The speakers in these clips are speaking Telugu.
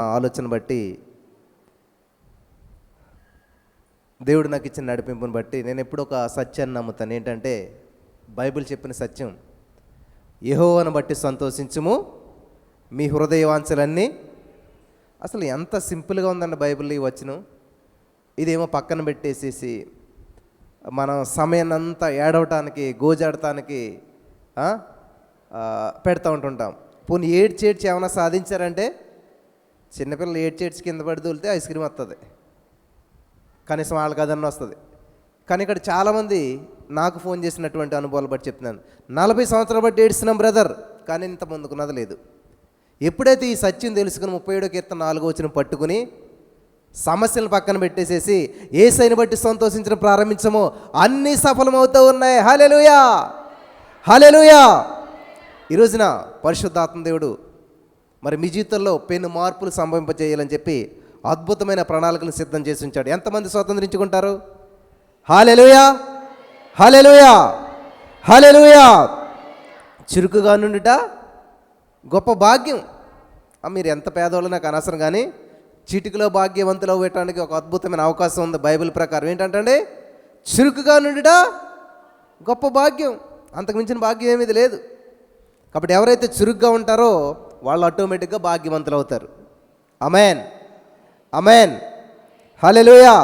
ఆలోచన బట్టి, దేవుడు నాకు ఇచ్చిన నడిపింపుని బట్టి నేను ఎప్పుడు ఒక సత్యాన్ని నమ్ముతాను. ఏంటంటే బైబిల్ చెప్పిన సత్యం, యెహోవాను బట్టి సంతోషించుము మీ హృదయ వాంఛలన్నీ. అసలు ఎంత సింపుల్గా ఉందండి బైబిల్ ఈ వచనం. ఇదేమో పక్కన పెట్టేసేసి మనం సమయాన్ని అంతా ఏడవటానికి, గోజాడటానికి పెడతా ఉంటుంటాం. పోనీ ఏడ్చేడ్చి ఏమైనా సాధించారంటే, చిన్నపిల్లలు ఏడ్చేడ్చి కింద పడి దూలితే ఐస్ క్రీమ్ వస్తుంది, కనీసం వాళ్ళకి అదన్నా వస్తుంది. కానీ ఇక్కడ చాలామంది నాకు ఫోన్ చేసినటువంటి అనుభవాలు బట్టి చెప్తున్నాను, 40 సంవత్సరాలు బట్టి ఏడుస్తున్నాం బ్రదర్, కానీ ఇంత ముందుకున్నది లేదు. ఎప్పుడైతే ఈ సత్యం తెలుసుకుని 37వ కీర్తన 4వ వచనం పట్టుకుని సమస్యలను పక్కన పెట్టేసేసి యేసయ్యను బట్టి సంతోషించడం ప్రారంభించమో అన్నీ సఫలమవుతూ ఉన్నాయి. హల్లెలూయా, హల్లెలూయా. ఈ రోజున పరిశుద్ధాత్మ దేవుడు మరి మీ జీవితంలో పెను మార్పులు సంభవింపజేయాలని చెప్పి అద్భుతమైన ప్రణాళికలు సిద్ధం చేసి ఉంచాడు. ఎంతమంది స్వతంత్రించుకుంటారు? హల్లెలూయా, హల్లెలూయా, హల్లెలూయా. చురుకుగా నుండుట గొప్ప భాగ్యం. మీరు ఎంత పేదవాళ్ళు నాకు అనవసరం, కానీ చిటికలో భాగ్యవంతులు అవ్వటానికి ఒక అద్భుతమైన అవకాశం ఉంది బైబిల్ ప్రకారం. ఏంటంటే చురుకుగా నుండుట గొప్ప భాగ్యం, అంతకు మించిన భాగ్యం ఏమీ లేదు. కాబట్టి ఎవరైతే చురుగ్గా ఉంటారో వాళ్ళు ఆటోమేటిక్గా భాగ్యవంతులు అవుతారు. ఆమేన్, ఆమేన్, హల్లెలూయా,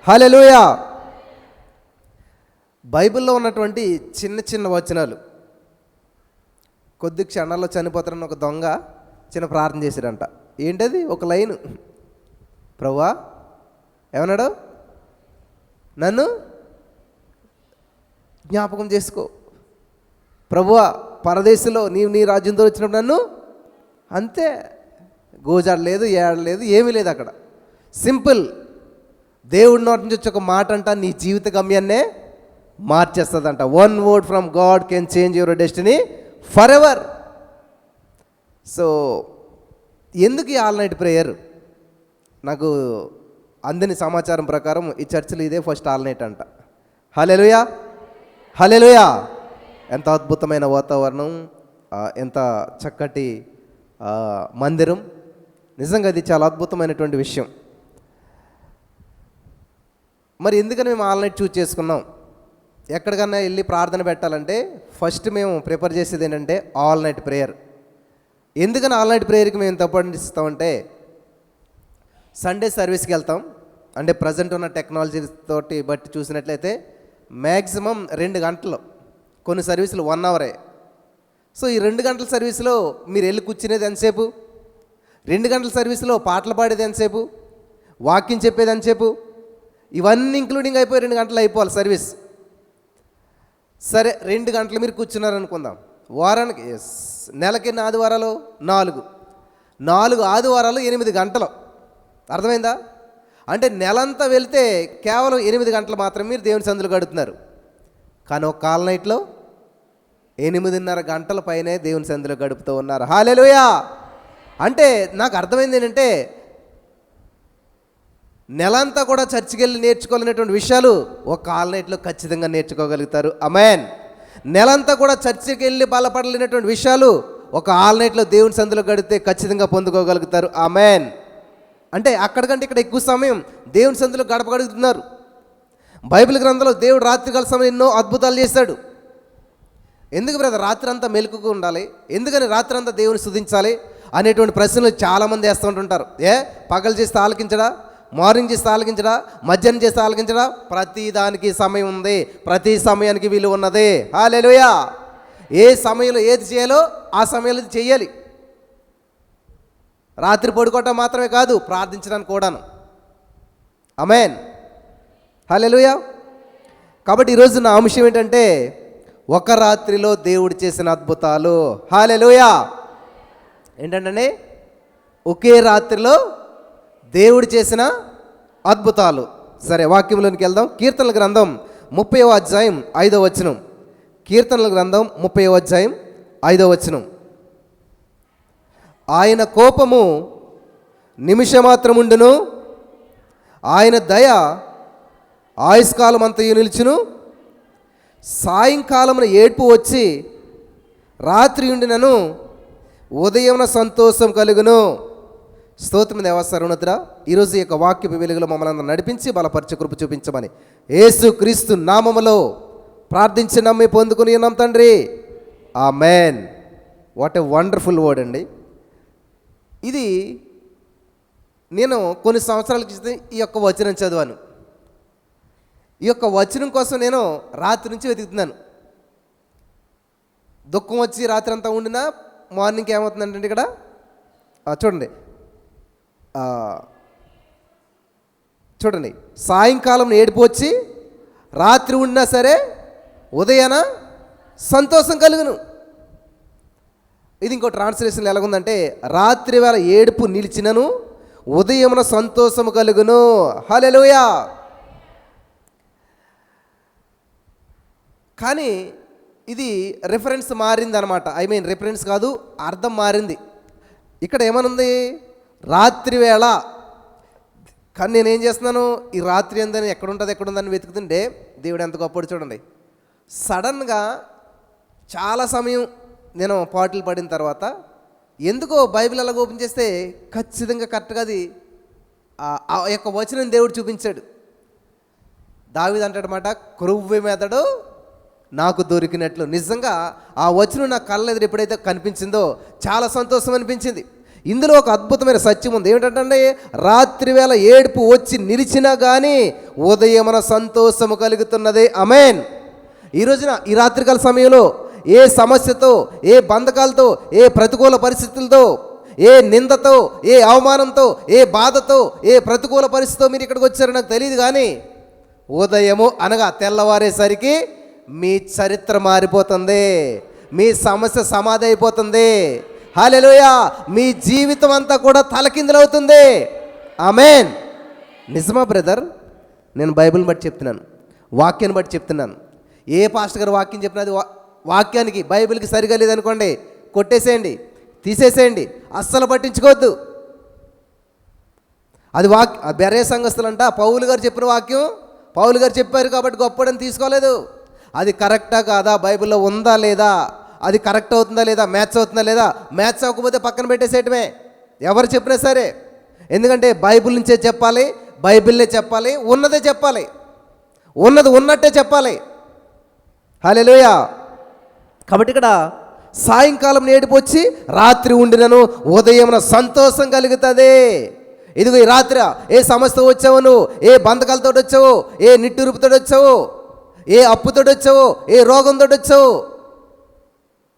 హల్లెలూయా. బైబిల్లో ఉన్నటువంటి చిన్న చిన్న వచనాలు, కొద్ది క్షణాల్లో చనిపోతారని ఒక దొంగ చిన్న ప్రార్థన చేశాడంట. ఏంటది? ఒక లైను, ప్రభువా ఏమన్నాడు, నన్ను జ్ఞాపకం చేసుకో, ప్రభువా పరదేశంలో నీవు నీ రాజ్యంతో వచ్చినప్పుడు నన్ను. అంతే, గోజాడలేదు, ఏడలేదు, ఏమీ లేదు అక్కడ. సింపుల్. దేవుడి నోటి నుంచి వచ్చి ఒక మాట అంట నీ జీవిత గమ్యాన్నే మార్చేస్తుందంట. 1 word from God can change your destiny for ever. So ఎందుకు ఈ ఆల్ నైట్ ప్రేయర్? నాకు అందని సమాచారం ప్రకారం ఈ చర్చిలో ఇదే ఫస్ట్ ఆల్ నైట్ అంట. హల్లెలూయా, హల్లెలూయా. ఎంత అద్భుతమైన వాతావరణం, ఎంత చక్కటి మందిరం. నిజంగా ఇది చాలా అద్భుతమైనటువంటి విషయం. మరి ఎందుకని మేము ఆల్ నైట్ చూస్ చేసుకున్నాం? ఎక్కడికన్నా వెళ్ళి ప్రార్థన పెట్టాలంటే ఫస్ట్ మేము ప్రిపేర్ చేసేది ఏంటంటే ఆల్ నైట్ ప్రేయర్. ఎందుకని ఆల్ నైట్ ప్రేయర్కి మేము తప్పనిస్తామంటే, సండే సర్వీస్కి వెళ్తాం. అంటే ప్రజెంట్ ఉన్న టెక్నాలజీ తోటి బట్టి చూసినట్లయితే మ్యాక్సిమం 2 గంటలు, కొన్ని సర్వీసులు 1 అవరే. సో ఈ 2 గంటల సర్వీసులో మీరు వెళ్ళి కూర్చునేది ఎంతసేపు? 2 గంటల సర్వీసులో పాటలు పాడేది ఎంతసేపు? వాక్యం చెప్పేది ఎంతసేపు? ఇవన్నీ ఇంక్లూడింగ్ అయిపోయి 2 గంటలు అయిపోవాలి సర్వీస్. సరే 2 గంటలు మీరు కూర్చున్నారనుకుందాం. వారానికి నెలకి ఎన్ని ఆదివారాలు? 4 ఆదివారాలు 8 గంటలు. అర్థమైందా? అంటే నెలంతా వెళ్తే కేవలం 8 గంటలు మాత్రం మీరు దేవుని సందులో గడుపుతున్నారు. కానీ ఒక కాల్ నైట్లో 8.5 గంటల పైనే దేవుని సందులో గడుపుతూ ఉన్నారు. హల్లెలూయా. అంటే నాకు అర్థమైంది ఏంటంటే, నెలంతా కూడా చర్చికి వెళ్ళి నేర్చుకోవాలనేటువంటి విషయాలు ఒక కాల్ నైట్లో ఖచ్చితంగా నేర్చుకోగలుగుతారు. ఆమేన్. నెలంతా కూడా చర్చికి వెళ్ళి బలపడలేనటువంటి విషయాలు ఒక ఆల్ నైట్లో దేవుని సందులో గడితే ఖచ్చితంగా పొందుకోగలుగుతారు. ఆమేన్. అంటే అక్కడికంటే ఇక్కడ ఎక్కువ సమయం దేవుని సందులో గడపగలుగుతున్నారు. బైబిల్ గ్రంథంలో దేవుడు రాత్రికాల సమయం ఎన్నో అద్భుతాలు చేశాడు. ఎందుకు బ్రదర్ రాత్రి అంతా మెలకుగా ఉండాలి, ఎందుకని రాత్రి అంతా దేవుని స్తుతించాలి అనేటువంటి ప్రశ్నలు చాలామంది వేస్తూ ఉంటుంటారు. పగలు చేస్తే ఆలకించడా, మార్నింగ్ చేస్తే ఆలకించడా, మధ్యాహ్నం చేస్తే ఆలకించడా? ప్రతి దానికి సమయం ఉంది, ప్రతి సమయానికి విలువ ఉన్నది. హల్లెలూయా. ఏ సమయంలో ఏది చేయాలో ఆ సమయంలో చేయాలి. రాత్రి పడుకోవటం మాత్రమే కాదు, ప్రార్థించడానికి కూడాను. ఆమేన్, హల్లెలూయా. కాబట్టి ఈరోజు నా అంశం ఏంటంటే, ఒక రాత్రిలో దేవుడు చేసిన అద్భుతాలు. హల్లెలూయా. ఏంటంటే ఒకే రాత్రిలో దేవుడు చేసిన అద్భుతాలు. సరే వాక్యంలోనికి వెళ్దాం. కీర్తనల గ్రంథం 30వ అధ్యాయం 5వ వచనం. కీర్తనల గ్రంథం 30వ అధ్యాయం 5వ వచనం. ఆయన కోపము నిమిషమాత్రముండును, ఆయన దయ ఆయుష్కాలం అంతయు నిలుచును. సాయంకాలమున ఏడ్పు వచ్చి రాత్రి ఉండినను ఉదయమున సంతోషం కలుగును. స్తోత్రం దేవా సర్వోన్నతుడా, ఈరోజు ఈ యొక్క వాక్యపు వెలుగులో మమ్మల్ని నడిపించి బలపరిచే కృప చూపించమని యేసు క్రీస్తు నామములో ప్రార్థించి నమ్మి పొందుకుని ఉన్నాం తండ్రి. ఆమేన్. వాట్ ఎ వండర్ఫుల్ వర్డ్ అండి ఇది. నేను కొన్ని సంవత్సరాల క్రితం ఈ యొక్క వచనం చదివాను. ఈ యొక్క వచనం కోసం నేను రాత్రి నుంచి వెతుకుతున్నాను. దుఃఖం వచ్చి రాత్రి అంతా ఉండినా మార్నింగ్కి ఏమవుతుందంటే ఇక్కడ చూడండి, చూడండి, సాయంకాలం ఏడుపు వచ్చి రాత్రి ఉండినా సరే ఉదయాన సంతోషం కలుగును. ఇది ఇంకో ట్రాన్స్లేషన్ ఎలాగుందంటే, రాత్రి వేళ ఏడుపు నిలిచినను ఉదయమున సంతోషము కలుగును. హల్లెలూయా. కానీ ఇది రిఫరెన్స్ మారింది అనమాట. రిఫరెన్స్ కాదు, అర్థం మారింది. ఇక్కడ ఏమనుంది, రాత్రి వేళ. కానీ నేనేం చేస్తున్నాను, ఈ రాత్రి ఎందని ఎక్కడుందని వెతుకుతుంటే దేవుడు ఎంత గొప్పడు చూడండి. సడన్గా చాలా సమయం నేను పాటలు పడిన తర్వాత ఎందుకో బైబిల్ అలా ఓపెన్ చేస్తే ఖచ్చితంగా కరెక్ట్గా అది ఆ యొక్క వచనం దేవుడు చూపించాడు. దావీదు అంటాడనమాట, క్రొవ్వు మెదడు నాకు దొరికినట్లు. నిజంగా ఆ వచనం నా కళ్ళ ఎదురు ఎప్పుడైతే కనిపించిందో చాలా సంతోషం అనిపించింది. ఇందులో ఒక అద్భుతమైన సత్యం ఉంది. ఏమిటంటే, రాత్రి వేళ ఏడుపు వచ్చి నిలిచినా కానీ ఉదయమున సంతోషము కలుగుతున్నది. ఆమేన్. ఈ రోజున ఈ రాత్రికాల సమయంలో ఏ సమస్యతో, ఏ బంధకాలతో, ఏ ప్రతికూల పరిస్థితులతో, ఏ నిందతో, ఏ అవమానంతో, ఏ బాధతో, ఏ ప్రతికూల పరిస్థితితో మీరు ఇక్కడికి వచ్చారో నాకు తెలియదు. కానీ ఉదయము అనగా తెల్లవారేసరికి మీ చరిత్ర మారిపోతుంది, మీ సమస్య సమాధి అయిపోతుంది. హల్లెలూయా. మీ జీవితం అంతా కూడా తలకిందులవుతుంది. ఆమేన్. నిజమా బ్రదర్? నేను బైబిల్ని బట్టి చెప్తున్నాను, వాక్యాన్ని బట్టి చెప్తున్నాను. ఏ పాస్టర్ గారు వాక్యం చెప్పినది వాక్యానికి బైబిల్కి సరిగా లేదనుకోండి, కొట్టేసేయండి, తీసేసేయండి, అస్సలు పట్టించుకోవద్దు. అది బెరే సంఘస్థులంట పౌలు గారు చెప్పిన వాక్యం పౌలు గారు చెప్పారు కాబట్టి గొప్పడని తీసుకోలేదు. అది కరెక్టా కాదా, బైబిల్లో ఉందా లేదా, అది కరెక్ట్ అవుతుందా లేదా, మ్యాచ్ అవుతుందా లేదా, మ్యాచ్ అవ్వకపోతే పక్కన పెట్టేసేయటమే ఎవరు చెప్పినా సరే. ఎందుకంటే బైబిల్ నుంచే చెప్పాలి, బైబిల్నే చెప్పాలి, ఉన్నదే చెప్పాలి, ఉన్నది ఉన్నట్టే చెప్పాలి. హల్లెలూయా. కాబట్టి ఇక్కడ సాయంకాలం ఏడుపు వచ్చి రాత్రి ఉండినను ఉదయమున సంతోషం కలుగుతుంది. ఇదిగో ఈ రాత్రి ఏ సమస్యతో వచ్చావు నువ్వు, ఏ బంధకాలతో వచ్చావు, ఏ నిట్టూరుపుతో వచ్చావు, ఏ అప్పుతో వచ్చావు, ఏ రోగంతో వచ్చావు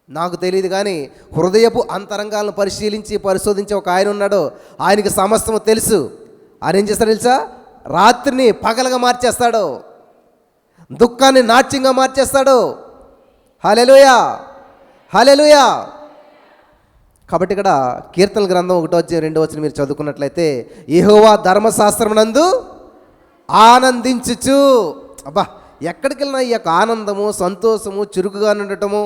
నాకు తెలియదు. కానీ హృదయపు అంతరంగాలను పరిశోధించి ఒక ఆయన ఉన్నాడు. ఆయనకి సమస్తము తెలుసు. ఆయన ఏం చేస్తాడు తెలుసా, రాత్రిని పగలగా మార్చేస్తాడు, దుఃఖాన్ని నాట్యంగా మార్చేస్తాడు. హల్లెలూయా, హల్లెలూయా. కాబట్టి ఇక్కడ కీర్తనల గ్రంథం 1:2 మీరు చదువుకున్నట్లయితే, యెహోవా ధర్మశాస్త్రమునందు ఆనందించుచు. అబ్బా, ఎక్కడికి వెళ్ళినా ఈ యొక్క ఆనందము, సంతోషము, చురుకుగా ఉండటము,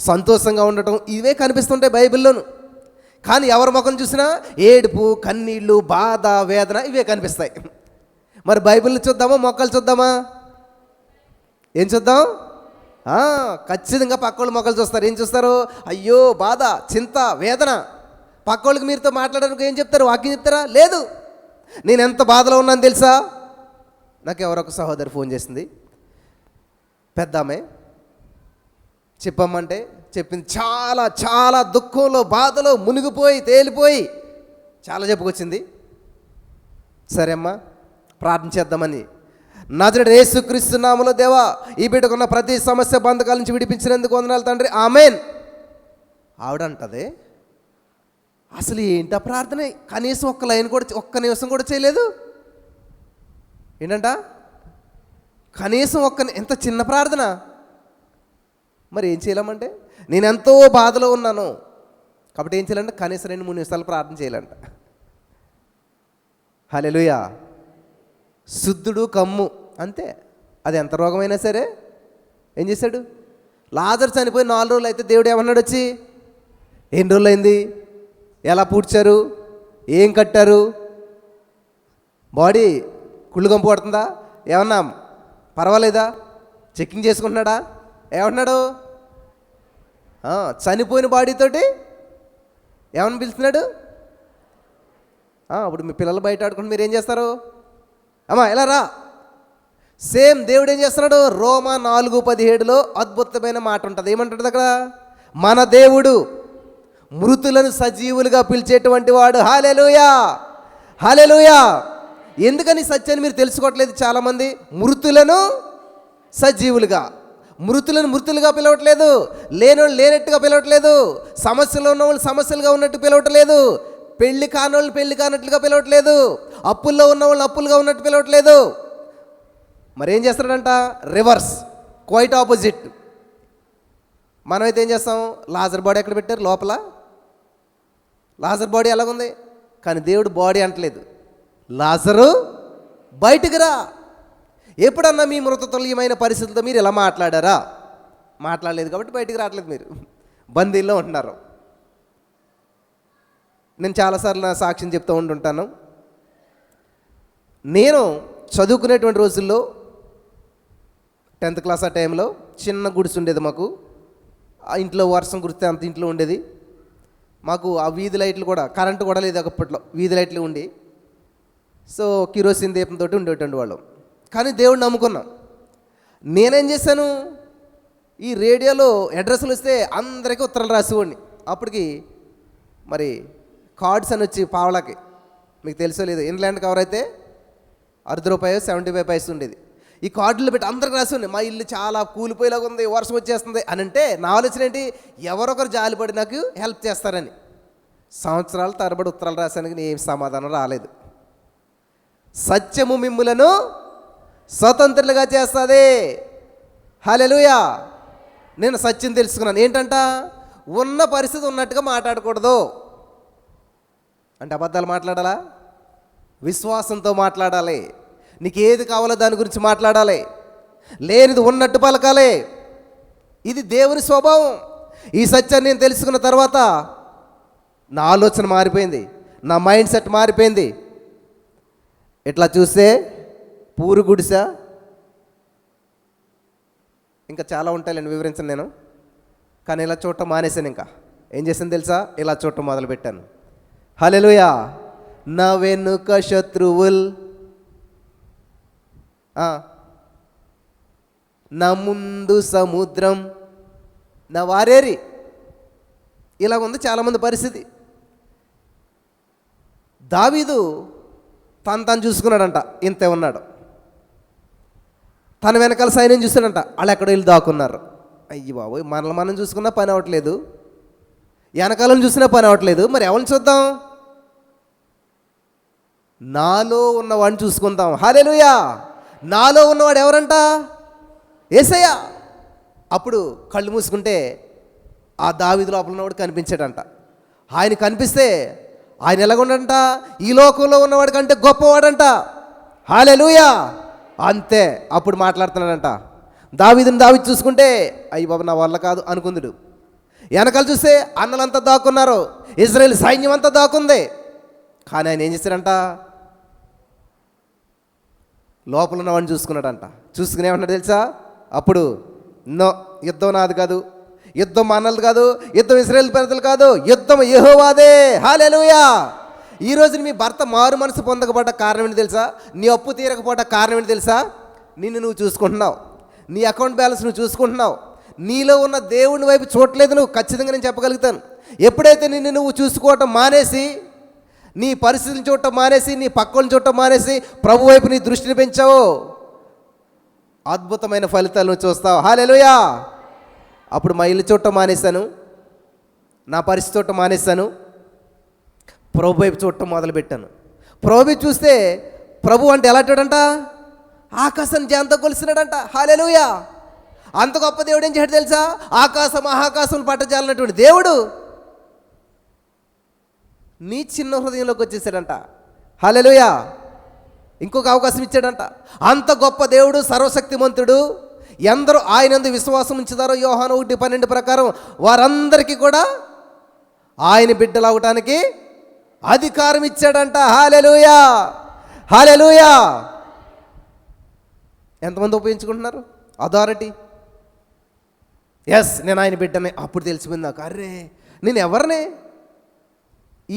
సంతోషంగా ఉండటం ఇవే కనిపిస్తుంటాయి బైబిల్లోను. కానీ ఎవరి ముఖం చూసినా ఏడుపు, కన్నీళ్ళు, బాధ, వేదన ఇవే కనిపిస్తాయి. మరి బైబిల్ని చూద్దామా, మొక్కలు చూద్దామా? ఏం చూద్దాం? ఖచ్చితంగా పక్కోళ్ళు మొక్కలు చూస్తారు. ఏం చూస్తారు? అయ్యో, బాధ, చింత, వేదన. పక్కోళ్ళకి మీరుతో మాట్లాడడానికి ఏం చెప్తారు? వాక్యం చెప్తారా? లేదు. నేను ఎంత బాధలో ఉన్నాను తెలుసా? నాకు ఎవరొక సహోదరి ఫోన్ చేసింది, పెద్ద ఆమె. చెప్పమ్మంటే చెప్పింది. చాలా చాలా దుఃఖంలో, బాధలో మునిగిపోయి తేలిపోయి చాలా చెప్పుకొచ్చింది. సరే అమ్మా, ప్రార్థన చేద్దామని. నజరేయుడైన యేసుక్రీస్తు నామములో దేవా, ఈ బిడ్డకున్న ప్రతి సమస్య బంధకాల నుంచి విడిపించినందుకు వందనాలు తండ్రి, ఆమేన్. ఆవిడంటది, అసలు ఏంటా ప్రార్థన, కనీసం ఒక్క నిమిషం కూడా చేయలేదు. ఏంటంట, కనీసం ఎంత చిన్న ప్రార్థన. మరి ఏం చేయలేమంటే, నేను ఎంతో బాధలో ఉన్నాను కాబట్టి ఏం చేయాలంటే కనీసం 2-3 నిమిషాలు ప్రార్థన చేయాలంట. హల్లెలూయా. శుద్ధుడు కమ్ము అంతే. అది ఎంత రోగమైనా సరే ఏం చేశాడు? లాజరు చనిపోయి 4 రోజులు అయితే దేవుడు ఏమన్నాడు వచ్చి, ఎన్ని రోజులు అయింది, ఎలా పూడ్చారు, ఏం కట్టారు, బాడీ కుళ్ళుగంపు పడుతుందా, ఏమన్నా పర్వాలేదా, చెకింగ్ చేసుకుంటున్నాడా, ఏమంటున్నాడు? చనిపోయిన బాడీతోటి ఏమని పిలుస్తున్నాడు? అప్పుడు మీ పిల్లలు బయట ఆడుకుంటే మీరు ఏం చేస్తారు? అమ్మా ఎలా రా. సేమ్ దేవుడు ఏం చేస్తున్నాడు? రోమా 4:17 అద్భుతమైన మాట ఉంటుంది. ఏమంటుంది అక్కడ? మన దేవుడు మృతులను సజీవులుగా పిలిచేటువంటి వాడు. హల్లెలూయా, హల్లెలూయా. ఎందుకని సత్యాన్ని మీరు తెలుసుకోవట్లేదు చాలామంది? మృతులను సజీవులుగా, మృతులను మృతులుగా పిలవట్లేదు, లేనోళ్ళు లేనట్టుగా పిలవట్లేదు, సమస్యలు ఉన్నవాళ్ళు సమస్యలుగా ఉన్నట్టు పిలవట్లేదు, పెళ్లి కానోళ్ళు పెళ్లి కానట్లుగా పిలవట్లేదు, అప్పుల్లో ఉన్నవాళ్ళు అప్పులుగా ఉన్నట్టు పిలవట్లేదు. మరి ఏం చేస్తాడంట? Reverse, quite opposite. మనమైతే ఏం చేస్తాం? లాజర్ బాడీ ఎక్కడ పెట్టారు? లోపల. లాజర్ బాడీ ఎలాగుంది? కానీ దేవుడు బాడీ అంటలేదు, లాజరు బయటికి రా. ఎప్పుడన్నా మీ మృతతుల్యమైన పరిస్థితులతో మీరు ఇలా మాట్లాడారా? మాట్లాడలేదు కాబట్టి బయటికి రావట్లేదు, మీరు బందీల్లో ఉంటున్నారు. నేను చాలాసార్లు నా సాక్ష్యం చెప్తూ ఉంటుంటాను. నేను చదువుకునేటువంటి రోజుల్లో 10th క్లాస్ ఆ టైంలో చిన్న గుడిసె ఉండేది మాకు. ఆ ఇంట్లో వర్షం కురిస్తే అంత ఇంట్లో ఉండేది. మాకు ఆ వీధి లైట్లు కూడా, కరెంటు కూడా లేదు అప్పట్లో, వీధి లైట్లు ఉండి, సో కిరోసిన్ దీపంతో ఉండేటువంటి వాళ్ళం. కానీ దేవుడిని నమ్ముకున్నాం. నేనేం చేశాను? ఈ రేడియోలో అడ్రస్లు వస్తే అందరికీ ఉత్తరాలు రాసేవాడిని. అప్పటికి మరి కార్డ్స్ అని వచ్చి పావలాకి, మీకు తెలుసో లేదు, ఇన్లాండ్ కవర్ అయితే ₹60 75 పైస ఉండేది. ఈ కార్డులు పెట్టి అందరికి రాసి, మా ఇల్లు చాలా కూలిపోయేలాగా ఉంది, వర్షం వచ్చేస్తుంది అని అంటే నా ఆలోచన ఏంటి? ఎవరొకరు జాలిపడి నాకు హెల్ప్ చేస్తారని. సంవత్సరాల తరబడి ఉత్తరాలు రాసానికి ఏం సమాధానం రాలేదు. సత్యము మిమ్ములను స్వతంత్రులుగా చేస్తుంది. హల్లెలూయా. నేను సత్యం తెలుసుకున్నాను. ఏంటంట? ఉన్న పరిస్థితి ఉన్నట్టుగా మాట్లాడకూడదు. అంటే అబద్ధాలు మాట్లాడాలా? విశ్వాసంతో మాట్లాడాలి. నీకు ఏది కావాలో దాని గురించి మాట్లాడాలి, లేనిది ఉన్నట్టు పలకాలి. ఇది దేవుని స్వభావం. ఈ సత్యాన్ని నేను తెలుసుకున్న తర్వాత నా ఆలోచన మారిపోయింది, నా మైండ్ సెట్ మారిపోయింది. ఇట్లా చూస్తే పూరు గుడిసా, ఇంకా చాలా ఉంటాయండి, వివరించను నేను. కానీ ఇలా చూడటం మానేశాను. ఇంకా ఏం చేశాను తెలుసా? ఇలా చూడటం మొదలుపెట్టాను. హల్లెలూయా. నా వెనుక శత్రువుల్, నా ముందు సముద్రం, నా వారేరి. ఇలా ఉంది చాలామంది పరిస్థితి. దావీదు తను చూసుకున్నాడంట, ఇంతే ఉన్నాడు. తన వెనకాల సైన్యం చూస్తాడంట, వాళ్ళు ఎక్కడో వెళ్ళి దాక్కున్నారు. అయ్యి బాబోయ్, మనల్ని మనం చూసుకున్నా పని అవ్వట్లేదు, వెనకాలను చూసినా పని అవ్వట్లేదు, మరి ఎవరిని చూద్దాం? నాలో ఉన్నవాడిని చూసుకుందాం. హల్లెలూయా. నాలో ఉన్నవాడు ఎవరంట? యేసయ్య. అప్పుడు కళ్ళు మూసుకుంటే ఆ దావీదు లోపల ఉన్నవాడు కనిపించాడంట. ఆయన కనిపిస్తే ఆయన ఎలాగుండంట? ఈ లోకంలో ఉన్నవాడి కంటే గొప్పవాడంట. హల్లెలూయా. అంతే. అప్పుడు మాట్లాడుతున్నాడంట. దావీదు చూసుకుంటే అయ్యి బాబు నా వల్ల కాదు అనుకుందుడు. వెనకాల చూస్తే అన్నలంతా దాక్కున్నారు, ఇజ్రాయేల్ సైన్యం అంతా దాక్కుంది. కానీ ఆయన ఏం చేశాడంట? లోపల ఉన్నవాడిని చూసుకున్నాడంట. చూసుకుని ఏమన్నాడు తెలుసా? అప్పుడు నో, యుద్ధం నాది కాదు, యుద్ధం మా అన్నది కాదు, యుద్ధం ఇశ్రాయేలు ప్రజలు కాదు, యుద్ధం యెహోవాదే. హల్లెలూయా. ఈరోజు మీ భర్త మారు మనసు పొందకపోవడం కారణం ఏంటి తెలుసా? నీ అప్పు తీరకపోవడం కారణం ఏంటి తెలుసా? నిన్ను నువ్వు చూసుకుంటున్నావు, నీ అకౌంట్ బ్యాలెన్స్ నువ్వు చూసుకుంటున్నావు, నీలో ఉన్న దేవుని వైపు చూడలేదు నువ్వు. ఖచ్చితంగా నేను చెప్పగలుగుతాను. ఎప్పుడైతే నిన్ను నువ్వు చూసుకోవటం మానేసి, నీ పరిస్థితిని చూడటం మానేసి, నీ పక్కలను చూడటం మానేసి ప్రభు వైపు నీ దృష్టిని పెంచావు, అద్భుతమైన ఫలితాలు నువ్వు చూస్తావు. హల్లెలూయా. అప్పుడు మా ఇల్లు చూడటం మానేశాను, నా పరిస్థితి చూడటం మానేశాను, ప్రభు వైపు చూడటం మొదలుపెట్టాను. ప్రభు వైపు చూస్తే ప్రభు అంటే ఎలాంటాడంట? ఆకాశం జంతో కొలిసినాడంట. హల్లెలూయా. అంత గొప్ప దేవుడు ఏం చేయడు తెలుసా? ఆకాశం మహాకాశం పట్టజాలన్నటువంటి దేవుడు నీ చిన్న హృదయంలోకి వచ్చేసాడంట. హల్లెలూయా. ఇంకొక అవకాశం ఇచ్చాడంట. అంత గొప్ప దేవుడు, సర్వశక్తిమంతుడు. ఎందరూ ఆయనందు విశ్వాసం ఉంచుతారో యోహాను 1:12 ప్రకారం వారందరికీ కూడా ఆయన బిడ్డలు అవటానికి అధికారం ఇచ్చాడంట. హల్లెలూయా. హల్లెలూయా. ఎంతమంది ఉపయోగించుకుంటున్నారు అథారిటీ? ఎస్, నేను ఆయన బిడ్డనే. అప్పుడు తెలిసిపోయింది నాకు, అరే నేను ఎవరిని?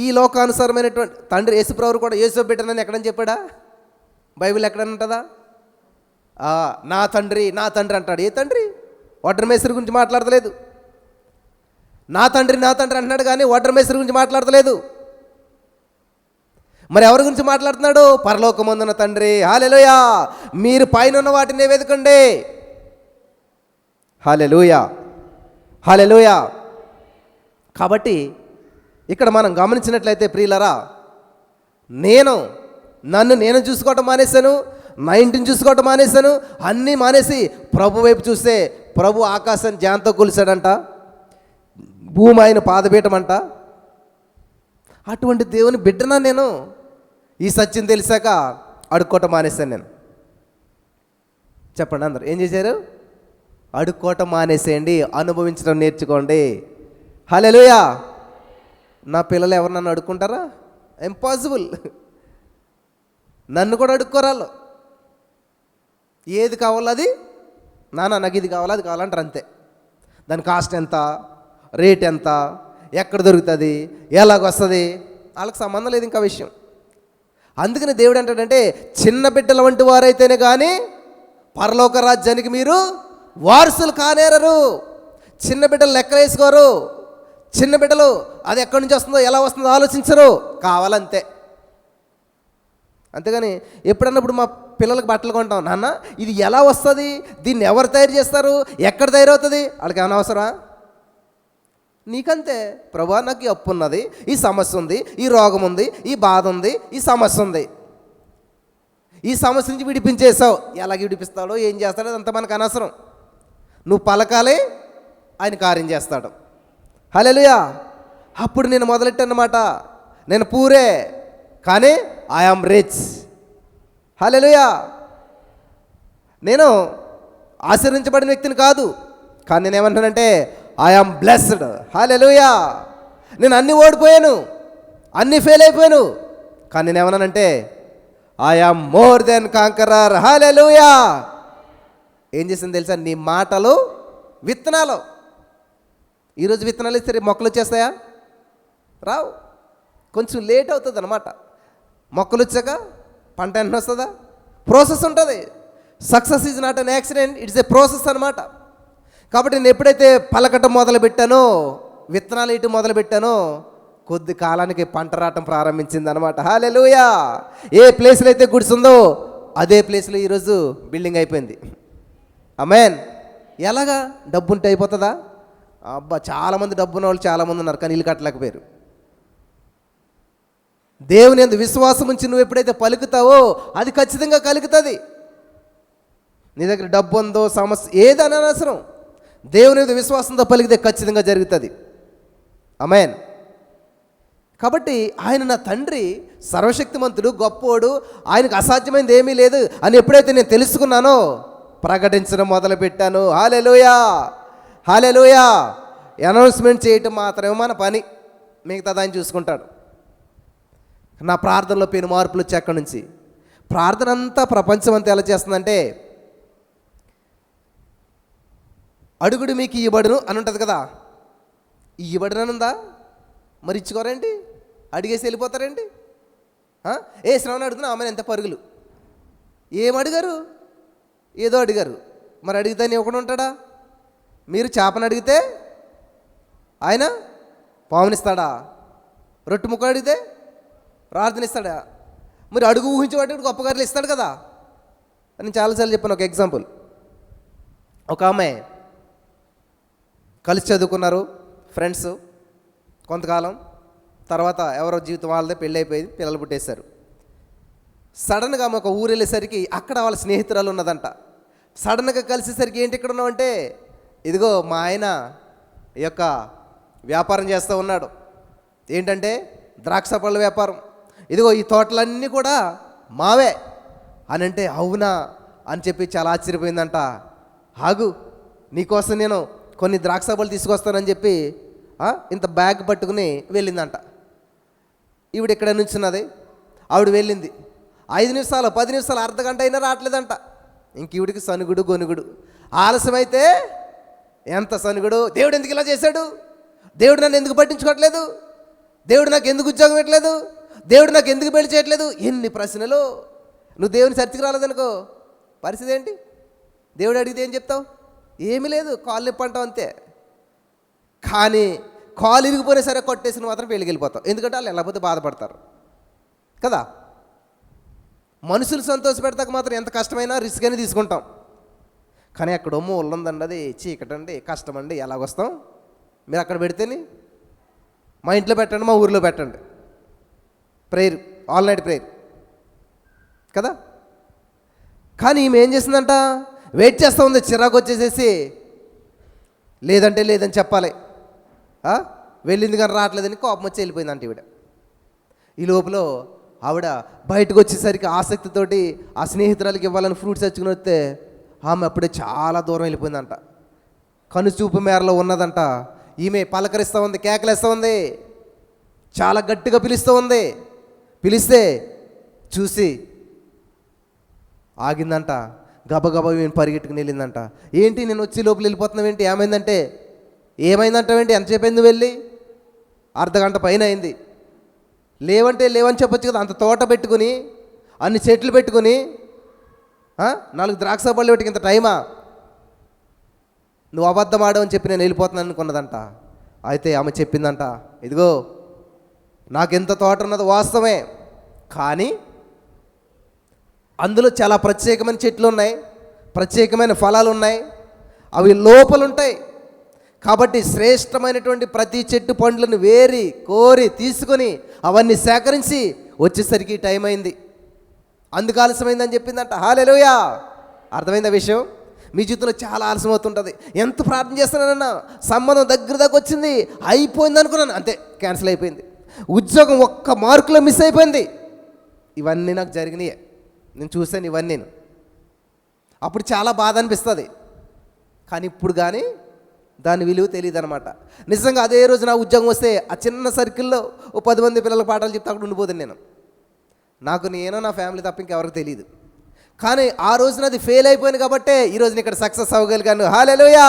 ఈ లోకానుసారమైనటువంటి తండ్రి యేసుప్రభువు కూడా యేసు బిడ్డనని ఎక్కడని చెప్పాడా? బైబిల్ ఎక్కడని ఉంటుందా? నా తండ్రి నా తండ్రి అంటాడు. ఏ తండ్రి? వడ్ర మేస్త్రి గురించి మాట్లాడతలేదు. నా తండ్రి నా తండ్రి అంటున్నాడు కానీ వడ్ర మేస్త్రి గురించి మాట్లాడతలేదు. మరి ఎవరి గురించి మాట్లాడుతున్నాడు? పరలోకమందున్న తండ్రి. హల్లెలూయా. మీరు పైన ఉన్న వాటిని వెతకండి. హల్లెలూయా, హల్లెలూయా. కాబట్టి ఇక్కడ మనం గమనించినట్లయితే ప్రియులరా, నన్ను నేను చూసుకోవటం మానేశాను, నా ఇంటిని చూసుకోవటం మానేశాను, అన్నీ మానేసి ప్రభు వైపు చూస్తే ప్రభు ఆకాశాన్ని జాంతో కొలిసాడంట, భూమి ఆయన పాదపీఠం అంట. అటువంటి దేవుని బిడ్డనా నేను? ఈ సత్యం తెలిసాక అడుక్కోవటం మానేశాను నేను. చెప్పండి అందరు ఏం చేశారు? అడుక్కోవటం మానేసేయండి, అనుభవించడం నేర్చుకోండి. హల్లెలూయా. నా పిల్లలు ఎవరు నన్ను అడుక్కుంటారా? ఇంపాసిబుల్. నన్ను కూడా అడుక్కోరాళ్ళు. ఏది కావాలో అది, నాకు ఇది కావాలో అది కావాలంటారు అంతే. దాని కాస్ట్ ఎంత, రేట్ ఎంత, ఎక్కడ దొరుకుతుంది, ఎలాగొస్తుంది, వాళ్ళకి సంబంధం లేదు ఇంకా విషయం. అందుకని దేవుడు అంటాడంటే, చిన్న బిడ్డల వంటి వారైతేనే కానీ పరలోక రాజ్యానికి మీరు వారసులు కానేరరు. చిన్న బిడ్డలు లెక్కలు వేసుకోరు. చిన్న బిడ్డలు అది ఎక్కడి నుంచి వస్తుందో ఎలా వస్తుందో ఆలోచించరు, కావాలంతే. అంతేగాని ఎప్పుడన్నా ఇప్పుడు మా పిల్లలకు బట్టలు కొంటాం, నాన్న ఇది ఎలా వస్తుంది, దీన్ని ఎవరు తయారు చేస్తారు, ఎక్కడ తయారవుతుంది, వాళ్ళకి ఏమైనా అవసరమా? నీకంతే. ప్రభా నాకు ఈ అప్పు ఉన్నది, ఈ సమస్య ఉంది, ఈ రోగం ఉంది, ఈ బాధ ఉంది, ఈ సమస్య ఉంది, ఈ సమస్య నుంచి విడిపించేసావు. ఎలాగ విడిపిస్తాడో ఏం చేస్తాడో అదంతా మనకు అనవసరం. నువ్వు పలకాలి, ఆయన కార్యం చేస్తాడు. హల్లెలూయా. అప్పుడు నేను మొదలెట్టన్నమాట, నేను పూరే కానీ ఐ యామ్ రిచ్. హల్లెలూయా. నేను ఆశీర్వించబడిన వ్యక్తిని కాదు, కానీ నేనేమంటానంటే ఐ యామ్ బ్లెస్డ్. హల్లెలూయా. నేను అన్నీ ఓడిపోయాను, అన్నీ ఫెయిల్ అయిపోయాను, కానీ నేనేమన్నానంటే I am more than conqueror. Hallelujah. ఏం చేసింది తెలుసా? నీ మాటలు విత్తనాలు. ఈరోజు విత్తనాలు ఇస్తే రేపు మొక్కలు వచ్చేస్తాయా? రావు. కొంచెం లేట్ అవుతుంది అన్నమాట. మొక్కలు వచ్చాక పంట ఎంత వస్తుందా? ప్రాసెస్ ఉంటుంది. Success is not an accident, it's a process అనమాట. కాబట్టి నేను ఎప్పుడైతే పలకటం మొదలుపెట్టానో, విత్తనాలు వేయటం మొదలుపెట్టానో, కొద్ది కాలానికి పంట రావటం ప్రారంభించింది అనమాట. హల్లెలూయా. ఏ ప్లేస్లో అయితే గుడిసుందో అదే ప్లేస్లో ఈరోజు బిల్డింగ్ అయిపోయింది. ఆమేన్. ఎలాగా? డబ్బు ఉంటే అయిపోతుందా? అబ్బా, చాలామంది డబ్బు ఉన్న వాళ్ళు చాలామంది ఉన్నారు, కానీ ఇల్లు కట్టలేకపోయారు. దేవుని యందు విశ్వాసం ఉంచి నువ్వు ఎప్పుడైతే పలుకుతావో అది ఖచ్చితంగా కలుగుతుంది. నీ దగ్గర డబ్బు ఉందో సమస్య ఏదైనా అనవసరం, దేవుని యందు విశ్వాసంతో పలికితే ఖచ్చితంగా జరుగుతుంది. ఆమేన్. కాబట్టి ఆయన నా తండ్రి సర్వశక్తిమంతుడు, గొప్పోడు, ఆయనకు అసాధ్యమైనది ఏమీ లేదు అని ఎప్పుడైతే నేను తెలుసుకున్నానో ప్రకటించడం మొదలుపెట్టాను. హల్లెలూయా, హల్లెలూయా. అనౌన్స్మెంట్ చేయటం మాత్రమే మన పని, మిగతాది ఆయన చూసుకుంటాడు. నా ప్రార్థనలో పెను మార్పులు వచ్చి అక్కడి నుంచి ప్రార్థన అంతా ప్రపంచం అంతా ఎలా చేస్తుందంటే, అడుగుడు మీకు ఇవ్వబడును అని ఉంటుంది కదా. ఇవ్వబడునుందా? మరి ఇచ్చుకోరేంటి? అడిగేసి వెళ్ళిపోతారేంటి? ఏ శ్రవణ అడుగుతున్నా ఆమె ఎంత పరుగులు. ఏం అడిగారు? ఏదో అడిగారు. మరి అడిగితే ఇవ్వకుండా ఉంటాడా? మీరు చేపను అడిగితే ఆయన పావునిస్తాడా? రొట్టె ముక్క అడిగితే ప్రార్థన ఇస్తాడా? మీరు అడుగు ఊహించేవాడు గొప్ప గారులు ఇస్తాడు కదా. నేను చాలాసార్లు చెప్పాను. ఒక ఎగ్జాంపుల్, ఒక అమ్మాయి కలిసి చదువుకున్నారు ఫ్రెండ్స్ కొంతకాలం, తర్వాత ఎవరో జీవితం వాళ్ళదే పెళ్ళి అయిపోయింది, పిల్లలు పుట్టేశారు. సడన్గా ఆమె ఒక ఊరు వెళ్ళేసరికి అక్కడ వాళ్ళ స్నేహితురాలు ఉన్నదంట. సడన్గా కలిసేసరికి ఏంటి ఇక్కడ ఉన్నావంటే, ఇదిగో మా ఆయన ఈ యొక్క వ్యాపారం చేస్తూ ఉన్నాడు. ఏంటంటే ద్రాక్ష పళ్ళ వ్యాపారం. ఇదిగో ఈ తోటలన్నీ కూడా మావే అని అంటే, అవునా అని చెప్పి చాలా ఆశ్చర్యపోయిందంట. ఆగు, నీకోసం నేను కొన్ని ద్రాక్ష పళ్ళు తీసుకొస్తానని చెప్పి ఇంత బ్యాగ్ పట్టుకుని వెళ్ళిందంట. ఈవిడ ఇక్కడ నుంచున్నది, ఆవిడ వెళ్ళింది. 5 నిమిషాలు 10 నిమిషాలు అర్ధగంట అయినా రావట్లేదంట. ఇంక ఈవిడికి సనుగుడు గొనుగుడు. ఆలస్యమైతే ఎంత సనుగుడు, దేవుడు ఎందుకు ఇలా చేశాడు, దేవుడు నన్ను ఎందుకు పట్టించుకోవట్లేదు, దేవుడు నాకు ఎందుకు ఉద్యోగం ఇవ్వట్లేదు, దేవుడు నాకు ఎందుకు పెళ్లి చేయట్లేదు, ఎన్ని ప్రశ్నలు. నువ్వు దేవుని చర్చకి రాలేదనుకో పరిస్థితి ఏంటి? దేవుడు అడిగితే ఏం చెప్తావు? ఏమీ లేదు, కాళ్ళు నొప్పి అంటావు అంతే. కానీ కాలు ఇరిగిపోయినా సరే కొట్టేసిన మాత్రం పెళ్ళికి వెళ్ళిపోతావు. ఎందుకంటే వాళ్ళు వెళ్ళకపోతే బాధపడతారు కదా. మనుషులు సంతోష పెడతాక మాత్రం ఎంత కష్టమైనా రిస్క్ అని తీసుకుంటాం. కానీ అక్కడ ఉల్లందండి, అది చీకటండి, కష్టమండి, ఎలాగొస్తాం? మీరు అక్కడ పెడితేనే మా ఇంట్లో పెట్టండి, మా ఊరిలో పెట్టండి, ప్రేయర్, ఆల్ నైట్ ప్రేయర్ కదా. కానీ ఈమె ఏం చేసిందంట, వెయిట్ చేస్తూ ఉంది, చిరాకు వచ్చేసేసి లేదంటే లేదని చెప్పాలి, వెళ్ళింది కానీ రావట్లేదని కోపం వచ్చి వెళ్ళిపోయిందంట ఈవిడ. ఈ లోపల ఆవిడ బయటకు వచ్చేసరికి ఆసక్తితోటి ఆ స్నేహితురాలకి ఇవ్వాలని ఫ్రూట్స్ తెచ్చుకుని వస్తే ఆమె అప్పుడే చాలా దూరం వెళ్ళిపోయిందంట. కనుచూపు మేరలో ఉన్నదంట. ఈమె పలకరిస్తూ ఉంది, కేకలేస్తూ ఉంది, చాలా గట్టిగా పిలుస్తూ ఉంది. పిలిస్తే చూసి ఆగిందంట. గబగబా ఈమెను పరిగెట్టుకుని వెళ్ళిందంట. ఏంటి నేను వచ్చి లోపల వెళ్ళిపోతున్నావు ఏంటి, ఏమైందంటే, ఏమైందంటావేంటి, ఎంతసేపు అయింది వెళ్ళి? అర్ధగంట పైన అయింది. లేవంటే లేవని చెప్పొచ్చు కదా. అంత తోట పెట్టుకుని, అన్ని చెట్లు పెట్టుకుని, 4 ద్రాక్ష పళ్ళు పెట్టుకు ఇంత టైమా? నువ్వు అబద్ధం ఆడవని చెప్పి నేను వెళ్ళిపోతున్నాను అనుకున్నదంట. అయితే ఆమె చెప్పిందంట, ఇదిగో నాకెంత తోట ఉన్నదో వాస్తవమే, కానీ అందులో చాలా ప్రత్యేకమైన చెట్లు ఉన్నాయి, ప్రత్యేకమైన ఫలాలు ఉన్నాయి, అవి లోపలుంటాయి. కాబట్టి శ్రేష్టమైనటువంటి ప్రతి చెట్టు పండ్లను వేరి కోరి తీసుకొని అవన్నీ సేకరించి వచ్చేసరికి టైం అయింది, అందుకు ఆలస్యమైందని చెప్పిందంట. హల్లెలూయా. అర్థమైందా విషయం? మీ జీవితంలో చాలా ఆలస్యం అవుతుంటుంది. ఎంత ప్రార్థన చేస్తున్నానన్నా, సంబంధం దగ్గర వచ్చింది, అయిపోయింది అనుకున్నాను, అంతే క్యాన్సిల్ అయిపోయింది. ఉద్యోగం ఒక్క మార్కులో మిస్ అయిపోయింది. ఇవన్నీ నాకు జరిగినాయి, నేను చూశాను ఇవన్నీ. అప్పుడు చాలా బాధ అనిపిస్తుంది, కానీ ఇప్పుడు కానీ దాని విలువ తెలియదు అనమాట. నిజంగా అదే రోజు నా ఉద్యోగం వస్తే ఆ చిన్న సర్కిల్లో ఓ 10 మంది పిల్లల పాఠాలు చెప్తే అక్కడ ఉండిపోతాను నేను. నేను నా ఫ్యామిలీ తప్ప ఇంకెవరికి తెలియదు. కానీ ఆ రోజున అది ఫెయిల్ అయిపోయింది కాబట్టే ఈరోజు ఇక్కడ సక్సెస్ అవ్వగలిగాను. హల్లెలూయా,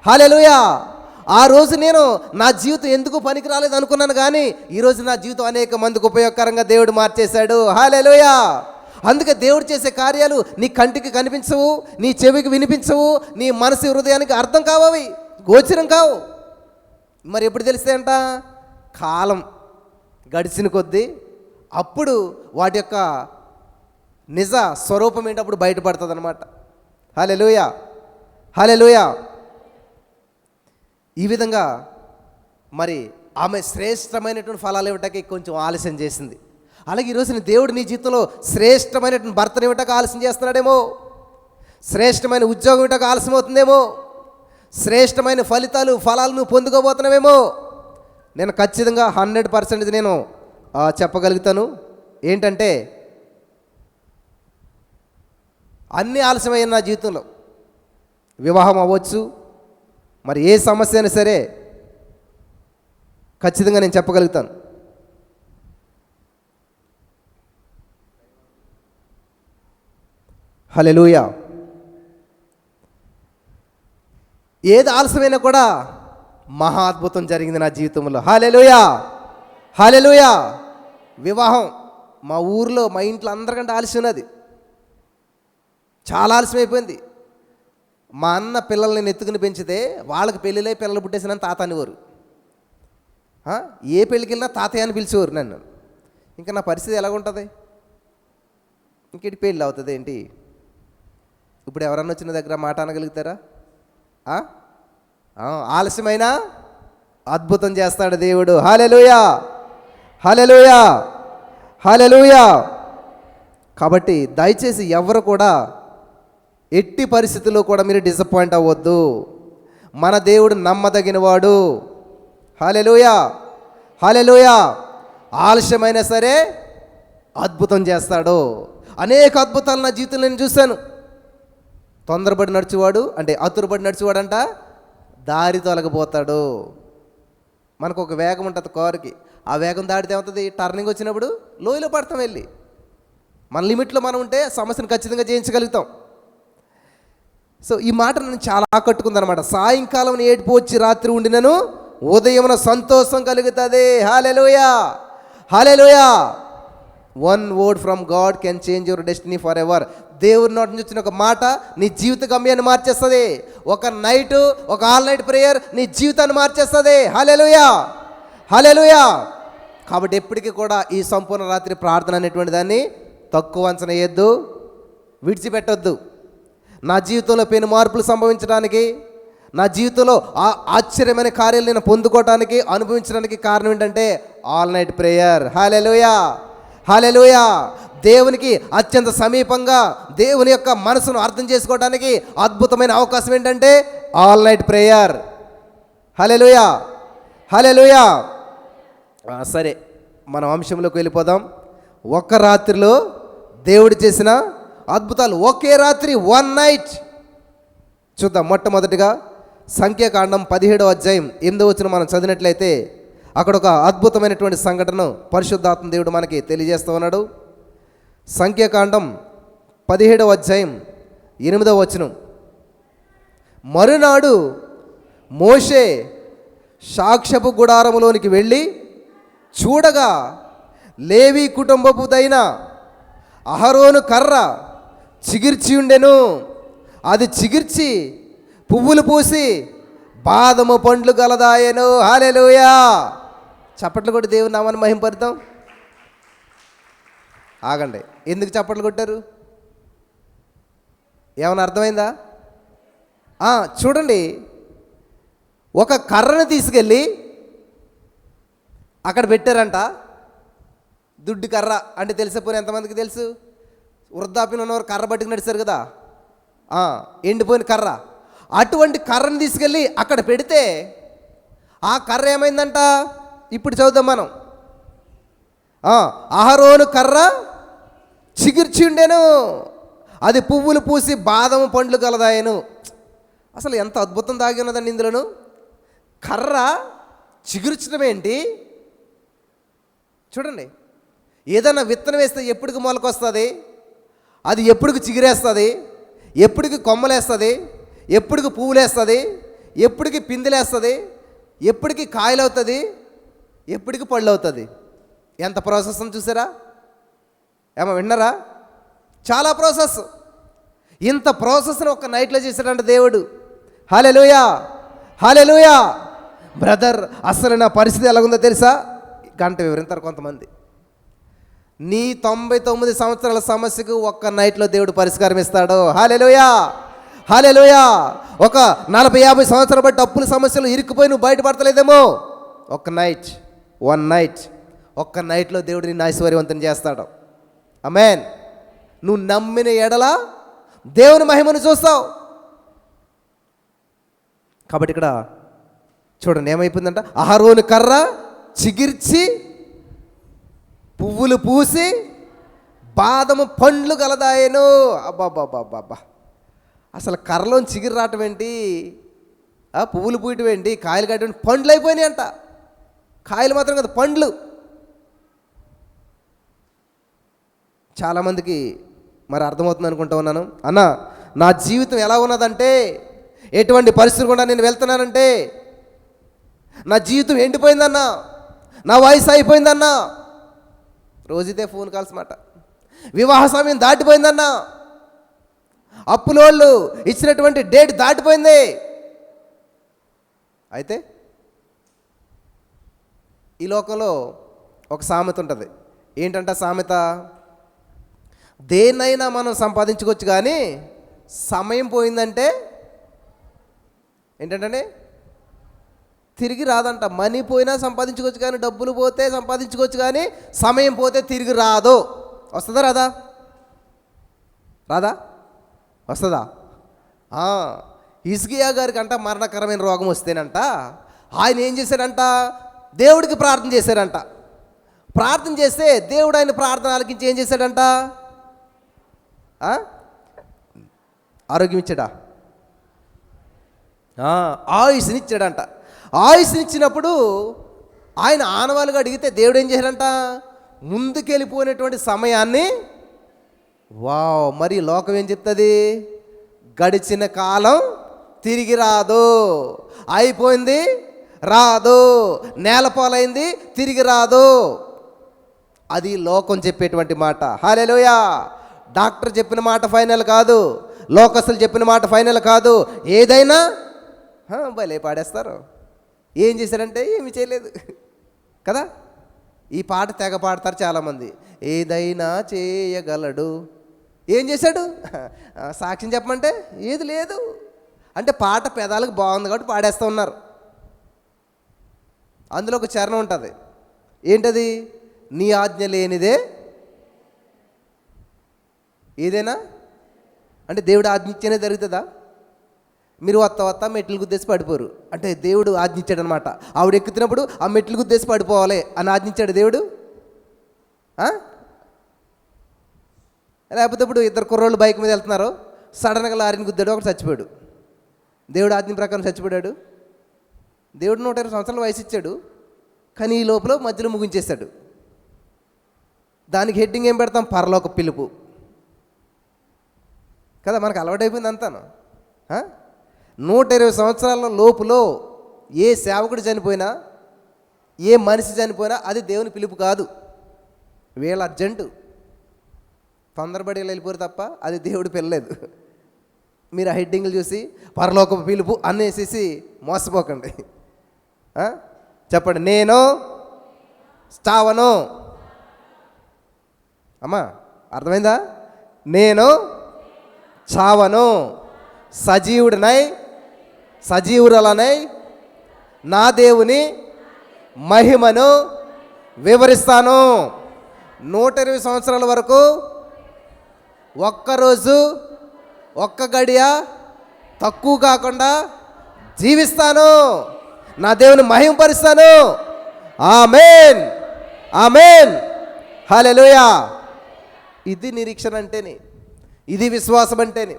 హల్లెలూయా. ఆ రోజు నేను నా జీవితం ఎందుకు పనికి రాలేదు అనుకున్నాను, కానీ ఈరోజు నా జీవితం అనేక మందికి ఉపయోగకరంగా దేవుడు మార్చేశాడు. హల్లెలూయా. అందుకే దేవుడు చేసే కార్యాలు నీ కంటికి కనిపించవు, నీ చెవికి వినిపించవు, నీ మనసు హృదయానికి అర్థం కావవి, గోచరం కావు. మరి ఎప్పుడు తెలుస్తాయంట? కాలం గడిచిన కొద్దీ అప్పుడు వాటి యొక్క నిజ స్వరూపం ఏంటప్పుడు బయటపడుతుంది అనమాట. హల్లెలూయా, హల్లెలూయా. ఈ విధంగా మరి ఆమె శ్రేష్టమైనటువంటి ఫలాలు ఇవ్వటానికి కొంచెం ఆలస్యం చేసింది. అలాగే ఈరోజు దేవుడు నీ జీవితంలో శ్రేష్టమైనటువంటి భర్తను ఇవ్వటానికి ఆలస్యం చేస్తున్నాడేమో, శ్రేష్టమైన ఉద్యోగం ఇవ్వటానికి ఆలస్యం అవుతుందేమో, శ్రేష్టమైన ఫలాలు నువ్వు పొందుకోబోతున్నావేమో. నేను ఖచ్చితంగా 100% నేను చెప్పగలుగుతాను. ఏంటంటే అన్నీ ఆలస్యమైన నా జీవితంలో, వివాహం అవ్వచ్చు, మరి ఏ సమస్య అయినా సరే ఖచ్చితంగా నేను చెప్పగలుగుతాను. హల్లెలూయా. ఏది ఆలస్యమైనా కూడా మహా అద్భుతం జరిగింది నా జీవితంలో. హల్లెలూయా, హల్లెలూయా. వివాహం మా ఊర్లో, మా ఇంట్లో అందరికంటే ఆలస్యం ఉన్నది, చాలా ఆలస్యం అయిపోయింది. మా అన్న పిల్లల్ని ఎత్తుకుని పెంచితే వాళ్ళకి పెళ్ళిలై పిల్లలు పుట్టేసిన తాత అనేవారు. ఏ పెళ్ళికి వెళ్ళినా తాతయ్య అని పిలిచేవారు నన్ను. ఇంకా నా పరిస్థితి ఎలాగుంటుంది? ఇంకేంటి పెళ్ళి అవుతుంది ఏంటి? ఇప్పుడు ఎవరన్నా వచ్చిన దగ్గర మాట అనగలుగుతారా? ఆలస్యమైనా అద్భుతం చేస్తాడు దేవుడు. హల్లెలూయా, హల్లెలూయా, హల్లెలూయా. కాబట్టి దయచేసి ఎవరు కూడా ఎట్టి పరిస్థితుల్లో కూడా మీరు డిసప్పాయింట్ అవ్వద్దు. మన దేవుడు నమ్మదగినవాడు. హల్లెలూయా, హల్లెలూయా. ఆలస్యమైనా సరే అద్భుతం చేస్తాడు. అనేక అద్భుతాలు నా జీవితంలో నేను చూశాను. తొందరపడి నడిచేవాడు, అంటే అతురుబడి నడిచేవాడంట దారి తొలగిపోతాడు. మనకు ఒక వేగం ఉంటుంది కారుకి, ఆ వేగం దాటితే ఏమవుతుంది? టర్నింగ్ వచ్చినప్పుడు లోయలో పడతాం వెళ్ళి. మన లిమిట్లో మనం ఉంటే సమస్యను ఖచ్చితంగా జయించగలుగుతాం. సో ఈ మాట నన్ను చాలా ఆకట్టుకుందనమాట. సాయంకాలం ఏడుపు వచ్చి రాత్రి ఉండినను ఉదయమున సంతోషం కలుగుతుంది. Hallelujah, hallelujah. One word from God can change your destiny forever. దేవుడి నోటి నుంచి వచ్చిన ఒక మాట నీ జీవిత గమ్యాన్ని మార్చేస్తుంది. ఒక నైట్, ఒక ఆల్ నైట్ ప్రేయర్ నీ జీవితాన్ని మార్చేస్తుంది. హల్లెలూయా, హల్లెలూయా. కాబట్టి ఎప్పటికీ కూడా ఈ సంపూర్ణ రాత్రి ప్రార్థన అనేటువంటి దాన్ని తక్కువ అంచనా వేయద్దు, విడిచిపెట్టొద్దు. నా జీవితంలో పెను మార్పులు సంభవించడానికి, నా జీవితంలో ఆశ్చర్యమైన కార్యాలు నేను పొందుకోవటానికి, అనుభవించడానికి కారణం ఏంటంటే ఆల్ నైట్ ప్రేయర్. హల్లెలూయా, హల్లెలూయా. దేవునికి అత్యంత సమీపంగా దేవుని యొక్క మనసును అర్థం చేసుకోవడానికి అద్భుతమైన అవకాశం ఏంటంటే ఆల్ నైట్ ప్రేయర్. హల్లెలూయా, హల్లెలూయా. సరే, మనం అంశంలోకి వెళ్ళిపోదాం. ఒక్క రాత్రిలో దేవుడు చేసిన అద్భుతాలు, ఒకే రాత్రి, వన్ నైట్ చూద్దాం. మొట్టమొదటిగా సంఖ్యాకాండం 17వ అధ్యాయం 8వ వచనం మనం చదివినట్లయితే అక్కడ ఒక అద్భుతమైనటువంటి సంఘటన పరిశుద్ధాత్మ దేవుడు మనకి తెలియజేస్తూ ఉన్నాడు. సంఖ్యాకాండం 17వ అధ్యాయం 8వ వచనం. మరునాడు మోషే సాక్ష్యపు గుడారములోనికి వెళ్ళి చూడగా లేవి కుటుంబపుదైన అహరోను కర్ర చిగిర్చి ఉండెను. అది చిగిర్చి పువ్వులు పూసి బాదము పండ్లు గలదాయను. హల్లెలూయా. చప్పట్లు కొట్టి దేవుని నామాన్ని మహింపరుద్దాం. ఆగండి, ఎందుకు చప్పట్లు కొట్టారు? ఏమైనా అర్థమైందా? చూడండి, ఒక కర్రను తీసుకెళ్ళి అక్కడ పెట్టారంట. దుడ్డు కర్ర అంటే తెలిసిపోయిన ఎంతమందికి తెలుసు? వృద్ధాప్యం ఉన్నవారు కర్ర పట్టుకు నడిచారు కదా, ఎండిపోయిన కర్ర. అటువంటి కర్రను తీసుకెళ్ళి అక్కడ పెడితే ఆ కర్ర ఏమైందంట? ఇప్పుడు చదువుతాం మనం. అహరోను కర్ర చిగిర్చి ఉండెను, అది పువ్వులు పూసి బాదము పండ్లు కలదాయను. అసలు ఎంత అద్భుతం దాగి ఉన్నదండి ఇందులోను. కర్ర చిగుర్చడం ఏంటి? చూడండి, ఏదైనా విత్తనం వేస్తే ఎప్పటికి మొలకొస్తుంది, అది ఎప్పటికి చిగురేస్తుంది, ఎప్పటికి కొమ్మలేస్తుంది, ఎప్పటికి పువ్వులేస్తుంది, ఎప్పటికి పిందెలేస్తుంది, ఎప్పటికి కాయలు అవుతుంది, ఎప్పటికి పళ్ళు అవుతుంది. ఎంత ప్రాసెస్ అని చూసారా? ఏమో విన్నారా? చాలా ప్రాసెస్. ఇంత ప్రాసెస్ని ఒక నైట్లో చేశాడంట దేవుడు. హల్లెలూయా, హల్లెలూయా. బ్రదర్, అసలు నా పరిస్థితి ఎలాగుందో తెలుసా? గంట వివరించారు కొంతమంది. నీ 99 సంవత్సరాల సమస్యకు ఒక్క నైట్లో దేవుడు పరిష్కారం ఇస్తాడు. హల్లెలూయా, హల్లెలూయా. ఒక 40-50 సంవత్సరాలు బట్టి అప్పుల సమస్యలు ఇరుక్కుపోయి నువ్వు బయటపడతలేదేమో, ఒక్క నైట్, వన్ నైట్, ఒక్క నైట్లో దేవుడు నిన్ను ఐశ్వర్యవంతం చేస్తాడు. ఆమేన్. నువ్వు నమ్మిన ఎడల దేవుని మహిమను చూస్తావు. కాబట్టి ఇక్కడ చూడండి ఏమైపోయిందంట, అహరోను కర్ర చిగిర్చి పువ్వులు పూసి బాదము పండ్లు గలదాయను. అబ్బాబ్బాబ్బాబ్బా, అసలు కర్రలోని చిగురు రావటం ఏంటి, పువ్వులు పూయటం ఏంటి, కాయలు కట్టడం, పండ్లు అయిపోయినాయి అంట. కాయలు మాత్రం కదా, పండ్లు. చాలామందికి మరి అర్థమవుతుంది అనుకుంటా ఉన్నాను. అన్న, నా జీవితం ఎలా ఉన్నదంటే, ఎటువంటి పరిస్థితులు కూడా నేను వెళ్తున్నానంటే, నా జీవితం ఎండిపోయిందన్నా, నా వయసు అయిపోయిందన్నా, రోజుదే ఫోన్ కాల్స్ మాట, వివాహ సమయం దాటిపోయిందన్నా, అప్పులోళ్ళు ఇచ్చినటువంటి డేట్ దాటిపోయింది. అయితే ఈ లోకంలో ఒక సామెత ఉంటుంది. ఏంటంటే సామెత, దేన్నైనా మనం సంపాదించుకోవచ్చు కానీ సమయం పోయిందంటే ఏంటంటే తిరిగి రాదంట. మనీ పోయినా సంపాదించుకోవచ్చు కానీ, డబ్బులు పోతే సంపాదించుకోవచ్చు కానీ, సమయం పోతే తిరిగి రాదు. వస్తుందా రాదా? రాదా? వస్తుందా? హిజ్కియా గారికి అంట మరణకరమైన రోగం వస్తేనంట ఆయన ఏం చేశాడంట, దేవుడికి ప్రార్థన చేశాడంట. ప్రార్థన చేస్తే దేవుడు ఆయన ప్రార్థన ఆలకించి ఏం చేశాడంట, ఆరోగ్యం ఇచ్చాడా, ఆయుష్నిచ్చాడంట. ఆయుష్నిచ్చినప్పుడు ఆయన ఆనవాళ్ళుగా అడిగితే దేవుడు ఏం చేశాడంట, ముందుకెళ్ళిపోయినటువంటి సమయాన్ని, మరి లోకం ఏం చెప్తుంది, గడిచిన కాలం తిరిగి రాదు, అయిపోయింది, రాదు. నేలపాలైంది, తిరిగి రాదు. అది లోకం చెప్పేటువంటి మాట. హల్లెలూయా. డాక్టర్ చెప్పిన మాట ఫైనల్ కాదు, లోకస్తులు చెప్పిన మాట ఫైనల్ కాదు. ఏదైనా భలే పాడేస్తారు. ఏం చేశారంటే ఏమి చేయలేదు కదా. ఈ పాట తెగ పాడతారు చాలామంది. ఏదైనా చేయగలడు. ఏం చేశాడు? సాక్ష్యం చెప్పమంటే ఏది లేదు. అంటే పాట పెదాలకు బాగుంది కాబట్టి పాడేస్తూ ఉన్నారు. అందులో ఒక చరణం ఉంటుంది. ఏంటది? నీ ఆజ్ఞ లేనిదే ఏదైనా, అంటే దేవుడు ఆజ్ఞించేనే జరుగుతుందా? మీరు వత్త మెట్లు గుద్దేసి పడిపోరు అంటే దేవుడు ఆజ్ఞించాడు అనమాట. ఆవిడ ఎక్కుతున్నప్పుడు ఆ మెట్లు గుద్దేసి పడిపోవాలి అని ఆజ్ఞించాడు దేవుడు. లేకపోతే ఇప్పుడు ఇద్దరు కుర్రోళ్ళు బైక్ మీద వెళ్తున్నారు, సడన్గా లారీని గుద్దాడు, ఒకటి చచ్చిపోయాడు. దేవుడు ఆజ్ఞ ప్రకారం చచ్చిపోయాడు. దేవుడు 120 సంవత్సరాల వయసు ఇచ్చాడు, కానీ ఈ లోపల మధ్యలో ముగించేశాడు. దానికి హెడ్డింగ్ ఏం పెడతాం? పరలోక పిలుపు కదా. మనకు అలవాటైపోయింది అంతాను. 120 సంవత్సరాల లోపులో ఏ సేవకుడు చనిపోయినా, ఏ మనిషి చనిపోయినా అది దేవుని పిలుపు కాదు. వీళ్ళ అర్జెంటు తొందరపడి వెళ్ళిపోరు తప్ప అది దేవుడు పిల్లలేదు. మీరు ఆ హెడ్డింగ్లు చూసి పరలోక పిలుపు అనేసి మోసపోకండి. చెప్పండి, నేను చావను. అమ్మా అర్థమైందా? నేను చావను, సజీవురలనై నా దేవుని మహిమను వివరిస్తాను. 120 సంవత్సరాల వరకు ఒక్కరోజు ఒక్క గడియ తక్కువ కాకుండా జీవిస్తాను, నా దేవుని మహిమపరుస్తాను. ఆమేన్, ఆమేన్, హల్లెలూయా. ఇది నిరీక్షణ అంటేనే, ఇది విశ్వాసం అంటేనే.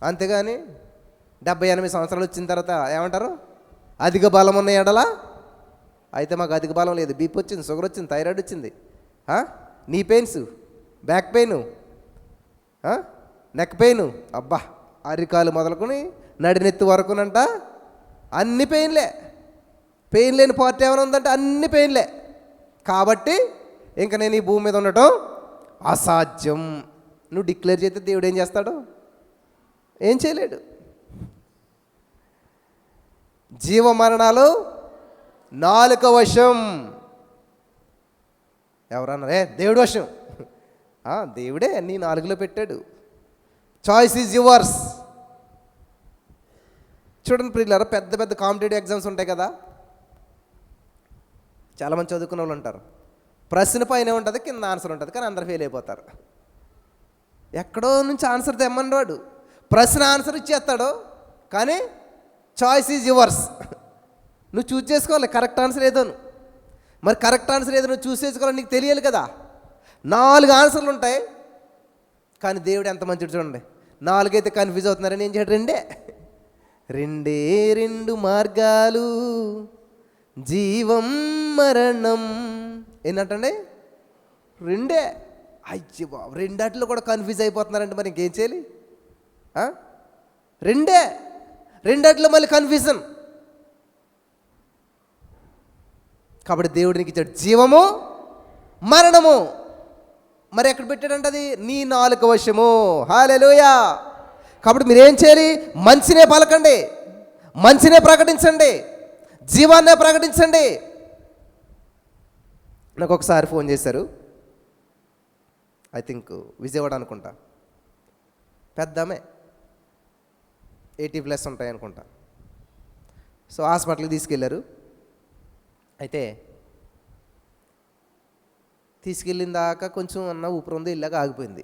అంతేగాని 70-80 సంవత్సరాలు వచ్చిన తర్వాత ఏమంటారు? అధిక బలం ఉన్న ఎడలా. అయితే మాకు అధిక బలం లేదు, బీపీ వచ్చింది, షుగర్ వచ్చింది, థైరాయిడ్ వచ్చింది, నీ pains, back pain, neck pain, అబ్బా అరికాలు మొదలుకొని నడినెత్తి వరకునంట అన్ని పెయిన్లే. పెయిన్ లేని పార్ట్ ఏమైనా ఉందంటే అన్ని పెయిన్లే. కాబట్టి ఇంకా నేను ఈ భూమి మీద ఉండటం అసాధ్యం. నువ్వు డిక్లేర్ చేస్తే దేవుడు ఏం చేస్తాడు? ఏం చేయలేడు. జీవ మరణాలు నాలుక వశం. ఎవరన్నారే దేవుడు వశం? దేవుడే నీ నాలుగులో పెట్టాడు. Choice is yours. చూడండి ప్రియులారా, పెద్ద పెద్ద కాంపిటేటివ్ ఎగ్జామ్స్ ఉంటాయి కదా, చాలామంది చదువుకున్న వాళ్ళు ఉంటారు. ప్రశ్న పైన ఉంటుంది, కింద ఆన్సర్ ఉంటుంది, కానీ అందరు ఫెయిల్ అయిపోతారు. ఎక్కడో నుంచి ఆన్సర్ తెమ్మని వాడు ప్రశ్న ఆన్సర్ ఇచ్చేస్తాడు, కానీ చాయిస్ ఈజ్ యువర్స్. నువ్వు చూస్ చేసుకోవాలి కరెక్ట్ ఆన్సర్ ఏదోను. మరి కరెక్ట్ ఆన్సర్ ఏదో నువ్వు చూస్ చేసుకోవాలి, నీకు తెలియాలి కదా. 4 ఆన్సర్లు ఉంటాయి, కానీ దేవుడు ఎంత మంచిది చూడండి. 4 అయితే కన్ఫ్యూజ్ అవుతున్నారని ఏం చేయడు? రెండు మార్గాలు, జీవం మరణం. ఏంటంటే 2. అయ్యో బాబు, 2 కూడా కన్ఫ్యూజ్ అయిపోతున్నారంటే మరి ఇంకేం చేయాలి? 2 మళ్ళీ కన్ఫ్యూజన్. కాబట్టి దేవుడు నీకు ఇచ్చాడు జీవము మరణము. మరి ఎక్కడ పెట్టాడంటే అది నీ నాలుక వశము. హల్లెలూయా. కాబట్టి మీరేం చేయాలి? మంచినే పలకండి, మంచినే ప్రకటించండి, జీవాన్నే ప్రకటించండి. నాకు ఒకసారి ఫోన్ చేశారు, ఐ థింక్ విజయవాడ అనుకుంటా, పెద్దమే 80+ ఉంటాయి అనుకుంటా. సో హాస్పిటల్కి తీసుకెళ్ళారు. అయితే తీసుకెళ్ళిన దాకా కొంచెం అన్న ఊపిరి ఉంది, ఇలాగ ఆగిపోయింది.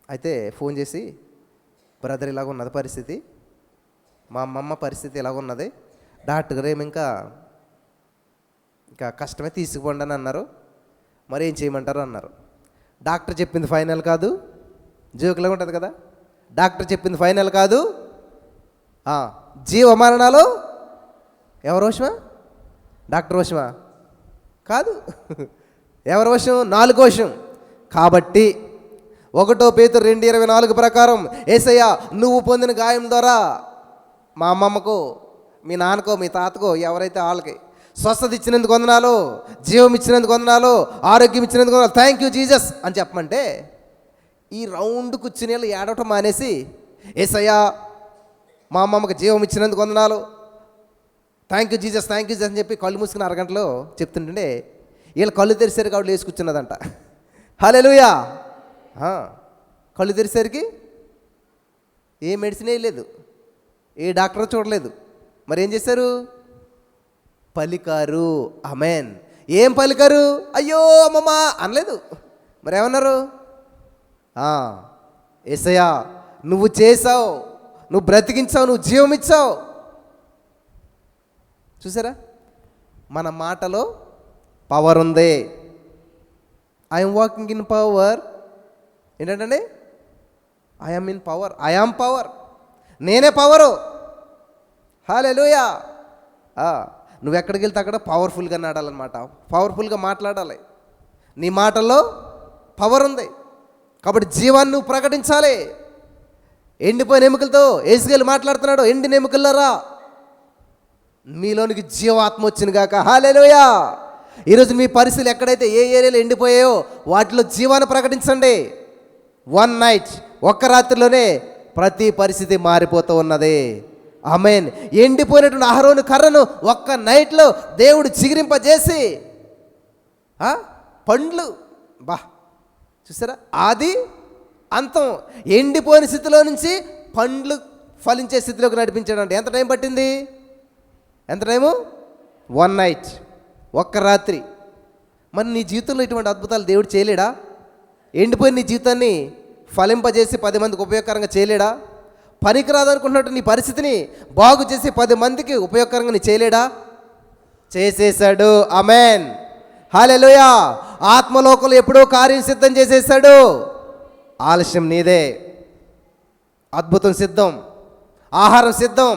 అయితే ఫోన్ చేసి, బ్రదర్ ఇలాగ ఉన్నది పరిస్థితి, మా అమ్మమ్మ పరిస్థితి ఇలాగ ఉన్నది, డాక్టర్ గారు ఏమి ఇంకా కష్టమే తీసుకుపోండి అని అన్నారు, మరి ఏం చేయమంటారు అన్నారు. డాక్టర్ చెప్పింది ఫైనల్ కాదు, జోకులాగా ఉంటుంది కదా, డాక్టర్ చెప్పింది ఫైనల్ కాదు. జీవ మరణాలు ఎవరి వశమా? డాక్టర్ వశమా? కాదు. ఎవరి వశం? 4 వశం. కాబట్టి 1 పేతురు 2:24 ప్రకారం యేసయ్య నువ్వు పొందిన గాయం ద్వారా మా అమ్మమ్మకో, మీ నాన్నకో, మీ తాతకో, ఎవరైతే వాళ్ళకి స్వస్థత ఇచ్చినందుకు వందనాలు, జీవం ఇచ్చినందుకు వందనాలు, ఆరోగ్యం ఇచ్చినందుకు వందనాలు, థ్యాంక్ యూ జీసస్ అని చెప్పమంటే ఈ రౌండ్ కూర్చుని ఏడవటం మానేసి యేసయ్యా మా అమ్మమ్మకి జీవం ఇచ్చినందుకు వందనాలు, thank you Jesus, thank you Jesus అని చెప్పి కళ్ళు మూసుకుని అరగంటలో చెప్తుంటే వీళ్ళు కళ్ళు తెరిసేసరికి ఆవిడ లేచి కూర్చున్నదంట. హల్లెలూయా. కళ్ళు తెరిసేసరికి ఏ మెడిసిన్ వేయలేదు, ఏ డాక్టర్ చూడలేదు. మరి ఏం చేశారు? పలికారు. ఆమేన్. ఏం పలికారు? అయ్యో అమ్మమ్మ అనలేదు. మరి ఏమన్నారు? యేసయ్యా నువ్వు చేసావు, నువ్వు బ్రతికించావు, నువ్వు జీవం ఇచ్చావు. చూసారా, మన మాటలో పవర్ ఉంది. I'm walking in power. ఏంటంటే I'm in power, I'm power, నేనే పవరు. హల్లెలూయా. నువ్వు ఎక్కడికి వెళ్తే అక్కడ పవర్ఫుల్గా నడాలన్నమాట, పవర్ఫుల్గా మాట్లాడాలి. నీ మాటల్లో పవర్ ఉంది కాబట్టి జీవాన్ని నువ్వు ప్రకటించాలి. ఎండిపోయిన ఎముకలతో యేసుకేలు మాట్లాడుతున్నాడు, ఎండిన ఎముకల్లారా మీలోనికి జీవాత్మ వచ్చింది గాక. హల్లెలూయా. ఈరోజు మీ పరిస్థితులు ఎక్కడైతే ఏ ఏరియాలో ఎండిపోయాయో వాటిలో జీవాన్ని ప్రకటించండి. వన్ నైట్, ఒక్క రాత్రిలోనే ప్రతి పరిస్థితి మారిపోతూ ఉన్నది. ఆమేన్. ఎండిపోయినటువంటి అహరోను కర్రను ఒక్క నైట్లో దేవుడు చిగిరింపజేసి పండ్లు, చూసారా, ఆది అంతం ఎండిపోయిన స్థితిలో నుంచి పండ్లు ఫలించే స్థితిలోకి నడిపించాడంటే ఎంత టైం పట్టింది? ఎంత టైము? వన్ నైట్, ఒక్క రాత్రి. మరి నీ జీవితంలో ఇటువంటి అద్భుతాలు దేవుడు చేయలేడా? ఎండిపోయిన నీ జీవితాన్ని ఫలింపజేసి 10 మందికి ఉపయోగకరంగా చేయలేడా? పనికిరాదనుకుంటున్నట్టు నీ పరిస్థితిని బాగు చేసి 10 మందికి ఉపయోగకరంగా నీ చేయలేడా? చేసేశాడు. ఆమేన్. హల్లెలూయా. ఆత్మలోకంలో ఎప్పుడో కార్యం సిద్ధం చేసేసాడు. ఆలస్యం నీదే. అద్భుతం సిద్ధం, ఆహారం సిద్ధం.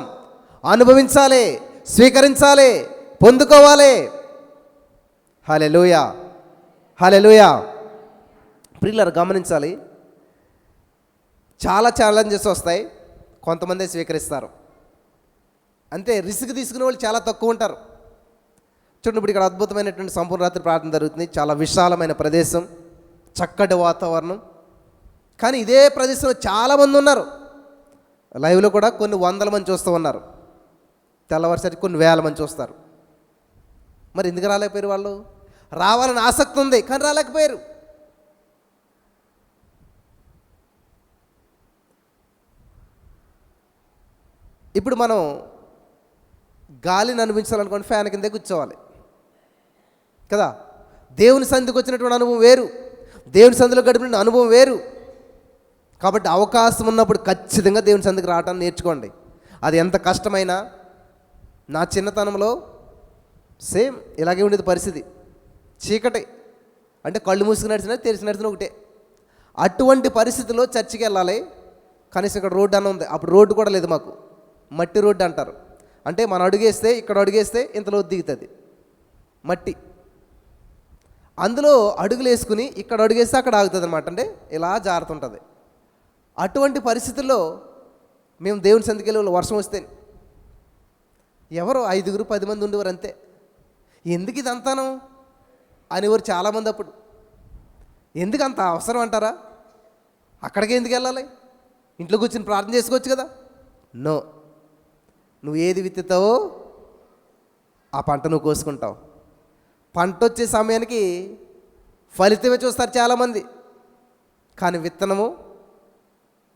అనుభవించాలి, స్వీకరించాలి, పొందుకోవాలి. హల్లెలూయా. హల్లెలూయా. ప్రియులారా గమనించాలి, చాలా ఛాలెంజెస్ వస్తాయి, కొంతమంది స్వీకరిస్తారు. అంతే, రిస్క్ తీసుకునే వాళ్ళు చాలా తక్కువ ఉంటారు. చూడండి, ఇప్పుడు ఇక్కడ అద్భుతమైనటువంటి సంపూర్ణ రాత్రి ప్రార్థన జరుగుతుంది. చాలా విశాలమైన ప్రదేశం, చక్కటి వాతావరణం. కానీ ఇదే ప్రదేశంలో చాలామంది ఉన్నారు. లైవ్లో కూడా కొన్ని వందల మంది చూస్తూ ఉన్నారు. తెల్లవారుసరికి కొన్ని వేల మంది చూస్తారు. మరి ఎందుకు రాలేకపోయారు? వాళ్ళు రావాలని ఆసక్తి ఉంది కానీ రాలేకపోయారు. ఇప్పుడు మనం గాలిని అనిపించాలనుకోండి ఫ్యాన్ కిందే కూర్చోవాలి కదా. దేవుని సన్నిధికి వచ్చినటువంటి అనుభవం వేరు, దేవుని సన్నిధిలో గడిపిన అనుభవం వేరు. కాబట్టి అవకాశం ఉన్నప్పుడు ఖచ్చితంగా దేవుని సన్నిధికి రావటాన్ని నేర్చుకోండి. అది ఎంత కష్టమైనా. నా చిన్నతనంలో సేమ్ ఇలాగే ఉండేది పరిస్థితి. చీకటి అంటే కళ్ళు మూసుకుని నడిచినా తెలిసి నడిచిన ఒకటే. అటువంటి పరిస్థితిలో చర్చికి వెళ్ళాలి. కనీసం ఇక్కడ రోడ్డు అన్న ఉంది. అప్పుడు రోడ్డు కూడా లేదు మాకు, మట్టి రోడ్డు అంటారు. అంటే మనం అడుగేస్తే, ఇక్కడ అడుగేస్తే ఇంతలో దిగుతుంది మట్టి. అందులో అడుగులు వేసుకుని ఇక్కడ అడుగేస్తే అక్కడ ఆగుతుంది అనమాట. అంటే ఇలా జారుతుంటుంది. అటువంటి పరిస్థితుల్లో మేము దేవుని సన్నిధికి వెళ్ళి వర్షం వస్తే ఎవరో 5-10 మంది ఉండేవారు అంతే. ఎందుకు ఇదంతాను అనేవారు చాలామంది. అప్పుడు ఎందుకు అంత అవసరం అంటారా? అక్కడికే ఎందుకు వెళ్ళాలి? ఇంట్లో కూర్చొని ప్రార్థన చేసుకోవచ్చు కదా. నో, నువ్వు ఏది విత్తుతావో ఆ పంట నువ్వు కోసుకుంటావు. పంట వచ్చే సమయానికి ఫలితమే చూస్తారు చాలామంది, కానీ విత్తనము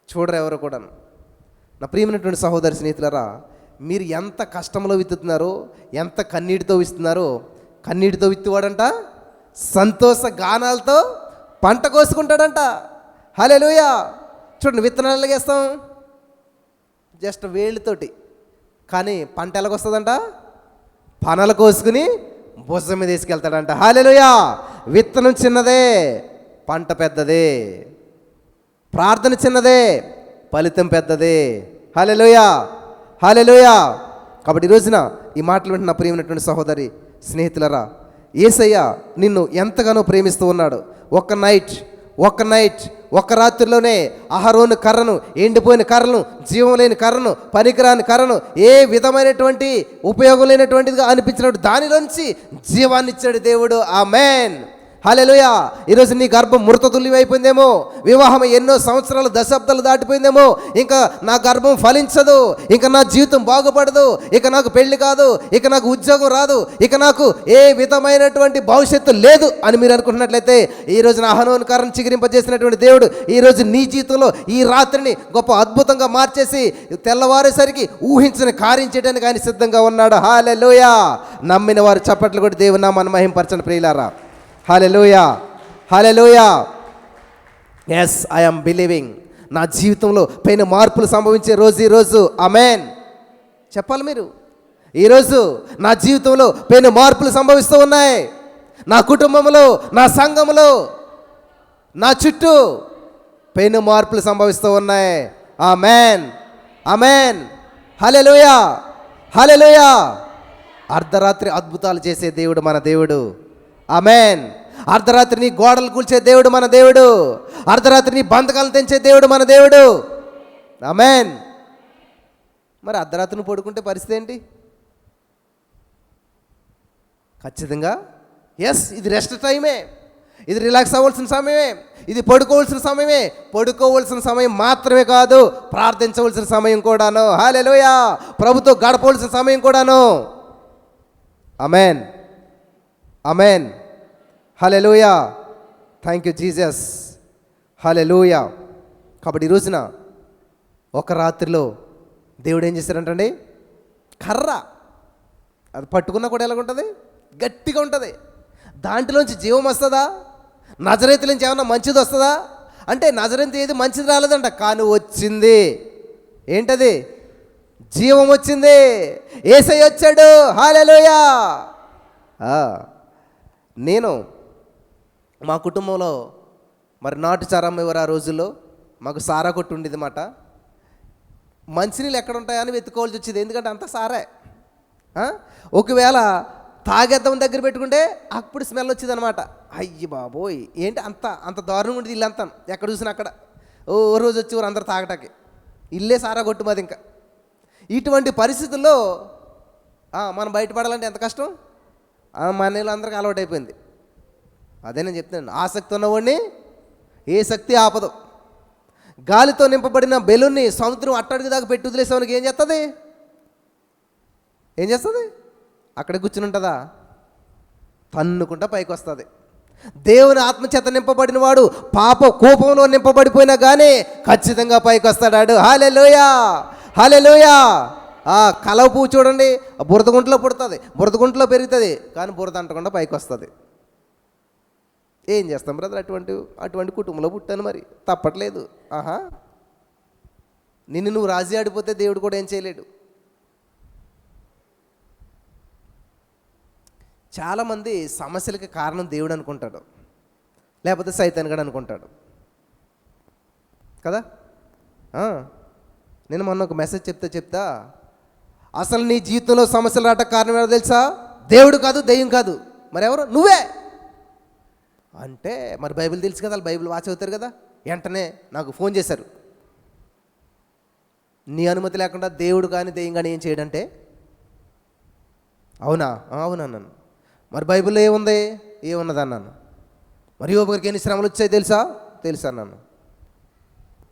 చూడరు ఎవరు కూడాను. నా ప్రియమైనటువంటి సహోదరి స్నేహితులారా, మీరు ఎంత కష్టంలో విత్తుతున్నారో, ఎంత కన్నీటితో విస్తున్నారో, కన్నీటితో విత్తువాడంట సంతోష గానాలతో పంట కోసుకుంటాడంట. హల్లెలూయా. చూడండి, విత్తనాలు ఎలాగేస్తాం? జస్ట్ వేళ్ళతోటి. కానీ పంట ఎలాగొస్తుందంట? పనలు కోసుకుని భుజం మీద తీసుకెళ్తాడంట. హల్లెలూయా. విత్తనం చిన్నదే, పంట పెద్దదే. ప్రార్థన చిన్నదే, ఫలితం పెద్దదే. హల్లెలూయా. హల్లెలూయా. కాబట్టి ఈ రోజున ఈ మాటలు వింటున్న ప్రియమైనటువంటి సహోదరి స్నేహితులరా, యేసయ్య నిన్ను ఎంతగానో ప్రేమిస్తూ ఉన్నాడు. ఒక్క నైట్ ఒక్క రాత్రిలోనే అహరోను కర్రను, ఎండిపోయిన కర్రను, జీవం లేని కర్రను, పనికిరాని కర్రను, ఏ విధమైనటువంటి ఉపయోగం లేనటువంటిదిగా అనిపించినప్పుడు దానిలోంచి జీవాన్ని ఇచ్చాడు దేవుడు. ఆమేన్, హల్లెలూయా. ఈరోజు నీ గర్భం మృతతుల్యమైపోయిందేమో, వివాహం ఎన్నో సంవత్సరాలు, దశాబ్దాలు దాటిపోయిందేమో, ఇంకా నా గర్భం ఫలించదు, ఇంకా నా జీవితం బాగుపడదు, ఇక నాకు పెళ్లి కాదు, ఇక నాకు ఉద్యోగం రాదు, ఇక నాకు ఏ విధమైనటువంటి భవిష్యత్తు లేదు అని మీరు అనుకుంటున్నట్లయితే, ఈరోజు నా అహరోను కర్రను చిగురింపజేసినటువంటి దేవుడు ఈరోజు నీ జీవితంలో ఈ రాత్రిని గొప్ప అద్భుతంగా మార్చేసి తెల్లవారేసరికి ఊహించిన కార్యం చేయడానికి ఆయన సిద్ధంగా ఉన్నాడు. హల్లెలూయా. నమ్మిన వారు చప్పట్లు కొట్టి దేవుని నామమును మహిమపరచండి ప్రియులారా. Hallelujah, hallelujah. Yes, I am believing. నా జీవితంలో పైన మార్పులు సంభవించే రోజు ఈరోజు. ఆమేన్ చెప్పాలి మీరు. ఈరోజు నా జీవితంలో పైన మార్పులు సంభవిస్తూ ఉన్నాయి. నా కుటుంబంలో, నా సంఘంలో, నా చుట్టూ పైన మార్పులు సంభవిస్తూ ఉన్నాయి. ఆమేన్, ఆమేన్, హల్లెలూయా, హల్లెలూయా. అర్ధరాత్రి అద్భుతాలు చేసే దేవుడు మన దేవుడు. ఆమేన్. అర్ధరాత్రి నీ గోడలు కూల్చే దేవుడు మన దేవుడు. అర్ధరాత్రి నీ బంధకాలను తెంచే దేవుడు మన దేవుడు. ఆమేన్. మరి అర్ధరాత్రిని పడుకుంటే పరిస్థితి ఏంటి? ఖచ్చితంగా ఎస్, ఇది రెస్ట్ టైమే, ఇది రిలాక్స్ అవ్వాల్సిన సమయమే, ఇది పడుకోవాల్సిన సమయమే. పడుకోవాల్సిన సమయం మాత్రమే కాదు, ప్రార్థించవలసిన సమయం కూడాను. హల్లెలూయా. ప్రభుతో గడపవలసిన సమయం కూడాను. Amen, amen, hallelujah. Thank you Jesus. Hallelujah. కాబట్టి ఈ రోజున ఒక రాత్రిలో దేవుడు ఏం చేశారంటండి, కర్ర అది పట్టుకున్నా కూడా ఎలాగుంటుంది, గట్టిగా ఉంటుంది. దాంట్లోంచి జీవం వస్తుందా? నజరేతు నుంచి ఏమన్నా మంచిది వస్తుందా అంటే నజరేతు ఏది మంచిది రాలేదంట, కానీ వచ్చింది. ఏంటది? జీవం వచ్చింది. యేసయ్య వచ్చాడు. హల్లెలూయా. నేను మా కుటుంబంలో మరి నాటు చారమ్మ ఎవరు ఆ రోజుల్లో మాకు సారా కొట్టు ఉండేది మాట. మంచినీళ్ళు ఎక్కడ ఉంటాయని వెతుక్కోవాల్సి వచ్చేది, ఎందుకంటే అంత సారే. ఒకవేళ తాగేద్దాం దగ్గర పెట్టుకుంటే అప్పుడు స్మెల్ వచ్చేది అనమాట. అయ్యి బాబోయ్, ఏంటి అంత అంత దారుణంగా ఉండేది ఇల్లు అంతా. ఎక్కడ చూసినా అక్కడ ఓ రోజు వచ్చేవారు అందరు తాగటానికి, ఇల్లే సారా కొట్టు మాది. ఇంకా ఇటువంటి పరిస్థితుల్లో మనం బయటపడాలంటే ఎంత కష్టం. మన ఇల్లు అందరికీ అలవాటు అయిపోయింది. అదే నేను చెప్తాను, ఆసక్తి ఉన్నవాడిని ఏ శక్తి ఆపదు. గాలితో నింపబడిన బెలూన్ని సముద్రం అట్టడుగు దాకా పెట్టి వదిలేసేవానికి ఏం చేస్తుంది? ఏం చేస్తుంది? అక్కడ కూర్చుని ఉంటుందా? తన్నుకుంటా పైకి వస్తుంది. దేవుని ఆత్మచేత నింపబడిన వాడు పాప కోపంలో నింపబడిపోయినా కానీ ఖచ్చితంగా పైకి వస్తాడు. హల్లెలూయా, హల్లెలూయా. కలవ పువ్వు చూడండి, బురద గుంటలో పుడుతుంది, బురద గుంటలో పెరుగుతుంది, కానీ బురద అంటకుండా పైకి వస్తుంది. ఏం చేస్తాం బ్రదర్, అటువంటి కుటుంబంలో పుట్టాను, మరి తప్పట్లేదు. నిన్ను నువ్వు రాజీ ఆడిపోతే దేవుడు కూడా ఏం చేయలేడు. చాలామంది సమస్యలకి కారణం దేవుడు అనుకుంటాడు, లేకపోతే సైతాన్ గడు అనుకుంటాడు కదా. నేను మొన్న ఒక మెసేజ్ చెప్తా అసలు నీ జీవితంలో సమస్యలు రావడానికి కారణం ఎవరో తెలుసా? దేవుడు కాదు, దెయ్యం కాదు, మరి ఎవరు? నువ్వే. అంటే మరి బైబిల్ తెలుసు కదా, వాళ్ళు బైబిల్ వాచ్ అవుతారు కదా. వెంటనే నాకు ఫోన్ చేశారు, నీ అనుమతి లేకుండా దేవుడు కానీ దెయ్యం కానీ ఏం చేయడంటే. అవునా? అవునన్నాను. మరి బైబిల్లో ఏముంది? ఏమున్నది అన్నాను. మరి యోబు గారికి ఎన్ని శ్రమలు వచ్చాయి తెలుసా? తెలుసా అన్నాను.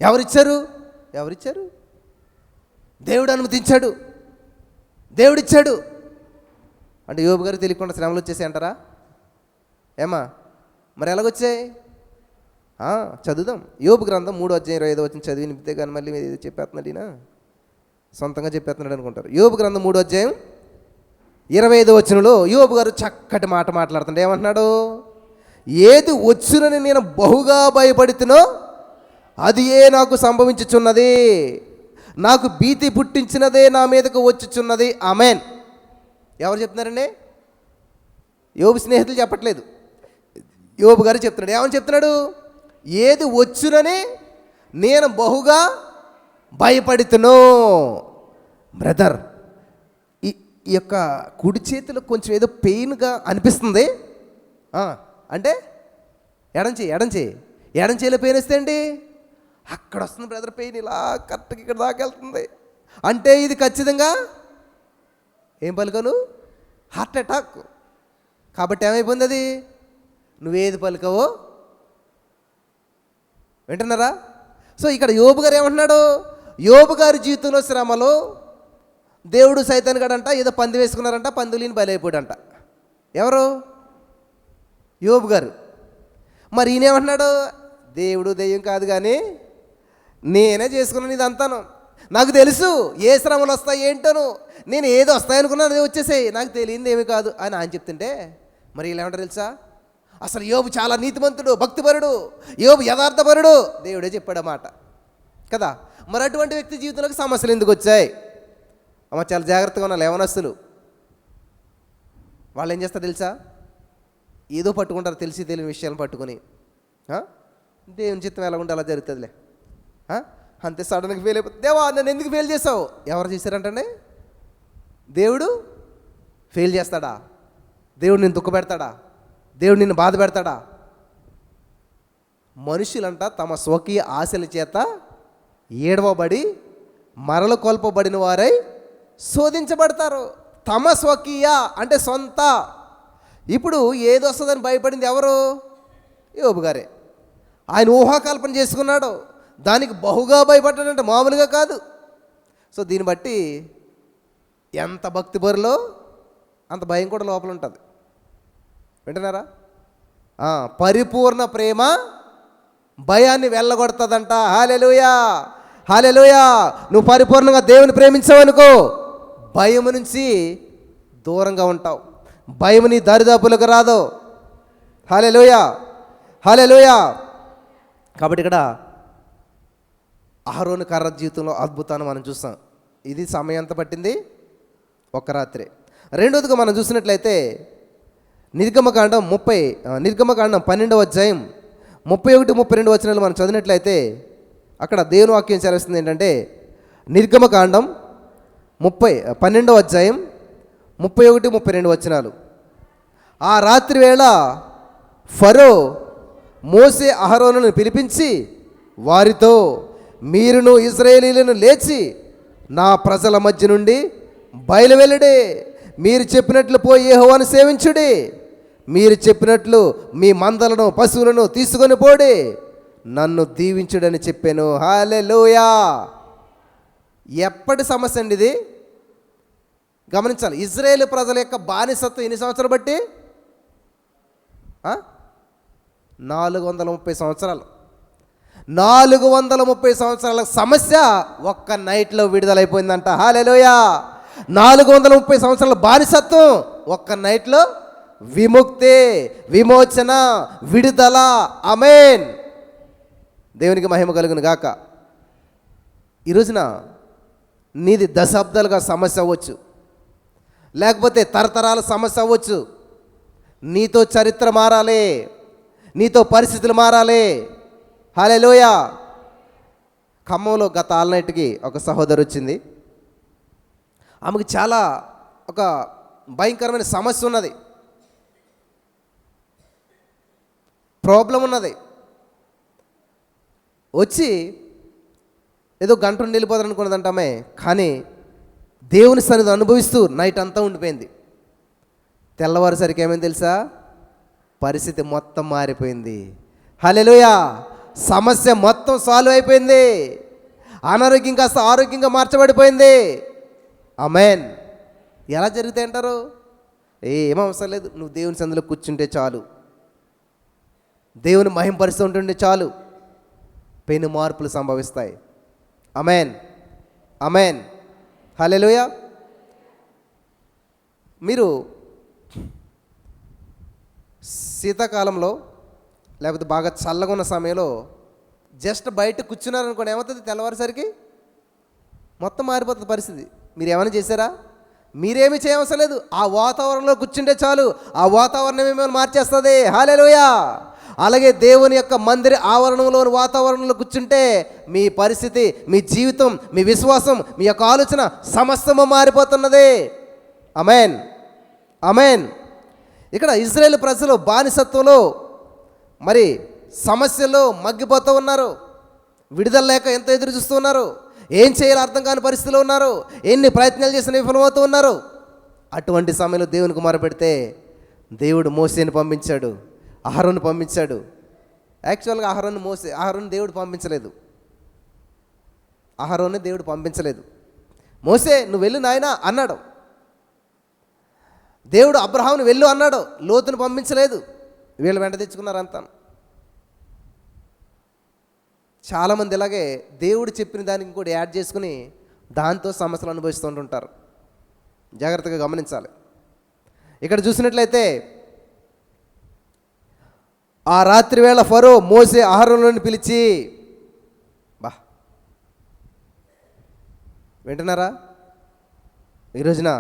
ఎవరిచ్చారు? దేవుడు అనుమతించాడు, దేవుడిచ్చాడు. అంటే యోబు గారికి తెలియకుండా శ్రమలు వచ్చేసాయి అంటారా? ఏమా మరి ఎలాగొచ్చాయి? చదువుదాం. యోబు గ్రంథం 3:25 చదివి నింపితే కానీ మళ్ళీ మీరు చెప్పేస్తున్నాడు, ఈయన సొంతంగా చెప్పేస్తున్నాడు అనుకుంటారు. యోబు గ్రంథం 3:25 యోబు గారు చక్కటి మాట మాట్లాడుతుంటే ఏమంటున్నాడు? ఏది వచ్చునని నేను బహుగా భయపడుతునో అది నాకు సంభవించుచున్నది, నాకు భీతి పుట్టించినదే నా మీదకు వచ్చుచున్నది. ఆమేన్. ఎవరు చెప్తున్నారండి? యోబు స్నేహితులు చెప్పట్లేదు, యోబు గారు చెప్తున్నాడు. ఏమని చెప్తున్నాడు? ఏది వచ్చునని నేను బహుగా భయపడుతును. బ్రదర్, ఈ యొక్క కుడి చేతిలో కొంచెం ఏదో పెయిన్గా అనిపిస్తుంది అంటే ఎడం చేయి ఎడం చేతిలో పెయిన్ వస్తే అండి అక్కడ వస్తుంది బ్రదర్, పెయిన్ ఇలా కరెక్ట్గా ఇక్కడ దాకా వెళ్తుంది అంటే ఇది ఖచ్చితంగా ఏం పలుకను? Heart attack. కాబట్టి ఏమైపోయింది అది? నువ్వేది పలుకవో వింటున్నారా? సో ఇక్కడ యోబు గారు ఏమంటున్నాడు? యోబు గారి జీవితంలో శ్రమలో దేవుడు సైతాన్ గడంట ఏదో పంది వేసుకున్నారంట, పందులిని బలైపోయాడంట. ఎవరు? యోబు గారు. మరి ఈయనేమంటున్నాడు? దేవుడు దెయ్యం కాదు కానీ నేనే చేసుకున్నాను ఇదంతాను, నాకు తెలుసు ఏ శ్రమలు వస్తాయి ఏంటోను, నేను ఏది వస్తాయనుకున్నాను అదే వచ్చేసాయి, నాకు తెలియంది ఏమి కాదు అని ఆయన చెప్తుంటే మరి ఇలా ఏమంటారు తెలుసా? అసలు యోబు చాలా నీతిమంతుడు, భక్తిపరుడు, యోబు యథార్థపరుడు, దేవుడే చెప్పాడు మాట కదా. మరి అటువంటి వ్యక్తి జీవితంలోకి సమస్యలు ఎందుకు వచ్చాయి? అమ్మ చాలా జాగ్రత్తగా ఉన్నారు యవనస్తులు. వాళ్ళు ఏం చేస్తారు తెలుసా? ఏదో పట్టుకుంటారు, తెలిసి తెలియని విషయాలను పట్టుకుని దేవుని చిత్తం ఎలా ఉంటే అలా జరుగుతుందిలే అంతే. సడన్గా ఫెయిల్ అయిపోతుంది. దేవా నన్ను ఎందుకు ఫెయిల్ చేసావు? ఎవరు చేశారంటే దేవుడు ఫెయిల్ చేస్తాడా? దేవుడు నిన్ను దుఃఖపెడతాడా? దేవుడు నిన్ను బాధ పెడతాడా? మనుషులంట తమ స్వకీయ ఆశల చేత ఏడవబడి మరలు కొల్పబడిన వారై శోధించబడతారు. తమ స్వకీయ అంటే సొంత. ఇప్పుడు ఏది వస్తుందని భయపడింది ఎవరు? యోబు గారే. ఆయన ఊహాకల్పన చేసుకున్నాడు, దానికి బహుగా భయపడ్డాడంటే మామూలుగా కాదు. సో దీన్ని బట్టి ఎంత భక్తి బరిలో అంత భయం కూడా లోపల ఉంటుంది. వింటున్నారా? పరిపూర్ణ ప్రేమ భయాన్ని వెళ్ళగొడుతుందంట. హల్లెలూయా, హల్లెలూయా. నువ్వు పరిపూర్ణంగా దేవుని ప్రేమించావనుకో భయం నుంచి దూరంగా ఉంటావు, భయం నీ దరిదాపులకు రాదు. హల్లెలూయా, హల్లెలూయా. కాబట్టి ఇక్కడ అహరోను కర్ర జీవితంలో అద్భుతాన్ని మనం చూస్తాం. ఇది సమయం ఎంత పట్టింది? ఒక్క రాత్రి. రెండోదిగా మనం చూసినట్లయితే నిర్గమకాండం 12వ అధ్యాయం 31-32 వచనాలు మనం చదివినట్లయితే అక్కడ దేవుని వాక్యం సెలవిస్తుంది ఏంటంటే, నిర్గమకాండం 12వ అధ్యాయం 31-32 వచనాలు. ఆ రాత్రి వేళ ఫరో మోసే అహరోనును పిలిపించి వారితో, మీరును ఇశ్రాయేలీయులను లేచి నా ప్రజల మధ్య నుండి బయలువెళ్ళడే, మీరు చెప్పినట్లు పోయి యెహోవాను సేవించుడి, మీరు చెప్పినట్లు మీ మందలను పశువులను తీసుకొని పోడి, నన్ను దీవించుడని చెప్పాను. హల్లెలూయా. ఎప్పటి సమస్య అండి ఇది? గమనించాలి. ఇశ్రాయేలు ప్రజల యొక్క బానిసత్వం ఎన్ని సంవత్సరాలు బట్టి? 430 సంవత్సరాలు. 430 సంవత్సరాల సమస్య ఒక్క నైట్లో విడుదలైపోయిందంట. హల్లెలూయా. 430 సంవత్సరాల బానిసత్వం ఒక్క నైట్లో విముక్తి, విమోచన, విడుదల. ఆమేన్. దేవునికి మహిమ కలుగును గాక. ఈ రోజున నీది దశాబ్దాలుగా సమస్య అవ్వచ్చు, లేకపోతే తరతరాల సమస్య అవ్వచ్చు. నీతో చరిత్ర మారాలి, నీతో పరిస్థితులు మారాలి. హల్లెలూయా. ఖమ్మంలో గత ఆల్నైట్కి ఒక సహోదరు వచ్చింది. ఆమెకు చాలా ఒక భయంకరమైన సమస్య ఉన్నది, ప్రాబ్లం ఉన్నది. వచ్చి ఏదో గంట ఉండి వెళ్ళిపోతారు అనుకున్నదంట ఆమె. కానీ దేవుని సన్నిధి అనుభవిస్తూ నైట్ అంతా ఉండిపోయింది. తెల్లవారుసరికి ఏమైంది తెలుసా? పరిస్థితి మొత్తం మారిపోయింది. హల్లెలూయా. సమస్య మొత్తం సాల్వ్ అయిపోయింది. అనారోగ్యం కాస్త ఆరోగ్యంగా మార్చబడిపోయింది. ఆమేన్. ఎలా జరుగుతాయి అంటారు? ఏం అవసరం లేదు, నువ్వు దేవుని సన్నిధిలో కూర్చుంటే చాలు, దేవుని మహింపరుస్తూ ఉంటుంటే చాలు, పెను మార్పులు సంభవిస్తాయి. ఆమేన్, ఆమేన్. హల్లెలూయా. మీరు శీతాకాలంలో లేకపోతే బాగా చల్లగా ఉన్న సమయంలో జస్ట్ బయట కూర్చున్నారనుకోండి, ఏమవుతుంది? తెల్లవారుసరికి మొత్తం మారిపోతుంది పరిస్థితి. మీరు ఏమైనా చేశారా? మీరేమీ చేయవసరం లేదు, ఆ వాతావరణంలో కూర్చుంటే చాలు, ఆ వాతావరణం ఏమైనా మార్చేస్తుంది. హల్లెలూయా. అలాగే దేవుని యొక్క మందిర ఆవరణంలోని వాతావరణంలో కూర్చుంటే మీ పరిస్థితి, మీ జీవితం, మీ విశ్వాసం, మీ యొక్క ఆలోచన సమస్తము మారిపోతున్నది. ఆమేన్, ఆమేన్. ఇక్కడ ఇశ్రాయేలు ప్రజలు బానిసత్వంలో మరి సమస్యలో మగ్గిపోతూ ఉన్నారు, విడుదల లేక ఎంతో ఎదురు చూస్తూ ఉన్నారు, ఏం చేయాలో అర్థం కాని పరిస్థితిలో ఉన్నారు, ఎన్ని ప్రయత్నాలు చేసినా విఫలమవుతూ ఉన్నారు. అటువంటి సమయంలో దేవునికి మొరపెడితే దేవుడు మోసేని పంపించాడు, అహరోను పంపించాడు. యాక్చువల్గా అహరోను దేవుడు పంపించలేదు, అహరోను దేవుడు పంపించలేదు. మోసే నువ్వు వెళ్ళు నాయనా అన్నాడు. దేవుడు అబ్రహాముని వెళ్ళు అన్నాడు, లోతును పంపించలేదు. వీళ్ళు వెంట తెచ్చుకున్నారు అంతా. చాలామంది ఇలాగే దేవుడు చెప్పిన దానికి కూడా యాడ్ చేసుకుని దాంతో సమస్యలు అనుభవిస్తుంటుంటారు. జాగ్రత్తగా గమనించాలి. ఇక్కడ చూసినట్లయితే ఆ రాత్రి వేళ ఫరో మోసే అహరోనుని పిలిచి, వింటున్నారా? ఈ రోజున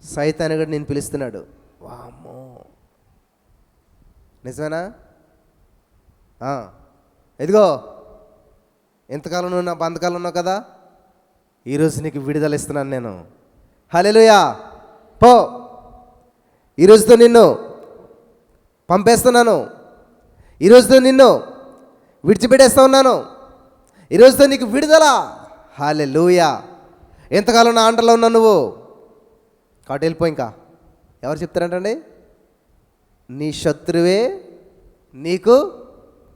సైతాను కూడా నేను పిలుస్తున్నాడు. వామ్మో, నిజమేనా? ఎదిగో, ఎంతకాలం నువ్వు నా బంధకాలు ఉన్నావు కదా, ఈరోజు నీకు విడుదల ఇస్తున్నాను నేను. హల్లెలూయా. పో, ఈరోజుతో నిన్ను పంపేస్తున్నాను, ఈరోజుతో నిన్ను విడిచిపెట్టేస్తా ఉన్నాను, ఈరోజుతో నీకు విడుదల. హల్లెలూయా. ఎంతకాలం నా అండర్లో ఉన్నావు నువ్వు, కాబట్టి వెళ్ళిపో. ఇంకా ఎవరు చెప్తారంటండి? నీ శత్రువే నీకు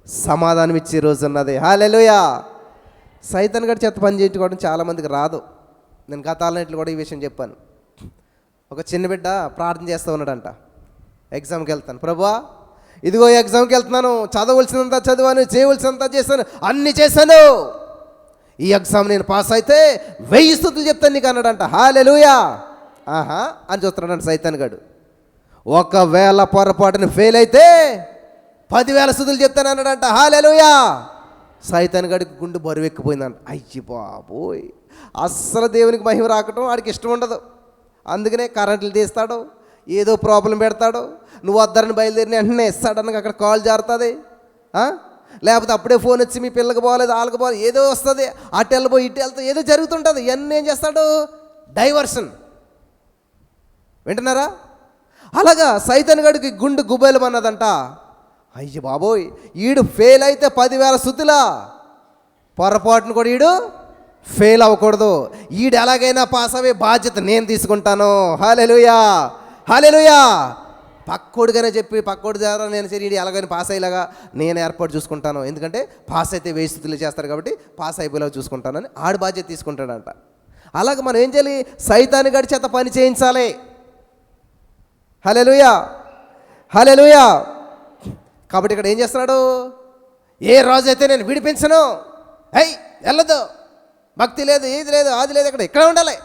సమాధానం ఇచ్చే రోజు ఉన్నది. హల్లెలూయా. సైతాన్ గడి చెత్త పని చేయించుకోవడం చాలామందికి రాదు. నేను గతాలన్నింటిలో కూడా ఈ విషయం చెప్పాను. ఒక చిన్న బిడ్డ ప్రార్థన చేస్తూ ఉన్నాడంట, ఎగ్జామ్కి వెళ్తాను ప్రభువా, ఇదిగో ఎగ్జామ్కి వెళ్తున్నాను, చదవలసినంత చదివాను, చేయవలసినంత చేశాను, అన్నీ చేశాను, ఈ ఎగ్జామ్ నేను పాస్ అయితే 1000 స్తుతులు చెప్తాను నీకు అన్నాడంట. హల్లెలూయా. ఆహా అని చూస్తున్నాడంట సైతాన్ గడు. ఒకవేళ పొరపాటున ఫెయిల్ అయితే 10,000 స్తుతులు చెప్తాను అన్నాడంట. హల్లెలూయా. సైతాన్ గడికి గుండె బరువు ఎక్కిపోయిందంట. అయ్యి బాబోయ్, అస్సలు దేవునికి మహిమ రాకటం వాడికి ఇష్టం ఉండదు. అందుకనే కరెంట్లు తీస్తాడు, ఏదో ప్రాబ్లం పెడతాడు, నువ్వు వద్దరని బయలుదేరిన వెంటనే సడన్గా అక్కడ కాల్ జారుతుంది, లేకపోతే అప్పుడే ఫోన్ వచ్చి మీ పిల్లకి పోలేదు వాళ్ళకి పోలేదు ఏదో వస్తుంది, అటు వెళ్ళిపోయి ఇటు వెళ్తా ఏదో జరుగుతుంటుంది. ఇవన్నీ ఏం చేస్తాడు? డైవర్షన్. వింటున్నారా? అలాగా సైతాన్ గడికి గుండె గుబేలం అన్నదంట. అయ్య బాబోయ్, ఈడు ఫెయిల్ అయితే 10,000 స్తుతులా, పొరపాటును కూడా ఈడు ఫెయిల్ అవ్వకూడదు, ఈడు ఎలాగైనా పాస్ అయ్యే బాధ్యత నేను తీసుకుంటాను. హల్లెలూయా. హల్లెలూయా. పక్కోడుగానే చెప్పి పక్కోడు ద్వారా నేను సరే ఈడు ఎలాగైనా పాస్ అయ్యేలాగా నేను ఏర్పాటు చూసుకుంటాను, ఎందుకంటే పాస్ అయితే 1000 స్తుతులు చేస్తారు కాబట్టి పాస్ అయిపోయేలాగా చూసుకుంటానని ఆడు బాధ్యత తీసుకుంటాడంట. అలాగే మనం ఏం చేయాలి? సైతాను గడి చేత పని చేయించాలి. హల్లెలూయా. హల్లెలూయా. కాబట్టి ఇక్కడ ఏం చేస్తున్నాడు? ఏ రోజు అయితే నేను విడిపించను, వెళ్ళదు, భక్తి లేదు, ఇది లేదు, అది లేదు, ఇక్కడ ఉండాలి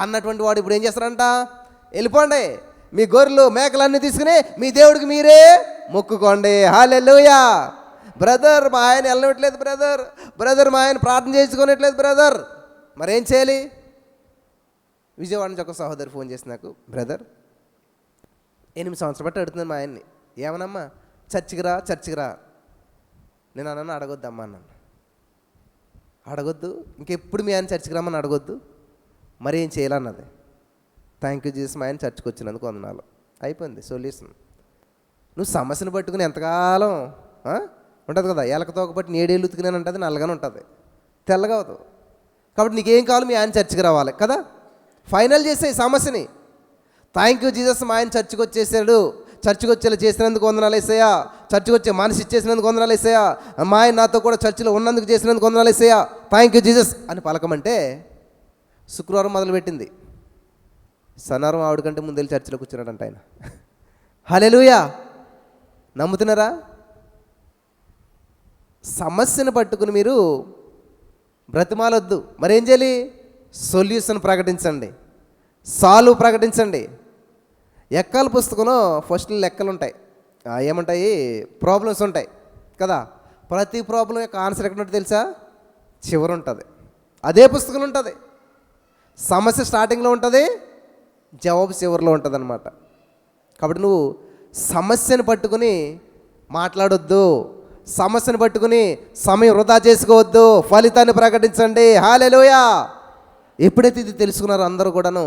అన్నటువంటి వాడు ఇప్పుడు ఏం చేస్తారంట? వెళ్ళిపోండి, మీ గొర్రెలు మేకలన్నీ తీసుకుని మీ దేవుడికి మీరే మొక్కుకోండి. హల్లెలూయా. బ్రదర్ మా ఆయన వెళ్ళనట్లేదు, బ్రదర్ మా ఆయన ప్రార్థన చేసుకోనట్లేదు బ్రదర్, మరేం చేయాలి? విజయవాడ నుంచి ఒక సహోదరి ఫోన్ చేసి నాకు, బ్రదర్ 8 సంవత్సరాలు బట్టి అడుగుతున్నాను మా ఆయన్ని, ఏమనమ్మా చర్చికి రా. నేను అన్నాను అడగొద్దమ్మా అన్నాను. అడగొద్దు, ఇంకెప్పుడు మీ ఆయన చర్చికి రమ్మని అడగొద్దు, మరి ఏం చేయాలన్నది. థ్యాంక్ యూ జీసస్, మా ఆయన చర్చికి వచ్చినందుకు వందనాలు. అయిపోయింది సొల్యూషన్. నువ్వు సమస్యను పట్టుకుని ఎంతకాలం ఉంటుంది కదా, ఎలకతో ఒకటి 7 ఏళ్ళు ఉతికినాను ఉంటుంది, నల్లగానే ఉంటుంది, తెల్లగా అవుతుంది. కాబట్టి నీకేం కావాలి? మీ ఆయన చర్చికి రావాలి కదా. ఫైనల్ చేసే సమస్యని. థ్యాంక్ యూ జీసస్, మా ఆయన చర్చికి వచ్చేసాడు, చర్చికి వచ్చేలా చేసినందుకు వందనాలు యేసయ్యా, చర్చికి వచ్చే మనసు ఇచ్చేసినందుకు వందనాలు యేసయ్యా, మా ఆయన నాతో కూడా చర్చిలో ఉన్నందుకు చేసినందుకు వందనాలు యేసయ్యా, థ్యాంక్ యూ జీసస్ అని పలకమంటే శుక్రవారం మొదలుపెట్టింది, శనివారం ఆవిడ కంటే ముందు వెళ్ళి చర్చిలో కూర్చున్నాడంట ఆయన. హల్లెలూయా. నమ్ముతున్నారా? సమస్యను పట్టుకుని మీరు బ్రతిమాలొద్దు, మరేం చేయాలి? సొల్యూషన్ ప్రకటించండి, సాల్వ్ ప్రకటించండి. ఎక్కాల పుస్తకంలో ఫస్ట్ లెక్కలు ఉంటాయి, ఏముంటాయి? ప్రాబ్లమ్స్ ఉంటాయి కదా. ప్రతి ప్రాబ్లం యొక్క ఆన్సర్ ఎక్కడ ఉంటుంది తెలుసా? చివరి ఉంటుంది. అదే పుస్తకంలో ఉంటుంది. సమస్య స్టార్టింగ్లో ఉంటుంది, జవాబు చివరిలో ఉంటుంది అన్నమాట. కాబట్టి నువ్వు సమస్యను పట్టుకుని మాట్లాడొద్దు, సమస్యను పట్టుకుని సమయం వృధా చేసుకోవద్దు, ఫలితాన్ని ప్రకటించండి. హల్లెలూయా. ఎప్పుడైతే ఇది తెలుసుకున్నారో అందరూ కూడాను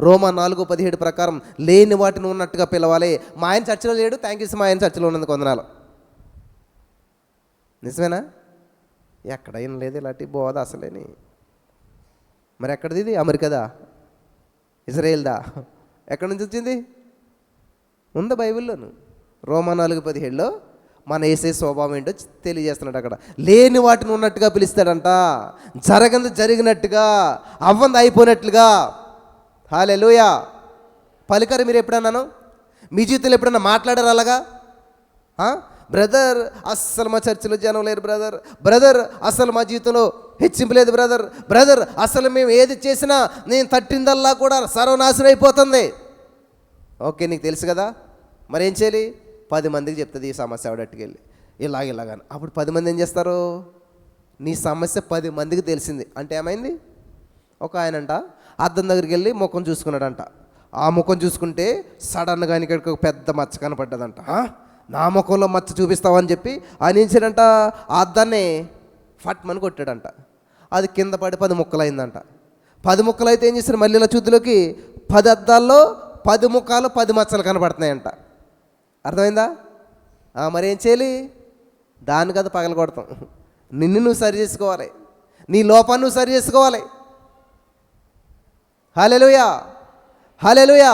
రోమా 4:17 ప్రకారం లేని వాటిని ఉన్నట్టుగా పిలవాలి. మా ఆయన చర్చిలో లేడు, థ్యాంక్ యూ మా ఆయన చర్చిలో ఉన్నందుకు వందనాలు. నిజమేనా? ఎక్కడైనా లేదు ఇలాంటి బోధ అసలేని. మరి ఎక్కడిది ఇది? అమెరికాదా? ఇజ్రాయేల్దా? ఎక్కడి నుంచి వచ్చింది? ఉందా బైబిల్లోను. రోమా 4:17లో మన యేసే స్వభావం ఏంటో తెలియజేస్తున్నాడు. అక్కడ లేని వాటిని ఉన్నట్టుగా పిలుస్తాడంట, జరగంది జరిగినట్టుగా, అవ్వంది అయిపోయినట్లుగా. హల్లెలూయా. పలికారు మీరు ఎప్పుడన్నాను? మీ జీవితంలో ఎప్పుడన్నా మాట్లాడారు అలాగా? బ్రదర్ అస్సలు మా చర్చిలో జనం లేరు బ్రదర్, బ్రదర్ అసలు మా జీవితంలో హెచ్చింపు లేదు బ్రదర్, బ్రదర్ అసలు మేము ఏది చేసినా నేను తట్టిందల్లా కూడా సర్వనాశనం అయిపోతుంది. ఓకే, నీకు తెలుసు కదా, మరి ఏం చేయాలి? 10 మందికి చెప్తుంది ఈ సమస్య ఆవిడట్టుకెళ్ళి ఇలాగని. అప్పుడు 10 మంది ఏం చేస్తారు? నీ సమస్య 10 మందికి తెలిసింది అంటే ఏమైంది? ఒక ఆయనంట అద్దం దగ్గరికి వెళ్ళి ముఖం చూసుకున్నాడంట. ఆ ముఖం చూసుకుంటే సడన్గా ఇక్కడికి ఒక పెద్ద మచ్చ కనపడ్డదంట. నా ముఖంలో మచ్చ చూపిస్తావని చెప్పి ఆయన ఏం చేయాడంట, ఆ అద్దాన్ని ఫట్మని కొట్టాడంట. అది కింద పడి 10 ముక్కలు అయిందంట. 10 ముక్కలు అయితే ఏం చేశారు? మళ్ళీ ఇలా చూద్దులోకి 10 అద్దాల్లో 10 ముఖాలు 10 మచ్చలు కనపడుతున్నాయంట. అర్థమైందా? మరి ఏం చేయాలి? దాన్ని కదా పగల కొడతాం. నిన్ను నువ్వు సరి చేసుకోవాలి, నీ లోపాన్ని నువ్వు సరి చేసుకోవాలి. హల్లెలూయా, హల్లెలూయా.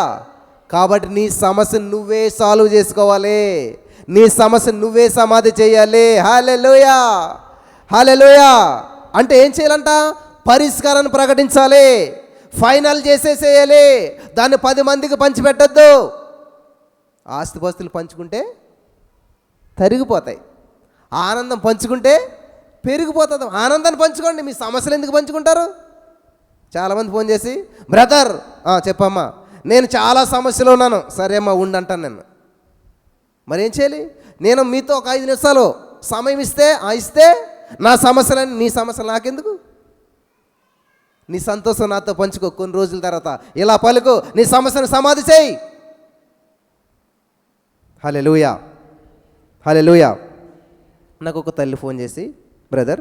కాబట్టి నీ సమస్యను నువ్వే సాల్వ్ చేసుకోవాలి, నీ సమస్యను నువ్వే సమాధి చేయాలి. హల్లెలూయా, హల్లెలూయా. అంటే ఏం చేయాలంట? పరిష్కారాన్ని ప్రకటించాలి, ఫైనల్ చేసేసేయాలి. దాన్ని 10 మందికి పంచిపెట్టద్దు. ఆస్తిపాస్తులు పంచుకుంటే తరిగిపోతాయి, ఆనందం పంచుకుంటే పెరిగిపోతుంది. ఆనందాన్ని పంచుకోండి, మీ సమస్యలు ఎందుకు పంచుకుంటారు? చాలామంది ఫోన్ చేసి, బ్రదర్ చెప్పమ్మా నేను చాలా సమస్యలు ఉన్నాను. సరే అమ్మా ఉండంటాను నేను. మరి ఏం చేయాలి? నేను మీతో ఒక 5 నిమిషాలు సమయం ఇస్తే నా సమస్యలని, నీ సమస్యలు నాకెందుకు? నీ సంతోషం నాతో పంచుకో. కొన్ని రోజుల తర్వాత ఇలా పలుకు, నీ సమస్యను సమాధి చేయి. హల్లెలూయా, హల్లెలూయా. నాకు ఒక తల్లి ఫోన్ చేసి, బ్రదర్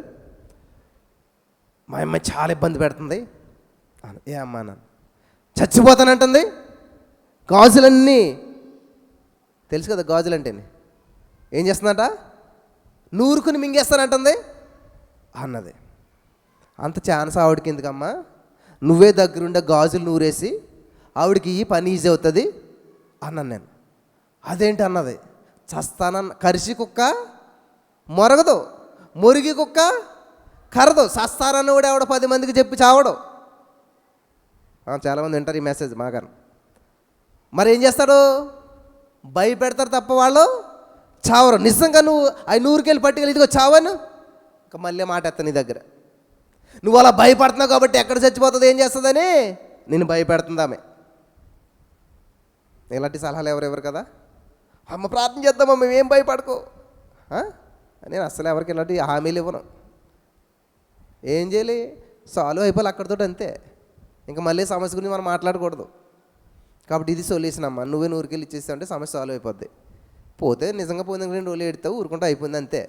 మా అమ్మాయి చాలా ఇబ్బంది పెడుతుంది. ఏ అమ్మా? నన్ను చచ్చిపోతానంటుంది. గాజులన్నీ తెలుసు కదా, గాజులు అంటేనే ఏం చేస్తుందంట? నూరుకుని మింగేస్తానంటుంది అన్నది. అంత ఛాన్స్ ఆవిడకి ఎందుకమ్మా? నువ్వే దగ్గరుండే గాజులు నూరేసి ఆవిడకి ఈ పని ఈజీ అవుతుంది అన్నాను నేను. అదేంటి అన్నది. చస్తానన్న కరిసి కుక్క మొరగదు, మురిగి కుక్క కరదు. చస్తానన్న కూడా ఆవిడ 10 మందికి చెప్పి చావడు. చాలామంది వింటారు ఈ మెసేజ్ మాగాను. మరి ఏం చేస్తాడు? భయపెడతారు తప్ప వాళ్ళు చావరు. నిజంగా నువ్వు 100కి వెళ్ళి పట్టుకెళ్ళి ఇదిగో చావను, ఇంకా మళ్ళీ మాట ఎత్తా నీ దగ్గర. నువ్వు అలా భయపడుతున్నావు కాబట్టి ఎక్కడ చచ్చిపోతుంది, ఏం చేస్తుందని నేను భయపెడుతుంది ఆమె. ఇలాంటి సలహాలు ఎవరెవరు కదా? అమ్మ ప్రార్థన చేద్దామా, మేమేం భయపడుకో. నేను అస్సలు ఎవరికి ఇలాంటి హామీలు ఇవ్వను. ఏం చేయాలి? సాల్వ్ అయిపోవాలి అక్కడితో, అంతే. ఇంకా మళ్ళీ సమస్య గురించి మనం మాట్లాడకూడదు. కాబట్టి ఇది సొల్యూషన్ అమ్మ. నువ్వే 100కి వెళ్ళి ఇచ్చేస్తావు అంటే సమస్య సాల్వ్ అయిపోద్ది. పోతే నిజంగా పోయింది 2 రోజులు ఎడతావు, ఊరుకుంటూ అయిపోయింది అంతే.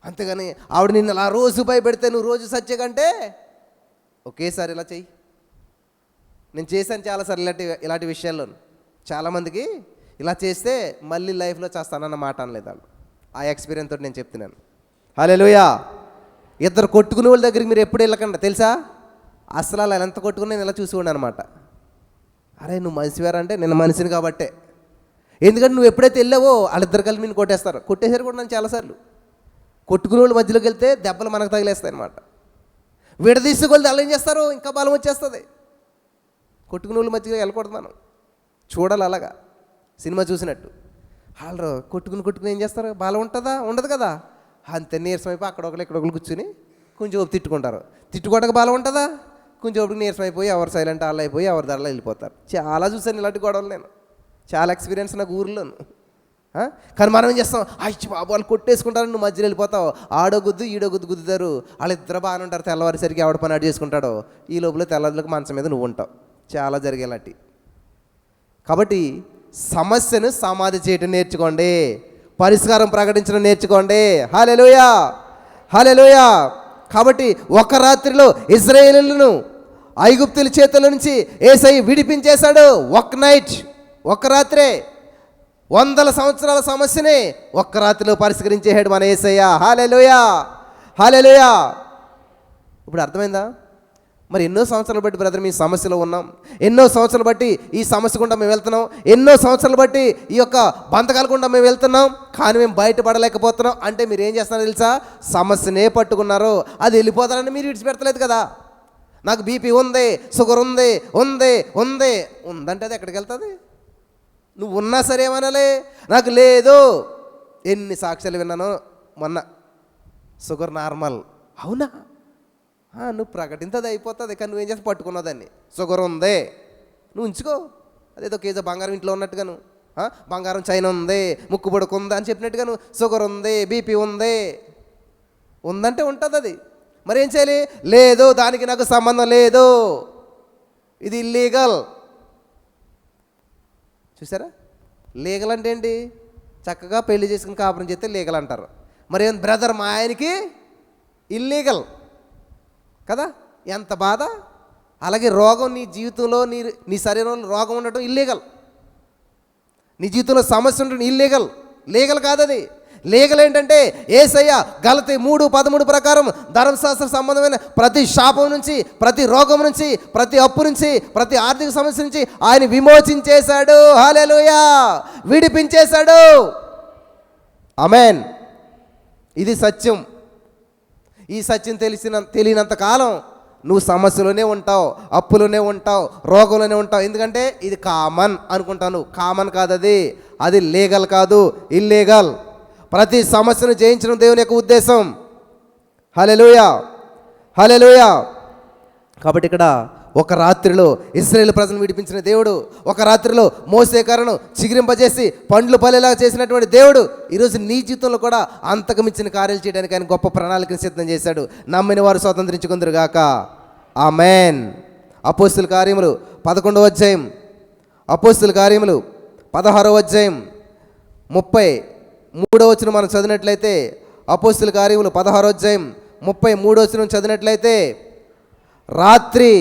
అంతేగాని ఆవిడ నిన్ను అలా రోజు భయపెడితే నువ్వు రోజు సచ్చే కంటే ఒకేసారి ఇలా చెయ్యి. నేను చేశాను చాలాసార్లు ఇలాంటి విషయాల్లో. చాలామందికి ఇలా చేస్తే మళ్ళీ లైఫ్లో చేస్తానన్న మాట అనలేదు వాళ్ళు. ఆ ఎక్స్పీరియన్స్ తోటి నేను చెప్తున్నాను. హల్లెలూయా. ఇద్దరు కొట్టుకునే వాళ్ళ దగ్గరికి మీరు ఎప్పుడు వెళ్ళకండి, తెలుసా? అసలు అలా ఎంత కొట్టుకుని నేను ఇలా చూసుకోండి అనమాట. అరే నువ్వు మనిషివారా అంటే నేను మనిషిని కాబట్టే. ఎందుకంటే నువ్వు ఎప్పుడైతే వెళ్ళావో వాళ్ళిద్దరు కలిసి నేను కొట్టేస్తారు. కొట్టేసారు కూడా నన్ను చాలాసార్లు. కొట్టుకునే వాళ్ళు మధ్యలోకి వెళ్తే దెబ్బలు మనకు తగిలేస్తాయి అనమాట. విడదీసుకోవాలి వాళ్ళు ఏం చేస్తారు, ఇంకా బలం వచ్చేస్తుంది. కొట్టుకునే వాళ్ళు మధ్యలో వెళ్ళకూడదు మనం. చూడాలి అలాగా సినిమా చూసినట్టు. వాళ్ళు కొట్టుకుని ఏం చేస్తారు? బలం ఉంటుందా? ఉండదు కదా. అంతే నీరసం అయిపోయి అక్కడొకరు ఇక్కడొకరు కూర్చుని కొంచెం ఓపు తిట్టుకుంటారు. తిట్టుకోవడానికి బలం ఉంటుందా? కొంచెం ఓపిక నీరసం అయిపోయి ఎవరు సైలెంట్ వాళ్ళు అయిపోయి ఎవరి ధరలో వెళ్ళిపోతారు. చాలా చూసాను ఇలాంటి గొడవలు నేను. చాలా ఎక్స్పీరియన్స్ నాకు ఊర్లోను. కానీ మనం ఏం చేస్తాం? అయ్యి బాబు వాళ్ళు కొట్టేసుకుంటారు, నువ్వు మధ్యలో వెళ్ళిపోతావు. ఆడో గుద్దు ఈడో గుద్దుతారు. వాళ్ళిద్దరు బాగానే ఉంటారు. తెల్లవారిసరికి ఎవడ పని ఆడు చేసుకుంటాడో ఈ లోపల తెల్లవారులకు మంచం మీద నువ్వు ఉంటావు. చాలా జరిగేలాంటి. కాబట్టి సమస్యను సమాధి చేయటం నేర్చుకోండి, పరిష్కారం ప్రకటించడం నేర్చుకోండి. హల్లెలూయా, హల్లెలూయా. కాబట్టి ఒక రాత్రిలో ఇశ్రాయేలీయులను ఐగుప్తుల చేతుల నుంచి యేసయ్య విడిపించేశాడు. ఒక నైట్, ఒక రాత్రే. వందల సంవత్సరాల సమస్యని ఒక్క రాత్రిలో పరిష్కరించేసాడు మన యేసయ్య. హల్లెలూయా, హల్లెలూయా. ఇప్పుడు అర్థమైందా? మరి ఎన్నో సంవత్సరాలు బట్టి బ్రదర్ మీ సమస్యలో ఉన్నాం, ఎన్నో సంవత్సరాలు బట్టి ఈ సమస్య గుండా మేము వెళ్తున్నాం, ఎన్నో సంవత్సరాలు బట్టి ఈ యొక్క బంధకాల గుండా మేము వెళ్తున్నాం, కానీ మేము బయటపడలేకపోతున్నాం అంటే మీరు ఏం చేస్తున్నారో తెలుసా? సమస్యనే పట్టుకున్నారు, అది వెళ్ళిపోతారని మీరు విడిచిపెడతలేదు కదా. నాకు బీపీ ఉంది, షుగర్ ఉంది ఉంది ఉంది ఉందంటే అది ఎక్కడికి వెళ్తుంది? నువ్వు ఉన్నా సరే ఏమనాలి, నాకు లేదు. ఎన్ని సాక్ష్యాలు విన్నాను మొన్న, షుగర్ నార్మల్. అవునా? నువ్వు ప్రకటించది అయిపోతుంది, కానీ నువ్వేం చేసి పట్టుకున్నావు దాన్ని. షుగర్ ఉంది, నువ్వు ఉంచుకో. అదేదో కేజీ బంగారం ఇంట్లో ఉన్నట్టుగాను, బంగారం చైన్ ఉంది, ముక్కు పొడుకు ఉంది అని చెప్పినట్టుగాను షుగర్ ఉంది, బీపీ ఉంది. ఉందంటే ఉంటుంది అది. మరి ఏం చేయాలి? లేదు, దానికి నాకు సంబంధం లేదు, ఇది ఇల్లీగల్. చూసారా? లీగల్ అంటే ఏంటి? చక్కగా పెళ్లి చేసుకుని కాపురం చేస్తే లీగల్ అంటారు. మరి ఏం బ్రదర్, మా ఆయనకి ఇల్లీగల్ కదా, ఎంత బాధ. అలాగే రోగం నీ జీవితంలో, నీ శరీరంలో రోగం ఉండటం ఇల్లీగల్, నీ జీవితంలో సమస్య ఉండటం ఇల్లీగల్. లీగల్ కాదు అది. లీగల్ ఏంటంటే యేసయ్య గలతీ 3:13 ప్రకారం ధర్మశాస్త్ర సంబంధమైన ప్రతి శాపం నుంచి, ప్రతి రోగం నుంచి, ప్రతి అప్పు నుంచి, ప్రతి ఆర్థిక సమస్య నుంచి ఆయన విమోచించేశాడు. హల్లెలూయా, విడిపించేశాడు. ఆమేన్. ఇది సత్యం. ఈ సత్యం తెలియనంత కాలం నువ్వు సమస్యలోనే ఉంటావు, అప్పులోనే ఉంటావు, రోగంలోనే ఉంటావు. ఎందుకంటే ఇది కామన్ అనుకుంటాను. కామన్ కాదు అది, అది లీగల్ కాదు, ఇల్లీగల్. ప్రతి సమస్యను జయించడం దేవుని యొక్క ఉద్దేశం. హల్లెలూయా, హల్లెలూయా. కాబట్టి ఇక్కడ ఒక రాత్రిలో ఇశ్రాయేలు ప్రజలను విడిపించిన దేవుడు, ఒక రాత్రిలో మోసే కర్రను చిగిరింపజేసి పండ్లు పలేలా చేసినటువంటి దేవుడు ఈరోజు నీ జీవితంలో కూడా అంతకుమించిన కార్యాలు చేయడానికి ఆయన గొప్ప ప్రణాళికను సిద్ధం చేశాడు. నమ్మిన వారు స్వతంత్రించుకుందరుగాక. ఆమేన్. అపోస్తుల కార్యములు 11వ అధ్యాయం, అపోస్తుల కార్యములు 16వ అధ్యాయం 33వ వచనం మనం చదివినట్లయితే, అపోస్తుల కార్యములు 16వ అధ్యాయం 33వ వచనం చదివినట్లయితే, రాత్రి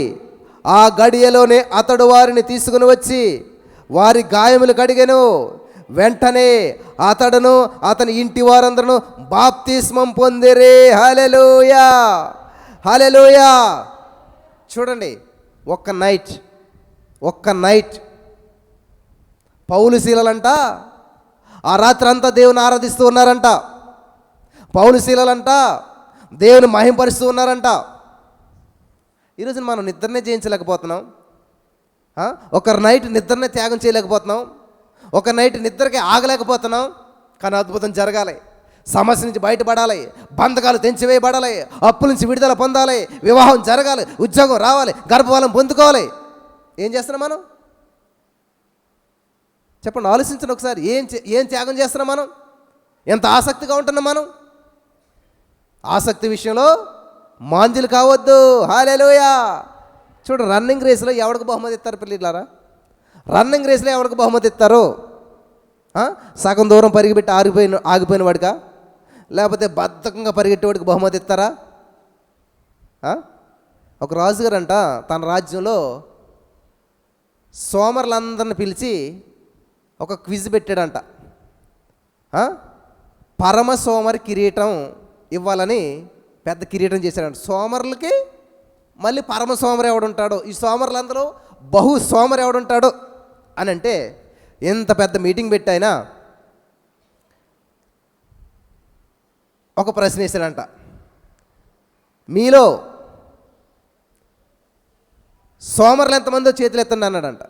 ఆ గడియలోనే అతడు వారిని తీసుకుని వచ్చి వారి గాయములు కడిగెను. వెంటనే అతడును అతని ఇంటి వారందరూ బాప్తిస్మం పొందిరి. హల్లెలూయా, హల్లెలూయా. చూడండి, ఒక్క నైట్ పౌలు శీలలంట ఆ రాత్రి అంతా దేవుని ఆరాధిస్తూ ఉన్నారంట. పౌలు శీలలంట దేవుని మహింపరుస్తూ ఉన్నారంట. ఈరోజు మనం నిద్రనే జయించలేకపోతున్నాం, ఒక నైట్ నిద్రనే త్యాగం చేయలేకపోతున్నాం, ఒక నైట్ నిద్రకి ఆగలేకపోతున్నాం. కానీ అద్భుతం జరగాలి, సమస్య నుంచి బయటపడాలి, బంధకాలు తెంచివేయబడాలి, అప్పుల నుంచి విడుదల పొందాలి, వివాహం జరగాలి, ఉద్యోగం రావాలి, గర్భఫలం పొందుకోవాలి. ఏం చేస్తున్నాం మనం? చెప్పండి, ఆలోచించండి ఒకసారి. ఏం త్యాగం చేస్తున్నాం మనం? ఎంత ఆసక్తిగా ఉంటున్నాం మనం? ఆసక్తి విషయంలో మాంద్యులు కావద్దు. హల్లెలూయా. చూడు, రన్నింగ్ రేస్లో ఎవరికి బహుమతి ఇస్తారు పిల్లలారా? రన్నింగ్ రేస్లో ఎవరికి బహుమతి ఇస్తారు? సగం దూరం పరిగెట్టి ఆగిపోయిన వాడికా, లేకపోతే బద్ధకంగా పరిగెట్టేవాడికి బహుమతి ఇస్తారా? ఒక రాజుగారంట తన రాజ్యంలో సోమరులందరిని పిలిచి ఒక క్విజ్ పెట్టాడంట. పరమ సోమరి కిరీటం ఇవ్వాలని పెద్ద కిరీటం చేశాడంట. సోమరులకి మళ్ళీ పరమ సోమరు ఎవడుంటాడో, ఈ సోమరులందరూ బహు సోమరు ఎవడుంటాడో అని అంటే ఎంత పెద్ద మీటింగ్ పెట్టి ఆయన ఒక ప్రశ్న వేశాడంట. మీలో సోమరులు ఎంతమందో చేతులు ఎత్తండి అన్నాడంట.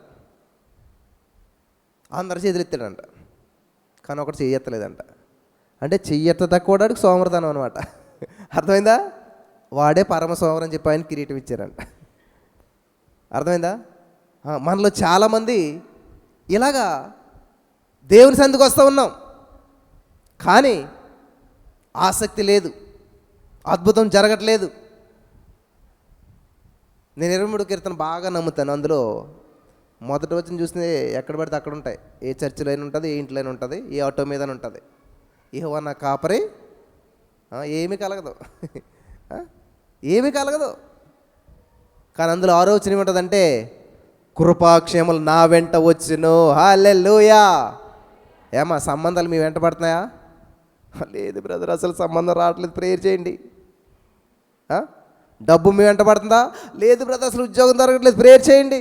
అందరు చేతులు ఎత్తాడంట, కానీ ఒకటి చెయ్యెత్తలేదంట. అంటే చెయ్యెత్త తక్కువడానికి సోమరతనం అనమాట. అర్థమైందా? వాడే పరమ సోమరు అని చెప్పి ఆయన కిరీటం ఇచ్చారంట. అర్థమైందా? మనలో చాలామంది ఇలాగా దేవుని సందుకు వస్తూ ఉన్నాం, కానీ ఆసక్తి లేదు, అద్భుతం జరగట్లేదు. నేను 23 కీర్తన బాగా నమ్ముతాను. అందులో మొదటి వచ్చిన చూస్తే ఎక్కడ పడితే అక్కడ ఉంటాయి. ఏ చర్చిలో అయినా ఉంటుంది, ఏ ఇంట్లో అయినా ఉంటుంది, ఏ ఆటో మీద ఉంటుంది. యెహోవా నా కాపరి, ఏమీ కలగదు, ఏమీ కలగదు. కానీ అందులో 6వ వచనం ఏముంటుందంటే, కృపాక్షేమలు నా వెంట వచ్చును. హల్లెలూయా, ఏమా సంబంధాలు మీ వెంట పడుతున్నాయా? లేదు బ్రదర్, అసలు సంబంధం రావట్లేదు, ప్రేయర్ చేయండి. డబ్బు మీ వెంట పడుతుందా? లేదు బ్రదర్, అసలు ఉద్యోగం దొరకట్లేదు, ప్రేయర్ చేయండి.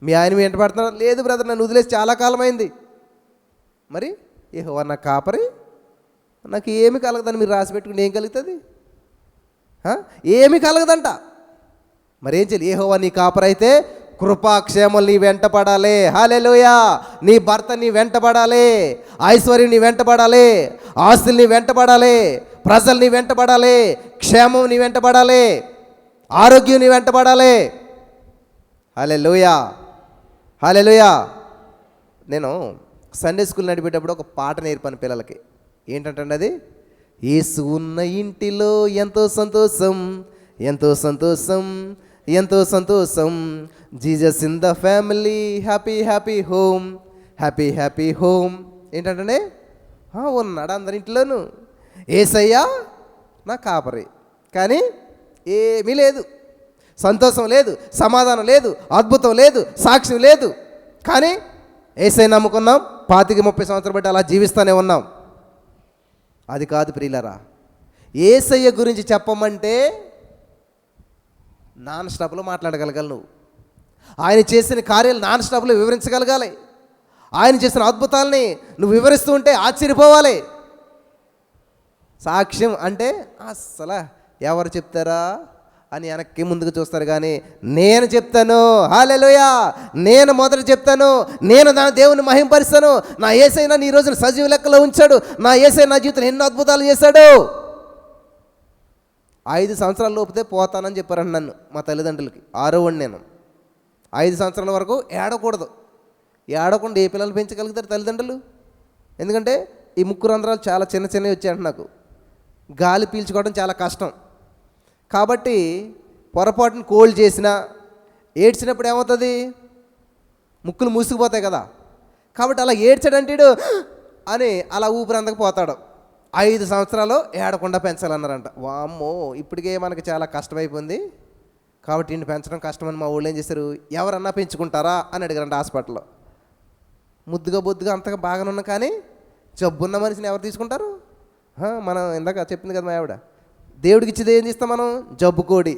మీ ఆయన మీ వెంట పడుతున్నారా? లేదు బ్రదర్, నన్ను వదిలేసి చాలా కాలం అయింది. మరి యెహోవా నా కాపరి, నాకు ఏమి కలగదని మీరు రాసి పెట్టుకుని ఏం కలుగుతుంది? ఏమి కలగదంట. మరేం చేయాలి? యెహోవా నీ కాపరి అయితే కృపాక్షేమలు నీ వెంట పడాలి. హల్లెలూయా. నీ భర్త నీ వెంట పడాలి, ఐశ్వర్యం నీ వెంట పడాలి, ఆస్తులు నీ వెంట పడాలి, ప్రజలు నీ వెంట పడాలి, క్షేమం నీ వెంట పడాలి, ఆరోగ్యం నీ వెంట పడాలి. హల్లెలూయా, హల్లెలూయా. నేను సండే స్కూల్ నడిపేటప్పుడు ఒక పాట నేర్పాను పిల్లలకి. ఏంటంటే అది, యేసు ఉన్న ఇంటిలో ఎంతో సంతోషం, ఎంతో సంతోషం, ఎంతో సంతోషం, Jesus in the family, happy happy home, happy happy home. ఏంటంటే ఉన్నాడు అందరింట్లోనూ, యేసయ్యా నా కాపరి, కానీ ఏమీ లేదు, సంతోషం లేదు, సమాధానం లేదు, అద్భుతం లేదు, సాక్ష్యం లేదు. కానీ యేసయ్య నమ్ముకున్నాం, 25-30 సంవత్సరాలు బట్టి అలా జీవిస్తూనే ఉన్నాం. అది కాదు ప్రియులారా. యేసయ్య గురించి చెప్పమంటే నాన్ స్టాప్లో మాట్లాడగలగాలి నువ్వు. ఆయన చేసిన కార్యాలు నాన్ స్టాప్లో వివరించగలగాలి. ఆయన చేసిన అద్భుతాలని నువ్వు వివరిస్తూ ఉంటే ఆశ్చర్యపోవాలి. సాక్ష్యం అంటే అస్సలు ఎవరు చెప్తారా అని వెనక్కి ముందుకు చూస్తారు, కానీ నేను చెప్తాను. హల్లెలూయా. నేను మొదట చెప్తాను, నేను నా దేవుని మహింపరుస్తాను. నా యేసయ్య నన్ను ఈ రోజున సజీవ లెక్కలో ఉంచాడు, నా యేసయ్య నా జీవితంలో ఎన్నో అద్భుతాలు చేశాడు. 5 సంవత్సరాల లోపుతే పోతానని చెప్పారంట నన్ను మా తల్లిదండ్రులకి. 6వ వాడిని నేను. 5 సంవత్సరాల వరకు ఏడకూడదు. ఏడకుండా ఏ పిల్లలు పెంచగలుగుతారు తల్లిదండ్రులు? ఎందుకంటే ఈ ముక్కు రంధ్రాలు చాలా చిన్న చిన్నవి వచ్చాయంట నాకు. గాలి పీల్చుకోవడం చాలా కష్టం. కాబట్టి పొరపాటును కోల్డ్ చేసినా ఏడ్చినప్పుడు ఏమవుతుంది? ముక్కులు మూసుకుపోతాయి కదా. కాబట్టి అలా ఏడ్చాడంటాడు అని అలా ఊపిరి అందకపోతాడు. 5 సంవత్సరాలు ఏడకుండా పెంచాలన్నారంట. వామ్మో, ఇప్పటికే మనకి చాలా కష్టమైపోయింది, కాబట్టి ఇంటి పెంచడం కష్టమని మా ఊళ్ళో ఏం చేశారు, ఎవరన్నా పెంచుకుంటారా అని అడిగారంట హాస్పిటల్లో. ముద్దుగా బొద్దుగా అంతగా బాగానే ఉన్నా కానీ జబ్బున్న మనిషిని ఎవరు తీసుకుంటారు? మనం ఇందాక చెప్పింది కదా మా ఆవిడ, దేవుడికి ఇచ్చేది ఏం చేస్తాం మనం? జబ్బు కోడి.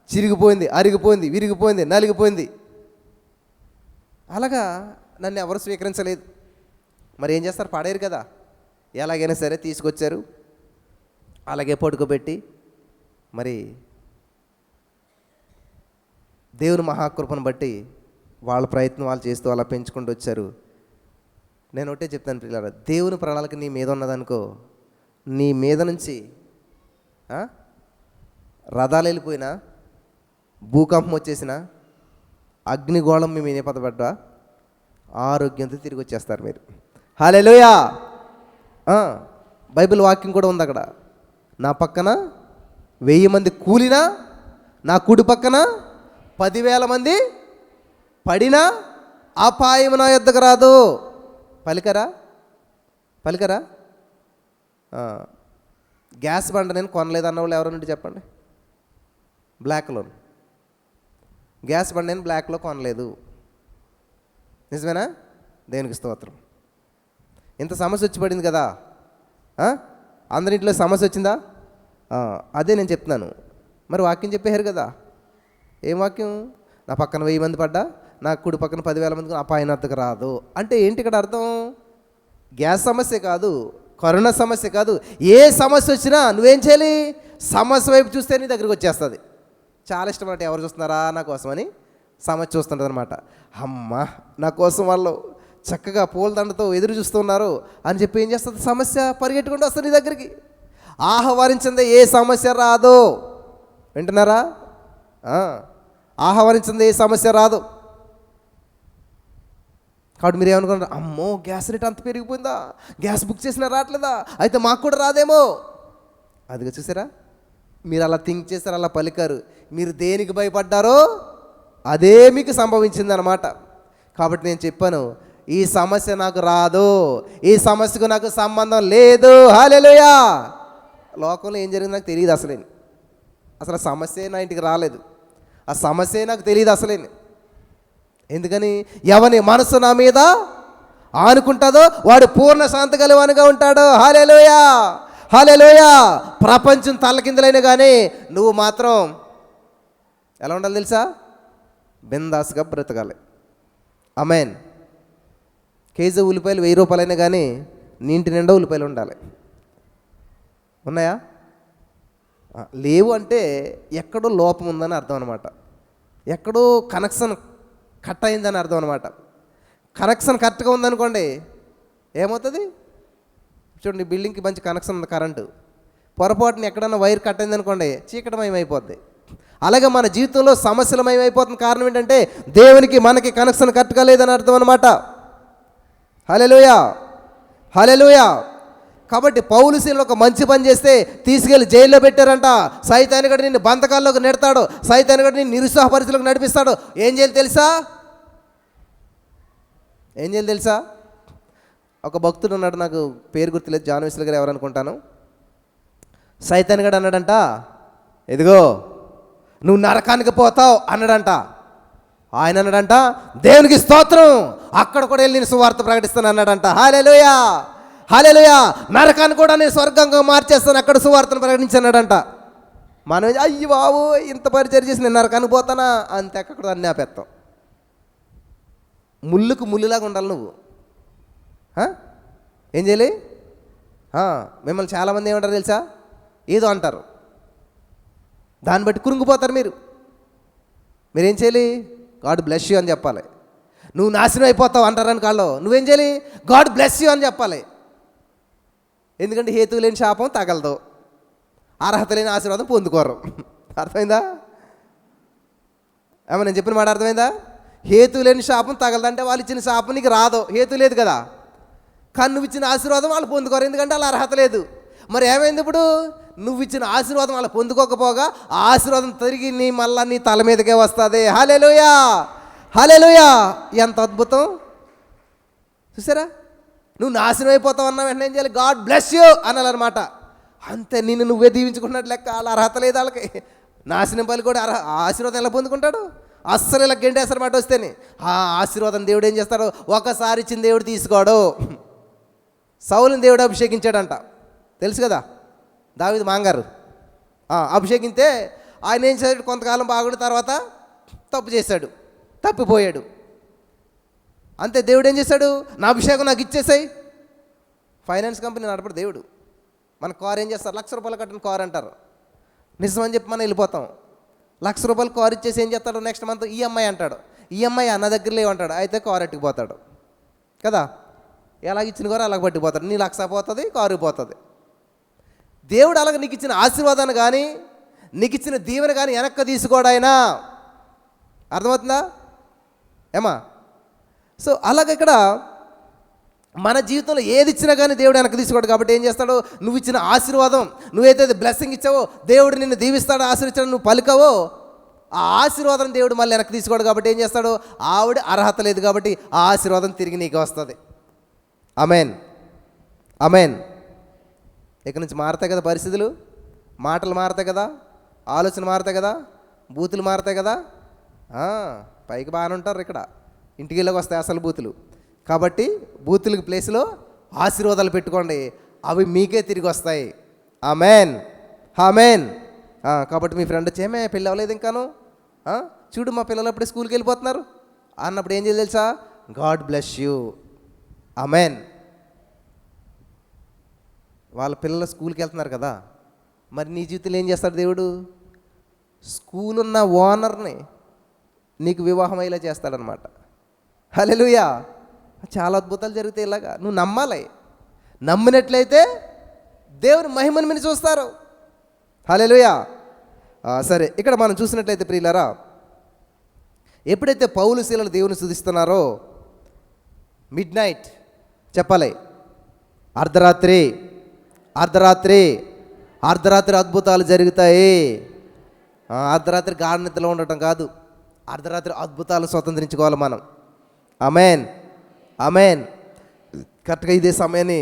చిరిగిపోయింది, అరిగిపోయింది, విరిగిపోయింది, నలిగిపోయింది. అలాగా నన్ను ఎవరు స్వీకరించలేదు. మరి ఏం చేస్తారు? పాడేరు కదా. ఎలాగైనా సరే తీసుకొచ్చారు, అలాగే పడుకోబెట్టి మరి దేవుని మహాకృపను బట్టి వాళ్ళ ప్రయత్నం వాళ్ళు చేస్తూ అలా పెంచుకుంటూ వచ్చారు. నేను ఒకటే చెప్తాను పిల్లలు, దేవుని ప్రణాళిక నీ మీద ఉన్నదనుకో, నీ మీద నుంచి రథాలు వెళ్ళిపోయినా, భూకంపం వచ్చేసినా, అగ్నిగోళం మీ మీద పదపడ్డా ఆరోగ్యంతో తిరిగి వచ్చేస్తారు మీరు. హల్లెలూయా. బైబిల్ వాక్యం కూడా ఉంది అక్కడ, నా పక్కన 1000 మంది కూలినా, నా కుడి పక్కన 10,000 మంది పడినా అపాయం నా యొద్దకు రాదు. పలికరా? పలికరా? గ్యాస్ బండ నేను కొనలేదు అన్న వాళ్ళు ఎవరన్నా చెప్పండి. బ్లాక్లో గ్యాస్ బండ నేను బ్లాక్లో కొనలేదు. నిజమేనా? దేవునికి స్తోత్రం. ఇంత సమస్య వచ్చి పడింది కదా, అందరింట్లో సమస్య వచ్చిందా? అదే నేను చెప్తున్నాను. మరి వాక్యం చెప్పేశారు కదా. ఏం వాక్యం? నా పక్కన 1000 మంది పడ్డా, నా కుడి పక్కన 10,000 మంది అపాయం వద్దకు రాదు అంటే ఏంటి ఇక్కడ అర్థం? గ్యాస్ సమస్య కాదు, కరోనా సమస్య కాదు, ఏ సమస్య వచ్చినా నువ్వేం చేయాలి? సమస్య వైపు చూస్తే నీ దగ్గరికి వచ్చేస్తుంది. చాలా ఇష్టం అంటే ఎవరు చూస్తున్నారా నా కోసం అని సమస్య చూస్తుంటుంది అనమాట. అమ్మ నా కోసం వాళ్ళు చక్కగా పూలదండతో ఎదురు చూస్తున్నారు అని చెప్పి ఏం చేస్తుంది? సమస్య పరిగెట్టుకుంటూ వస్తుంది నీ దగ్గరికి. ఆహ్వానించిందే ఏ సమస్య రాదు. వింటున్నారా? ఆహ్వానించింది ఏ సమస్య రాదు. కాబట్టి మీరు ఏమనుకున్నారు? అమ్మో గ్యాస్ రేట్ అంత పెరిగిపోయిందా, గ్యాస్ బుక్ చేసినా రావట్లేదా, అయితే మాకు కూడా రాదేమో. అదిగా చూసారా, మీరు అలా థింక్ చేశారు, అలా పలికారు. మీరు దేనికి భయపడ్డారో అదే మీకు సంభవించింది అనమాట. కాబట్టి నేను చెప్పాను, ఈ సమస్య నాకు రాదు, ఈ సమస్యకు నాకు సంబంధం లేదు. హల్లెలూయా. లోకంలో ఏం జరిగింది నాకు తెలియదు అసలు సమస్య నా ఇంటికి రాలేదు, ఆ సమస్య నాకు తెలియదు అసలేని. ఎందుకని? ఎవని మనసు నా మీద ఆనుకుంటుందో వాడు పూర్ణ శాంతి గలవానిగా ఉంటాడు. హల్లెలూయా, హల్లెలూయా. ప్రపంచం తల్లకిందులైన కానీ నువ్వు మాత్రం ఎలా ఉండాలి తెలుసా? బిందాస్గా బ్రతకాలి. ఆమేన్. కేజీ ఉల్లిపాయలు 1000 రూపాయలైనా కానీ నీ ఇంటి నిండా ఉల్లిపాయలు ఉండాలి. ఉన్నాయా? లేవు అంటే ఎక్కడో లోపం ఉందని అర్థం అనమాట. ఎక్కడో కనెక్షన్ కట్ అయిందని అర్థం అనమాట. కనెక్షన్ కరెక్ట్గా ఉందనుకోండి, ఏమవుతుంది? చూడండి, బిల్డింగ్కి మంచి కనెక్షన్ ఉంది కరెంటు, పొరపాటున ఎక్కడన్నా వైర్ కట్ అయిందనుకోండి, చీకటమయమైపోద్ది. అలాగే మన జీవితంలో సమస్యలమయమైపోతుంది. కారణం ఏంటంటే దేవునికి మనకి కనెక్షన్ కరెక్ట్గా లేదని అర్థం అనమాట. హల్లెలూయా, హల్లెలూయా. కాబట్టి పౌలు శీలలు ఒక మంచి పని చేస్తే తీసుకెళ్ళి జైల్లో పెట్టారంట. సైతానుగాడు నిన్ను బంధకాల్లోకి నెడతాడు, సైతానుగాడు నిన్ను నిరుత్సాహ పరిస్థితులకు నడిపిస్తాడు. ఏం చేయాలి తెలుసా? ఏం చేయాలి తెలుసా? ఒక భక్తుడు ఉన్నాడు, నాకు పేరు గుర్తులేదు, జాన్ వెస్లీ గారు ఎవరు అనుకుంటాను. సైతానుగాడు అన్నాడంట, ఇదిగో నువ్వు నరకానికి పోతావు అన్నాడంట. ఆయన అన్నాడంట, దేవునికి స్తోత్రం, అక్కడ కూడా వెళ్ళి నేను సువార్త ప్రకటిస్తాను అన్నాడంట. హల్లెలూయా, హల్లెలూయా. నరకాన్ని కూడా నేను స్వర్గంగా మార్చేస్తాను, అక్కడ సువార్తను ప్రకటించన్నాడంట. మనం అయ్యి బాబు ఇంత పరిచయం చేసి నేను నరకానికి పోతానా అంతే, అక్కడ అన్నీ ఆపేస్తాం. ముళ్ళుకు ముళ్ళులాగా ఉండాలి నువ్వు. ఏం చేయాలి? మిమ్మల్ని చాలామంది ఏమంటారు తెలుసా? ఏదో అంటారు, దాన్ని బట్టి కురుంగిపోతారు. మీరేం చేయాలి? గాడ్ బ్లెస్ యూ అని చెప్పాలి. నువ్వు నాశనం అయిపోతావు అంటారని కాళ్ళు, నువ్వేం చేయాలి? గాడ్ బ్లెస్ యూ అని చెప్పాలి. ఎందుకంటే హేతువు లేని శాపం తగలదు, అర్హత లేని ఆశీర్వాదం పొందుకోరు. అర్థమైందా? ఏమో నేను చెప్పిన మాట అర్థమైందా? హేతు లేని శాపం తగలదంటే వాళ్ళు ఇచ్చిన శాపం నీకు రాదు, హేతు లేదు కదా. కానీ నువ్వు ఇచ్చిన ఆశీర్వాదం వాళ్ళు పొందుకోరు, ఎందుకంటే వాళ్ళ అర్హత లేదు. మరి ఏమైంది ఇప్పుడు? నువ్వు ఇచ్చిన ఆశీర్వాదం వాళ్ళు పొందుకోకపోగా ఆ ఆశీర్వాదం తిరిగి మళ్ళీ నీ తల మీదకే వస్తుంది. హల్లెలూయా, హల్లెలూయా. ఎంత అద్భుతం చూసారా? నువ్వు నాశనం అయిపోతావు అన్నా వెంటనే ఏం చేయాలి? గాడ్ బ్లెస్ యూ అనాలన్నమాట. అంతే, నిన్ను నువ్వే దీవించుకున్నట్టు లెక్క. వాళ్ళ అర్హత లేదు వాళ్ళకి. నాశనం పలి కూడా ఆశీర్వాదం ఎలా పొందుకుంటాడు? అస్సలు ఇలా గెంటేస్తారు మాట వస్తేనే. ఆ ఆశీర్వాదం దేవుడు ఏం చేస్తాడు? ఒకసారి ఇచ్చిన దేవుడు తీసుకోడు. సౌలుని దేవుడు అభిషేకించాడంట, తెలుసు కదా, దావీదు మాంగారు అభిషేకింతే ఆయన ఏం చేశాడు? కొంతకాలం బాగుండి తర్వాత తప్పు చేశాడు, తప్పిపోయాడు. అంతే, దేవుడు ఏం చేశాడు? నా అభిషేకం నాకు ఇచ్చేసాయి. ఫైనాన్స్ కంపెనీ నడపడు దేవుడు. మన కారు ఏం చేస్తారు? 1,00,000 రూపాయలు కట్టిన కారు అంటారు. నిజమని చెప్పి మనం వెళ్ళిపోతాం. 1,00,000 రూపాయలు కారు ఇచ్చేసి ఏం చేస్తాడు? నెక్స్ట్ మంత్ ఈఎంఐ అంటాడు. ఈఎంఐ అన్న దగ్గర లేవంటాడు. అయితే కారు ఎట్టుకుపోతాడు కదా. ఎలాగ ఇచ్చిన కారు అలాగ పట్టిపోతాడు. నీ 1,00,000 పోతుంది, కారు పోతుంది. దేవుడు అలాగ నీకు ఇచ్చిన ఆశీర్వాదాన్ని కానీ నీకు ఇచ్చిన దీవెన కానీ వెనక్కి తీసుకోడు ఆయన. అర్థమవుతుందా ఏమా? సో అలాగ ఇక్కడ మన జీవితంలో ఏది ఇచ్చినా కానీ దేవుడు వెనక్కి తీసుకోడు. కాబట్టి ఏం చేస్తాడు? నువ్వు ఇచ్చిన ఆశీర్వాదం, నువ్వైతే బ్లెస్సింగ్ ఇచ్చావో, దేవుడు నిన్ను దీవిస్తాడు, ఆశీర్వదించాడు, నువ్వు పలికావో, ఆ ఆశీర్వాదం దేవుడు మళ్ళీ వెనక్కి తీసుకోడు. కాబట్టి ఏం చేస్తాడు? ఆవిడ అర్హత లేదు కాబట్టి ఆ ఆశీర్వాదం తిరిగి నీకు వస్తుంది. ఆమేన్, ఆమేన్. ఇక్కడి నుంచి మారుతాయి కదా పరిస్థితులు, మాటలు మారుతాయి కదా, ఆలోచన మారుతాయి కదా, బూతులు మారుతాయి కదా. పైకి బాగానే ఉంటారు, ఇక్కడ ఇంటికి వెళ్ళకి వస్తాయి అసలు బూతులు. కాబట్టి బూతులకి ప్లేస్లో ఆశీర్వాదాలు పెట్టుకోండి, అవి మీకే తిరిగి వస్తాయి. ఆమేన్, ఆమేన్. కాబట్టి మీ ఫ్రెండ్ వచ్చేమే పెళ్ళి అవ్వలేదు ఇంకాను, చూడు మా పిల్లలు అప్పుడే స్కూల్కి వెళ్ళిపోతున్నారు అన్నప్పుడు ఏం చేయాలి తెలుసా? God bless you. ఆమేన్. వాళ్ళ పిల్లలు స్కూల్కి వెళ్తున్నారు కదా, మరి నీ జీవితంలో ఏం చేస్తాడు దేవుడు? స్కూల్ ఉన్న ఓనర్ని నీకు వివాహం అయ్యేలా చేస్తాడనమాట. హల్లెలూయా. చాలా అద్భుతాలు జరుగుతాయి ఇలాగా. నువ్వు నమ్మాలి. నమ్మినట్లయితే దేవుని మహిమను మీరు చూస్తారు. హల్లెలూయా. సరే, ఇక్కడ మనం చూసినట్లయితే ప్రియులారా, ఎప్పుడైతే పౌలు శీలలు దేవుని స్తుతిస్తున్నారో మిడ్ నైట్ చెప్పాలి, అర్ధరాత్రి అర్ధరాత్రి అర్ధరాత్రి అద్భుతాలు జరుగుతాయి. అర్ధరాత్రి గాఢనిద్రలో ఉండటం కాదు, అర్ధరాత్రి అద్భుతాలు స్వతంత్రించుకోవాలి మనం. ఆమేన్, ఆమేన్. కరెక్ట్గా ఇదే సమయాన్ని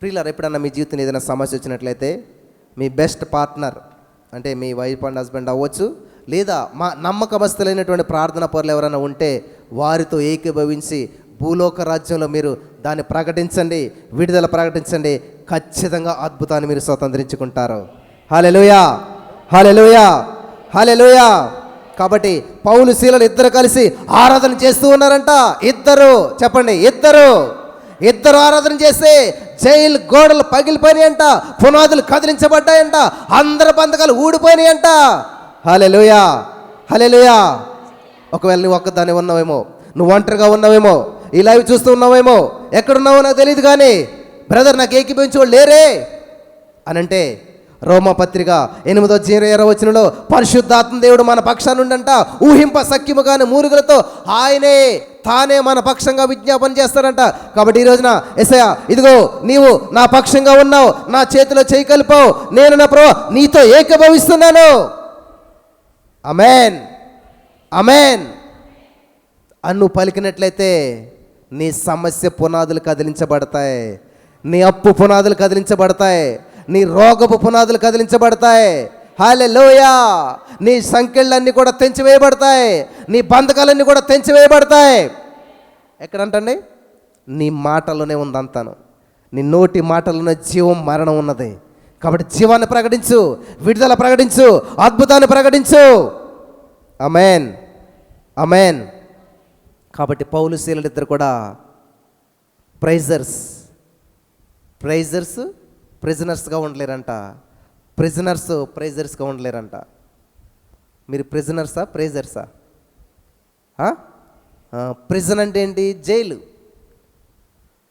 ప్రియులారా, ఎప్పుడన్నా మీ జీవితంలో ఏదైనా సమస్య వచ్చినట్లయితే మీ బెస్ట్ పార్ట్నర్ అంటే మీ వైఫ్ అండ్ హస్బెండ్ అవ్వచ్చు, లేదా మా నమ్మకమస్తులైనటువంటి ప్రార్థన పరులు ఎవరైనా ఉంటే వారితో ఏకీభవించి భూలోక రాజ్యంలో మీరు దాన్ని ప్రకటించండి, విడుదల ప్రకటించండి. ఖచ్చితంగా అద్భుతాన్ని మీరు స్వతంత్రించుకుంటారు. హల్లెలూయా, హల్లెలూయా, హల్లెలూయా. కాబట్టి పౌలు శీలలు ఇద్దరు కలిసి ఆరాధన చేస్తూ ఉన్నారంట. ఇద్దరు చెప్పండి, ఇద్దరు ఆరాధన చేస్తే జైలు గోడలు పగిలిపోయినాయంట, పునాదులు కదిలించబడ్డాయంట, అందరి బంధకాలు ఊడిపోయినాయంట. హల్లెలూయా, హల్లెలూయా. ఒకవేళ నువ్వు ఒక్కదాన్ని ఉన్నావేమో, నువ్వు ఒంటరిగా ఉన్నావేమో, ఈ లైవ్ చూస్తూ ఉన్నావేమో, ఎక్కడున్నావో నాకు తెలియదు, కానీ బ్రదర్ నాకు ఏకీభవించే వాళ్ళు లేరే అని అంటే రోమపత్రిక 8:20 పరిశుద్ధాత్మ దేవుడు మన పక్షానుండంట ఊహింప సఖ్యముగానే మూరుగులతో ఆయనే తానే మన పక్షంగా విజ్ఞాపన చేస్తారంట. కాబట్టి ఈ రోజున యేసయ్యా, ఇదిగో నీవు నా పక్షంగా ఉన్నావు, నా చేతిలో చేయి కలిపావు, నేను నా ప్రభు నీతో ఏకీభవిస్తున్నాను. ఆమేన్, ఆమేన్ అన్ను పలికినట్లయితే నీ సమస్య పునాదులు కదిలించబడతాయి, నీ అప్పు పునాదులు కదిలించబడతాయి, నీ రోగపు పునాదులు కదిలించబడతాయి. హల్లెలూయా. నీ సంఖ్యలన్నీ కూడా తెంచివేయబడతాయి, నీ బంధకాలన్నీ కూడా తెంచివేయబడతాయి. ఎక్కడంటండి? నీ మాటలోనే ఉందంతాను. నీ నోటి మాటలోనే జీవం మరణం ఉన్నది. కాబట్టి జీవాన్ని ప్రకటించు, విడుదల ప్రకటించు, అద్భుతాన్ని ప్రకటించు. ఆమేన్, ఆమేన్. కాబట్టి పౌలు శీలలు ఇద్దరు కూడా ప్రిజనర్స్గా ఉండలేరంట. ప్రైజర్స్గా ఉండలేరంట. మీరు ప్రైజర్సా? ప్రిజన్ అంటే ఏంటి? జైలు.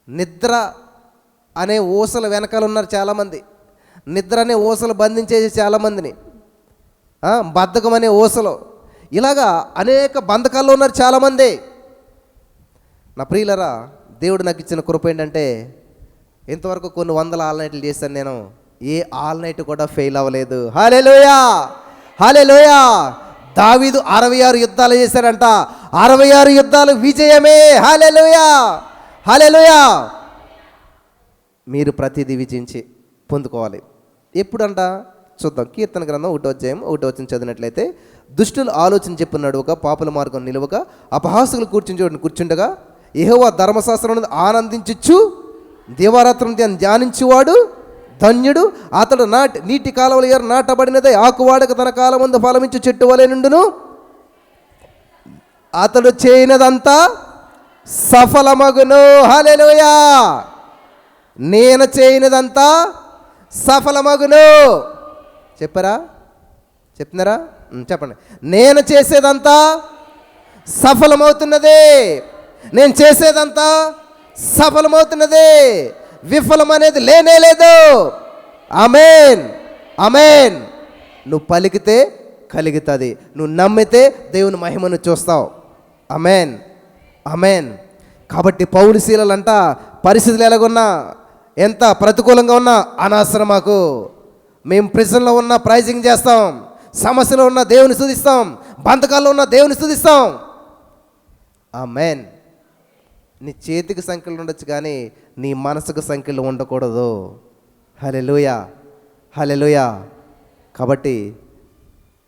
నిద్ర అనే ఊసల వెనకాల ఉన్నారు చాలామంది. నిద్ర అనే ఊసలు బంధించేసి చాలామందిని, బద్ధకం అనే ఊసలు, ఇలాగా అనేక బంధకాల్లో ఉన్నారు చాలామంది. నా ప్రియులరా, దేవుడు నాకు ఇచ్చిన కృప ఏంటంటే ఇంతవరకు కొన్ని వందల ఆల్ నైట్లు చేశాను నేను, ఏ ఆల్ నైట్ కూడా ఫెయిల్ అవ్వలేదు. హల్లెలూయా, హల్లెలూయా. దావీదు 66 యుద్ధాలు చేశారంట, 66 యుద్ధాలు విజయమే. హల్లెలూయా, హల్లెలూయా. మీరు ప్రతిదీ విజయించి పొందుకోవాలి. ఎప్పుడంట చూద్దాం. కీర్తన గ్రంథం 1:1 చదివినట్లయితే, దుష్టులు ఆలోచన చెప్పున్నాడు ఒక పాపుల మార్గం నిలువక, అపహాసుకులు కూర్చుండగా యెహోవా ధర్మశాస్త్రం ఆనందించుచు దేవారాత్రం ధ్యానించువాడు ధన్యుడు. అతడు నీటి కాలువల ఎర నాటబడినదే, ఆకువాడక తన కాలమందు ఫలమించు చెట్టు వలె నుండును. అతడు చేయనదంతా సఫలమగును. హల్లెలూయా. నేను చేయనదంతా సఫలమగును. చెప్తున్నారా? చెప్పండి. నేను చేసేదంతా సఫలమవుతున్నదే, నేను చేసేదంతా సఫలమవుతున్నదే, విఫలం అనేది లేనే లేదు. ఆమేన్, ఆమేన్. నువ్వు పలికితే కలుగుతుంది, నువ్వు నమ్మితే దేవుని మహిమను చూస్తావు. ఆమేన్, ఆమేన్. కాబట్టి పౌలు శీలలంట పరిస్థితులు ఎలాగున్నా, ఎంత ప్రతికూలంగా ఉన్నా అనవసరం మాకు. మేము ప్రిజన్లో ఉన్న ప్రైజింగ్ చేస్తాం, సమస్యలో ఉన్న దేవుని స్తుతిస్తాం, బంధకాల్లో ఉన్న దేవుని స్తుతిస్తాం. ఆమేన్. నీ చేతికి సంఖ్యలు ఉండొచ్చు, కానీ నీ మనసుకు సంఖ్యలు ఉండకూడదు. హల్లెలూయా, హల్లెలూయా. కాబట్టి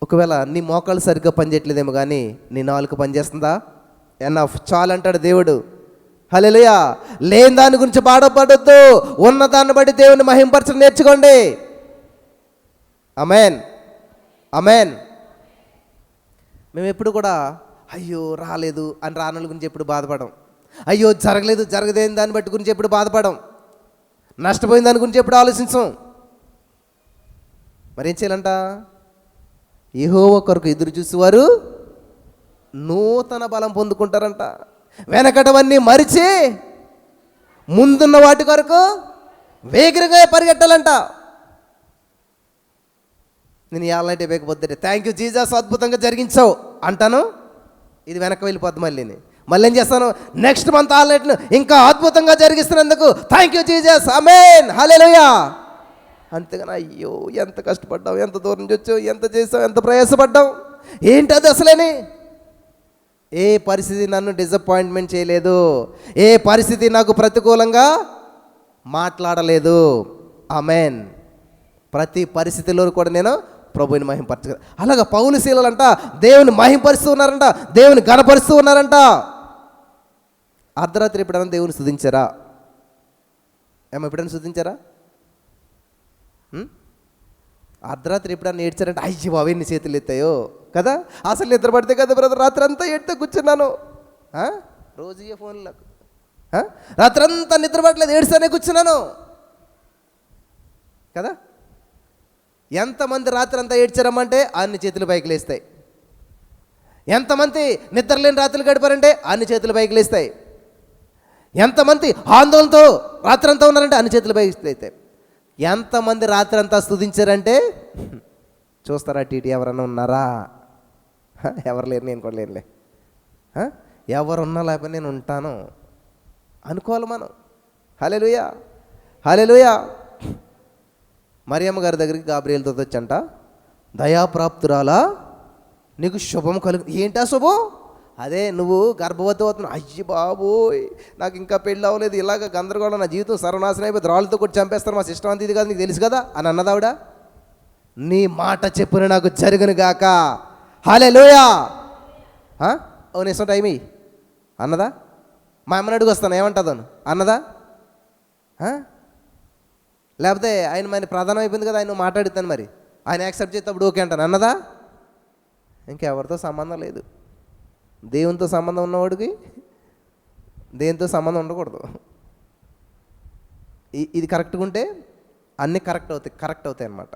ఒకవేళ నీ మోకాళ్ళు సరిగ్గా పనిచేయట్లేదేమో, కానీ నీ నాలుక పనిచేస్తుందా? ఎనఫ్, చాలంటాడు దేవుడు. హల్లెలూయా. లేని దాని గురించి బాధపడొద్దు, ఉన్న దాన్ని బట్టి దేవుని మహింపరచడం నేర్చుకోండి. ఆమేన్, ఆమేన్. మేము ఎప్పుడు కూడా అయ్యో రాలేదు అని రానుల గురించి ఎప్పుడు బాధపడం, అయ్యో జరగలేదని దాన్ని బట్టి గురించి ఎప్పుడు బాధపడం, నష్టపోయిన దాని గురించి ఎప్పుడు ఆలోచించం. మరేం చేయాలంట? యెహోవా కొరకు ఎదురు చూసేవారు నూతన బలం పొందుకుంటారంట. వెనకటవన్నీ మరిచి ముందున్న వాటి కొరకు వేగంగా పరిగెట్టాలంట. నేను యాలనైతే వేయకపోతే థ్యాంక్ యూ జీసస్, అద్భుతంగా జరిగించావు అంటాను, ఇది వెనక్కి వెళ్ళిపోద్ది. మళ్ళీ ఏం చేస్తాను? నెక్స్ట్ మంత్ ఆల్నైట్లు ఇంకా అద్భుతంగా జరిగిస్తున్నందుకు థ్యాంక్ యూ జీసస్, ఆమేన్, హల్లెలూయా. అంతేగాని అయ్యో ఎంత కష్టపడ్డావు, ఎంత దూరం నుంచి వచ్చావు, ఎంత చేసావు, ఎంత ప్రయాసపడ్డావు, ఏంటి అది అసలేని. ఏ పరిస్థితి నన్ను డిసప్పాయింట్మెంట్ చేయలేదు, ఏ పరిస్థితి నాకు ప్రతికూలంగా మాట్లాడలేదు. ఆమెన్. ప్రతి పరిస్థితిలో కూడా నేను ప్రభువుని మహింపరచ. అలాగా పౌలు శీలలంట దేవుని మహింపరుస్తూ ఉన్నారంట, దేవుని ఘనపరుస్తూ ఉన్నారంట. అర్ధరాత్రి ఎప్పుడైనా దేవుని స్తుతించారా? ఎప్పుడైనా స్తుతించారా? అర్ధరాత్రి ఎప్పుడైనా ఏడ్చారంటే అయ్యి బాబు ఎన్ని చేతులు ఎత్తాయో కదా. అసలు నిద్ర పడితే కదా బ్రదర్, రాత్రి అంతా ఏడితే కూర్చున్నాను. రోజు ఇయ్యే ఫోన్లకు రాత్రి అంతా నిద్ర పడలేదు, ఏడుస్తానే కూర్చున్నాను కదా. ఎంతమంది రాత్రి అంతా ఏడ్చారమ్మంటే అన్ని చేతులు పైకి లేస్తాయి. ఎంతమంది నిద్రలేని రాత్రులు గడిపారంటే అన్ని చేతులు పైకి లేస్తాయి. ఎంతమంది ఆందోళనతో రాత్రంతా ఉన్నారంటే అన్ని చేతులు పైకి లేస్తాయి. ఎంతమంది రాత్రి అంతా స్తుతించారంటే చూస్తారా టీటీ ఎవరన్నా ఉన్నారా? ఎవరు లేరు, నేను కూడా లేనులే. ఎవరున్నా లేకపోతే నేను ఉంటాను అనుకోవాలి మనం. హల్లెలూయా, హల్లెలూయా. మరియమ్మ గారి దగ్గరికి గాబ్రియేలుతో వచ్చంట, దయాప్రాప్తురాలా నీకు శుభం కలుగు. ఏంటా శుభం? అదే నువ్వు గర్భవతి అవుతున్నావు. అయ్యి బాబోయ్ నాకు ఇంకా పెళ్ళి అవ్వలేదు, ఇలాగ గందరగోళం, నా జీవితం సర్వనాశనం అయిపోయి రాళ్ళతో కొట్టి చంపేస్తారు, మా సిస్టమ్ అంత ఇది కాదు, నీకు తెలుసు కదా అని అన్నదావిడ. నీ మాట చెప్పున నాకు జరుగును గాక. హల్లెలూయా. ఓ నిసం టైం అన్నదా? మా అమ్మని అడుగు వస్తాను ఏమంటుందను అన్నదా? లేకపోతే ఆయన మరి ప్రధానం అయిపోయింది కదా, ఆయన మాట్లాడుతాను, మరి ఆయన యాక్సెప్ట్ చేసేటప్పుడు ఓకే అంటాను అన్నదా? ఇంకెవరితో సంబంధం లేదు. దేవునితో సంబంధం ఉన్నవాడికి దేనితో సంబంధం ఉండకూడదు. ఇది కరెక్ట్గా ఉంటే అన్నీ కరెక్ట్ అవుతాయి అన్నమాట,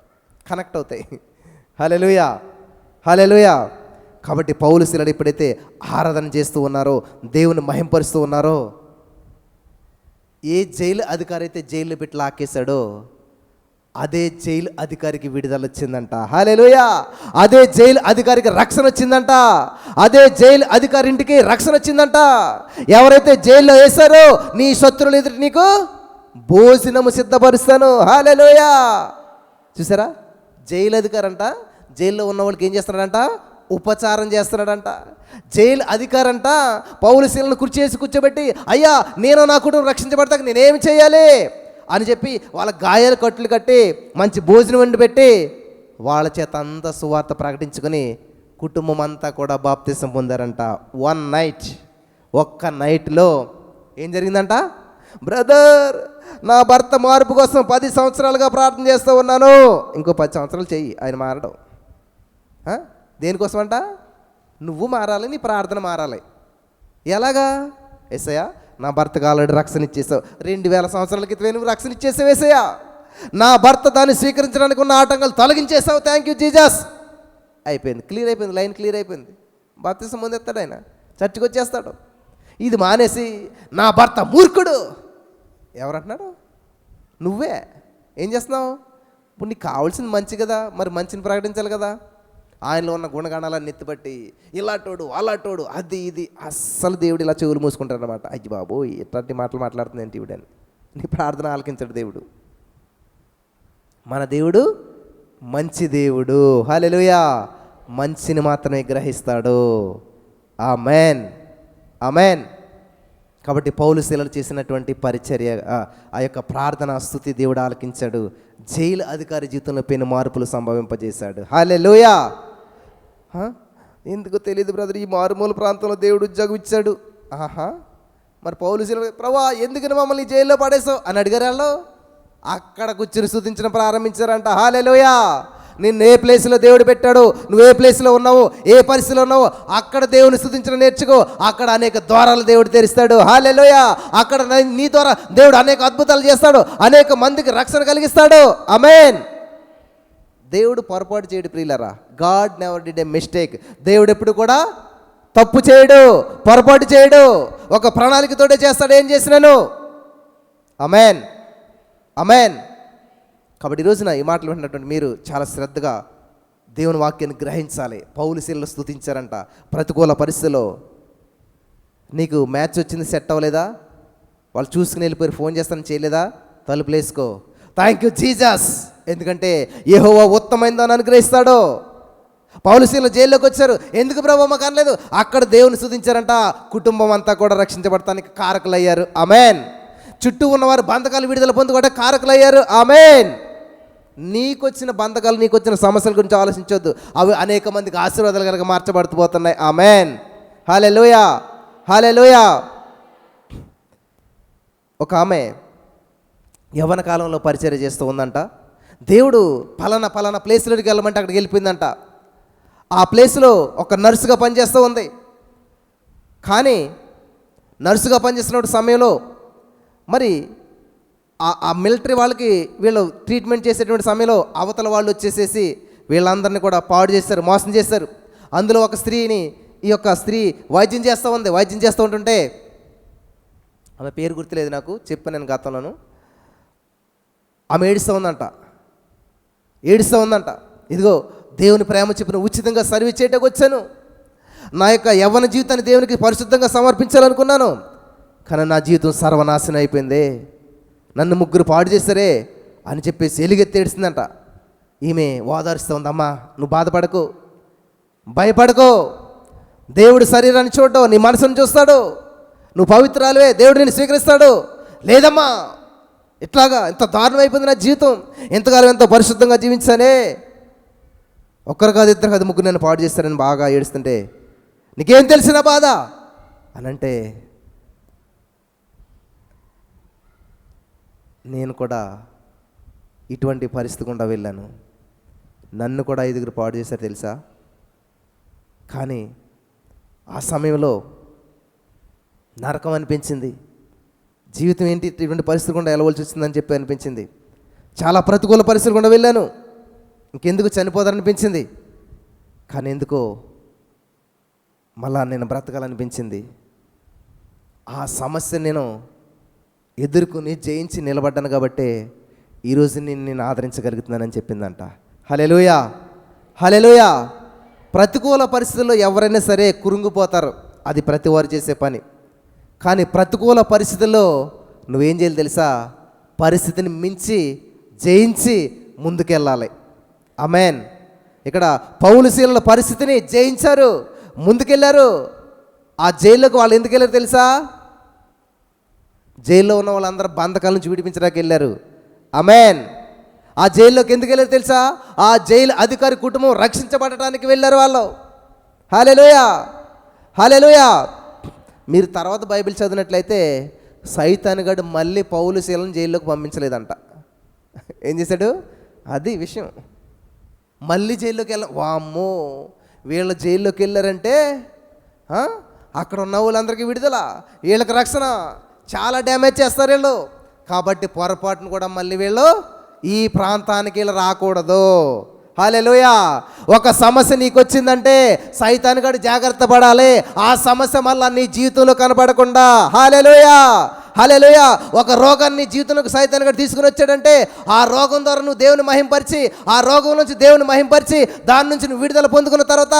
కనెక్ట్ అవుతాయి. హల్లెలూయా, హల్లెలూయా. కాబట్టి పౌలు శీలలు ఎప్పుడైతే ఆరాధన చేస్తూ ఉన్నారో, దేవుని మహింపరుస్తూ ఉన్నారో, ఏ జైలు అధికారి అయితే జైల్లో పెట్టి లాక్కేశాడో అదే జైలు అధికారికి విడుదల వచ్చిందంట. హల్లెలూయా. అదే జైలు అధికారికి రక్షణ వచ్చిందంట. అదే జైలు అధికారి ఇంటికి రక్షణ వచ్చిందంట. ఎవరైతే జైల్లో వేశారో నీ శత్రువులు ఎదుటి నీకు భోజనము సిద్ధపరుస్తాను. హల్లెలూయా. చూసారా, జైలు అధికారి అంట జైల్లో ఉన్న వాళ్ళకి ఏం చేస్తున్నాడంట? ఉపచారం చేస్తున్నాడంట. జైలు అధికారంట పౌలు శీలను కుర్చేసి కూర్చోబెట్టి, అయ్యా నేను నా కుటుంబం రక్షించబడతాక నేనేమి చేయాలి అని చెప్పి వాళ్ళ గాయాలు కట్టులు కట్టి మంచి భోజనం వండి పెట్టి వాళ్ళ చేత అంతా సువార్త ప్రకటించుకొని కుటుంబం అంతా కూడా బాప్తిసం పొందారంట. వన్ నైట్, ఒక్క నైట్లో ఏం జరిగిందంట? బ్రదర్ నా భర్త మార్పు కోసం 10 సంవత్సరాలుగా ప్రార్థన చేస్తూ ఉన్నాను. ఇంకో 10 సంవత్సరాలు చెయ్యి ఆయన మారడం. దేనికోసం అంట? నువ్వు మారాలి, నీ ప్రార్థన మారాలి. ఎలాగా? యేసయ్యా నా భర్తకు ఆల్రెడీ రక్షణ ఇచ్చేసావు, 2000 సంవత్సరాల క్రితమే నువ్వు రక్షణ ఇచ్చేసావు యేసయ్యా. నా భర్త దాన్ని స్వీకరించడానికి ఉన్న ఆటంకాలు తొలగించేసావు, థ్యాంక్ యూ జీసస్. అయిపోయింది, క్లియర్ అయిపోయింది, లైన్ క్లియర్ అయిపోయింది. బాప్తిసం పొందేస్తాడు ఆయన, చర్చికి వచ్చేస్తాడు. ఇది మానేసి నా భర్త మూర్ఖుడు ఎవరంటున్నాడు? నువ్వే. ఏం చేస్తున్నావు? ఇప్పుడు నీకు కావాల్సింది మంచి కదా, మరి మంచిని ప్రకటించాలి కదా. ఆయనలో ఉన్న గుణగణాలను ఎత్తిపట్టి ఇలాటోడు అలాటోడు అది ఇది, అస్సలు దేవుడు ఇలా చెవులు మూసుకుంటాడు అనమాట. అయ్యి బాబు ఇట్లాంటి మాటలు మాట్లాడుతుంది ఏంటి ఇవిడని. నీ ప్రార్థన ఆలకించాడు దేవుడు. మన దేవుడు మంచి దేవుడు. హల్లెలూయా. మంచిని మాత్రమే గ్రహిస్తాడు. ఆమేన్, ఆమేన్. కాబట్టి పౌలు శీలలు చేసినటువంటి పరిచర్య, ఆ యొక్క ప్రార్థన స్తుతి దేవుడు ఆలకించాడు. జైలు అధికారి జీవితంలో పెను మార్పులు సంభవింపజేశాడు. హల్లెలూయా. ఎందుకు తెలియదు బ్రదర్, ఈ మారుమూల ప్రాంతంలో దేవుడు ఉద్యోగం ఇచ్చాడు. మరి పౌలు శీలలు, ప్రభా ఎందుకని మమ్మల్ని జైల్లో పడేసావు అని అడిగారు వాళ్ళు. అక్కడ కూర్చుని స్తుతించడం ప్రారంభించారంట. హల్లెలూయా. నిన్ను ఏ ప్లేస్లో దేవుడు పెట్టాడు, నువ్వు ఏ ప్లేస్లో ఉన్నావు, ఏ పరిస్థితిలో ఉన్నావు, అక్కడ దేవుని స్తుతించడం నేర్చుకో. అక్కడ అనేక ద్వారాలు దేవుడు తెరుస్తాడు. హల్లెలూయా. అక్కడ నీ ద్వారా దేవుడు అనేక అద్భుతాలు చేస్తాడు, అనేక మందికి రక్షణ కలిగిస్తాడు. ఆమేన్. దేవుడు పొరపాటు చేయడు ప్రియులారా. God never did a mistake. దేవుడు ఎప్పుడు కూడా తప్పు చేయడు, పొరపాటు చేయడు. ఒక ప్రణాళికతోటే చేస్తాడు ఏం చేసినాను. ఆమేన్, ఆమేన్. కాబట్టి ఈరోజున ఈ మాటలు వింటున్నటువంటి మీరు చాలా శ్రద్ధగా దేవుని వాక్యాన్ని గ్రహించాలి. పౌలు శీలలు స్తుతించారంట. ప్రతికూల పరిస్థితిలో నీకు మ్యాచ్ వచ్చింది, సెట్ అవ్వలేదా, వాళ్ళు చూసుకుని వెళ్ళిపోయి ఫోన్ చేస్తానని చేయలేదా, తలుపులు వేసుకో. Thank you Jesus. ఎందుకంటే యెహోవా ఉత్తమైందని అనుగ్రహిస్తాడు. పౌలు శీలలు జైల్లోకి వచ్చారు. ఎందుకు ప్రభు మాకు అనలేదు? అక్కడ దేవుని స్తుతించారంట. కుటుంబం అంతా కూడా రక్షించబడటానికి కారకులయ్యారు. ఆమేన్. చుట్టూ ఉన్నవారు బంధకాలు విడుదల పొందుకుంటే కారకులయ్యారు. ఆమేన్. నీకొచ్చిన బంధకాలు, నీకొచ్చిన సమస్యల గురించి ఆలోచించొద్దు. అవి అనేక మందికి ఆశీర్వాదాలు కనుక మార్చబడుతుపోతున్నాయి. ఆమేన్. హల్లెలూయా, హల్లెలూయా. ఒక ఆమె యవ్వన కాలంలో పరిచర్య చేస్తూ ఉందంట. దేవుడు పలానా ప్లేస్లోకి వెళ్ళమంటే అక్కడికి వెళ్ళిపోయిందంట. ఆ ప్లేస్లో ఒక నర్సుగా పనిచేస్తూ ఉంది. కానీ నర్సుగా పనిచేస్తున్న సమయంలో మరి ఆ మిలిటరీ వాళ్ళకి వీళ్ళు ట్రీట్మెంట్ చేసేటువంటి సమయంలో అవతల వాళ్ళు వచ్చేసేసి వీళ్ళందరినీ కూడా పాడు చేశారు, మోసం చేశారు. అందులో ఒక స్త్రీని ఈ యొక్క స్త్రీ వైద్యం చేస్తూ ఉంది. వైద్యం చేస్తూ ఉంటుంటే ఆమె పేరు గుర్తులేదు నాకు, చెప్పాను నేను గతంలోను. ఆమె ఏడుస్తూ ఉందంట. ఇదిగో దేవుని ప్రేమ చెప్పిన ఉచితంగా సర్వీస్ చేయటకు వచ్చాను. నా యొక్క యవ్వన జీవితాన్ని దేవునికి పరిశుద్ధంగా సమర్పించాలనుకున్నాను. కానీ నా జీవితం సర్వనాశనం అయిపోయింది, నన్ను ముగ్గురు పాడు చేశారే అని చెప్పేసి ఎలుగెత్తి ఏడుస్తుందంట. ఈమె ఓదారుస్తూ ఉంది, అమ్మా నువ్వు బాధపడకు, భయపడకు, దేవుడు శరీరాన్ని చూడటం నీ మనసును చూస్తాడు, నువ్వు పవిత్రాలువే, దేవుడు నిన్ను స్వీకరిస్తాడు. లేదమ్మా ఇట్లాగా ఎంత దారుణం అయిపోయింది నా జీవితం, ఎంతకాలం ఎంతో పరిశుద్ధంగా జీవించానే, ఒక్కరు కాదు ఇద్దరు కాదు ముగ్గురు నన్ను పాడు చేస్తారని బాగా ఏడుస్తుంటే నీకేం తెలిసిన బాధ అని అంటే, నేను కూడా ఇటువంటి పరిస్థితి గుండా వెళ్ళాను, నన్ను కూడా 5 పాడు చేశారు తెలుసా. కానీ ఆ సమయంలో నరకం అనిపించింది. జీవితం ఏంటి ఇటువంటి పరిస్థితి గుండా వెళ్ళవలసి వచ్చిందని చెప్పి అనిపించింది. చాలా ప్రతికూల పరిస్థితులు గుండా వెళ్ళాను, ఇంకెందుకు చనిపోదారనిపించింది. కానీ ఎందుకో మళ్ళా నేను బ్రతకాలనిపించింది. ఆ సమస్య నేను ఎదుర్కొని జయించి నిలబడ్డాను కాబట్టి ఈరోజు నేను ఆదరించగలుగుతున్నానని చెప్పిందంట. హల్లెలూయా, హల్లెలూయా. ప్రతికూల పరిస్థితుల్లో ఎవరైనా సరే కురుంగిపోతారు, అది ప్రతి వారు చేసే పని. కానీ ప్రతికూల పరిస్థితుల్లో నువ్వేం చేయాలి తెలుసా, పరిస్థితిని మించి జయించి ముందుకెళ్ళాలి. ఆమేన్. ఇక్కడ పౌలు శీలల పరిస్థితిని జయించారు, ముందుకెళ్ళారు. ఆ జైల్లోకి వాళ్ళు ఎందుకు వెళ్ళారు తెలుసా, జైల్లో ఉన్న వాళ్ళందరూ బంధకాల నుంచి విడిపించడానికి వెళ్ళారు. ఆమేన్. ఆ జైల్లోకి ఎందుకు వెళ్ళారు తెలుసా, ఆ జైలు అధికారి కుటుంబం రక్షించబడటానికి వెళ్ళారు వాళ్ళు. హల్లెలూయా, హల్లెలూయా. మీరు తర్వాత బైబిల్ చదివినట్లయితే సైతానుగాడు మళ్ళీ పౌలు శీలను జైల్లోకి పంపించలేదంట. ఏం చేశాడు, అది విషయం. మళ్ళీ జైల్లోకి వామ్మో, వీళ్ళ జైల్లోకి వెళ్ళారంటే అక్కడ ఉన్న వాళ్ళందరికీ విడుదల, వీళ్ళకి రక్షణ, చాలా డ్యామేజ్ చేస్తారు వీళ్ళు. కాబట్టి పొరపాటును కూడా మళ్ళీ వీళ్ళు ఈ ప్రాంతానికి వీళ్ళు రాకూడదు. హల్లెలూయా. ఒక సమస్య నీకు వచ్చిందంటే సైతానుగాడు జాగ్రత్త పడాలి, ఆ సమస్య మళ్ళీ నీ జీవితంలో కనపడకుండా. హల్లెలూయా, హల్లెలూయా. ఒక రోగాన్ని జీవితంలోకి సైతానుగాడు తీసుకుని వచ్చాడంటే ఆ రోగం ద్వారా నువ్వు దేవుని మహింపరిచి, ఆ రోగం నుంచి దేవుని మహింపరిచి దాని నుంచి నువ్వు విడుదల పొందుకున్న తర్వాత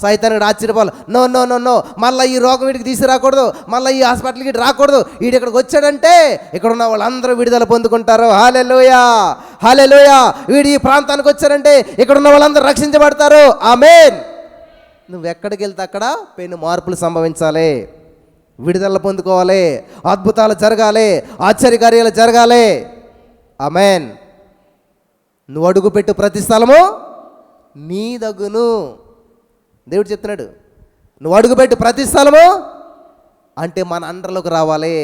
సైతానుగాడు ఆశ్చర్యపోవాలి, నో నో నో నో, మళ్ళీ ఈ రోగం వీడికి తీసుకురాకూడదు, మళ్ళీ ఈ హాస్పిటల్కి రాకూడదు, వీడు ఇక్కడికి వచ్చాడంటే ఇక్కడ ఉన్న వాళ్ళందరూ విడుదల పొందుకుంటారు. హల్లెలూయా, హల్లెలూయా. వీడు ఈ ప్రాంతానికి వచ్చారంటే ఇక్కడ ఉన్న వాళ్ళందరూ రక్షించబడతారు. ఆమేన్. నువ్వు ఎక్కడికి వెళ్తే అక్కడ పెను మార్పులు సంభవించాలి, విడుదల పొందుకోవాలి, అద్భుతాలు జరగాలి, ఆశ్చర్యకార్యాలు జరగాలి. ఆమేన్. నువ్వు అడుగుపెట్టు ప్రతి స్థలము నీ దగును. దేవుడు చెప్తున్నాడు, నువ్వు అడుగుపెట్టు ప్రతి స్థలము అంటే మన అండర్లోకి రావాలి,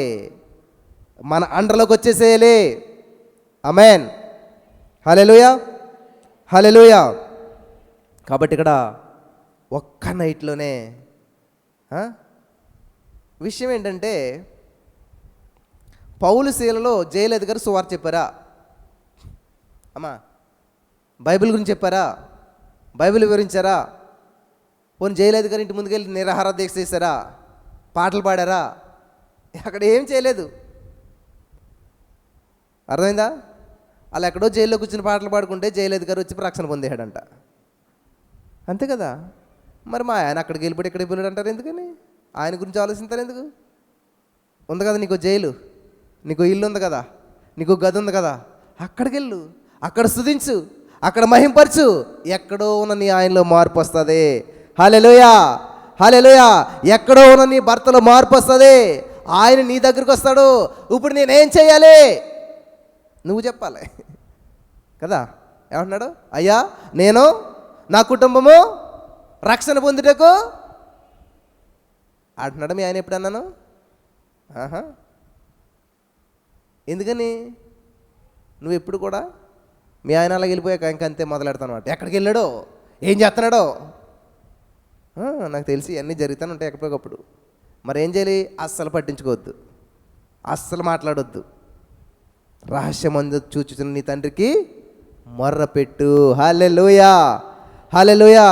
మన అండర్లోకి వచ్చేసేయాలి. ఆమేన్. హల్లెలూయా, హల్లెలూయా. కాబట్టి ఇక్కడ ఒక్క నైట్లోనే విషయం ఏంటంటే, పౌలు శీలలో జైలు అధికారి సువార్త చెప్పారా అమ్మా, బైబిల్ గురించి చెప్పారా, బైబిల్ వివరించారా, పోనీ జైలు అధికారి ఇంటి ముందుకెళ్ళి నిరాహార దీక్ష చేశారా, పాటలు పాడారా, అక్కడ ఏం చేయలేదు. అర్థమైందా? అలా ఎక్కడో జైల్లో కూర్చుని పాటలు పాడుకుంటే జైలు అధికారి వచ్చి రక్షణ పొందేశాడంట, అంతే కదా. మరి మా ఆయన అక్కడికి వెళ్ళిపోయి ఇక్కడికి వెళ్ళాడు అంటారు ఎందుకని? ఆయన గురించి ఆలోచిస్తారు ఎందుకు? ఉంది కదా నీకు జైలు, నీకు ఇల్లు ఉంది కదా, నీకు గది ఉంది కదా, అక్కడికి వెళ్ళు, అక్కడ స్తుతించు, అక్కడ మహింపరచు, ఎక్కడో ఉన్న నీ ఆయనలో మార్పు వస్తుంది. హల్లెలూయా, హల్లెలూయా. ఎక్కడో ఉన్న నీ భర్తలో మార్పు వస్తుంది, ఆయన నీ దగ్గరికి వస్తాడు. ఇప్పుడు నేనేం చేయాలి నువ్వు చెప్పాలి కదా. ఏమంటున్నాడు? అయ్యా నేను నా కుటుంబము రక్షణ పొందుటకు అంటున్నాడు మీ ఆయన. ఎప్పుడు అన్నాను? ఎందుకని నువ్వు ఎప్పుడు కూడా మీ ఆయన అలాగ వెళ్ళిపోయాక ఇంకంతే మొదలెడతాను అన్నమాట. ఎక్కడికి వెళ్ళాడో, ఏం చేస్తున్నాడో నాకు తెలిసి అన్నీ జరుగుతూనే ఉంటాయి ఎక్కడికప్పుడు. మరి ఏం చేయాలి? అస్సలు పట్టించుకోవద్దు, అస్సలు మాట్లాడొద్దు. రహస్యమందు చూచుచున్న నీ తండ్రికి మొర్ర పెట్టు. హల్లెలూయా, హల్లెలూయా.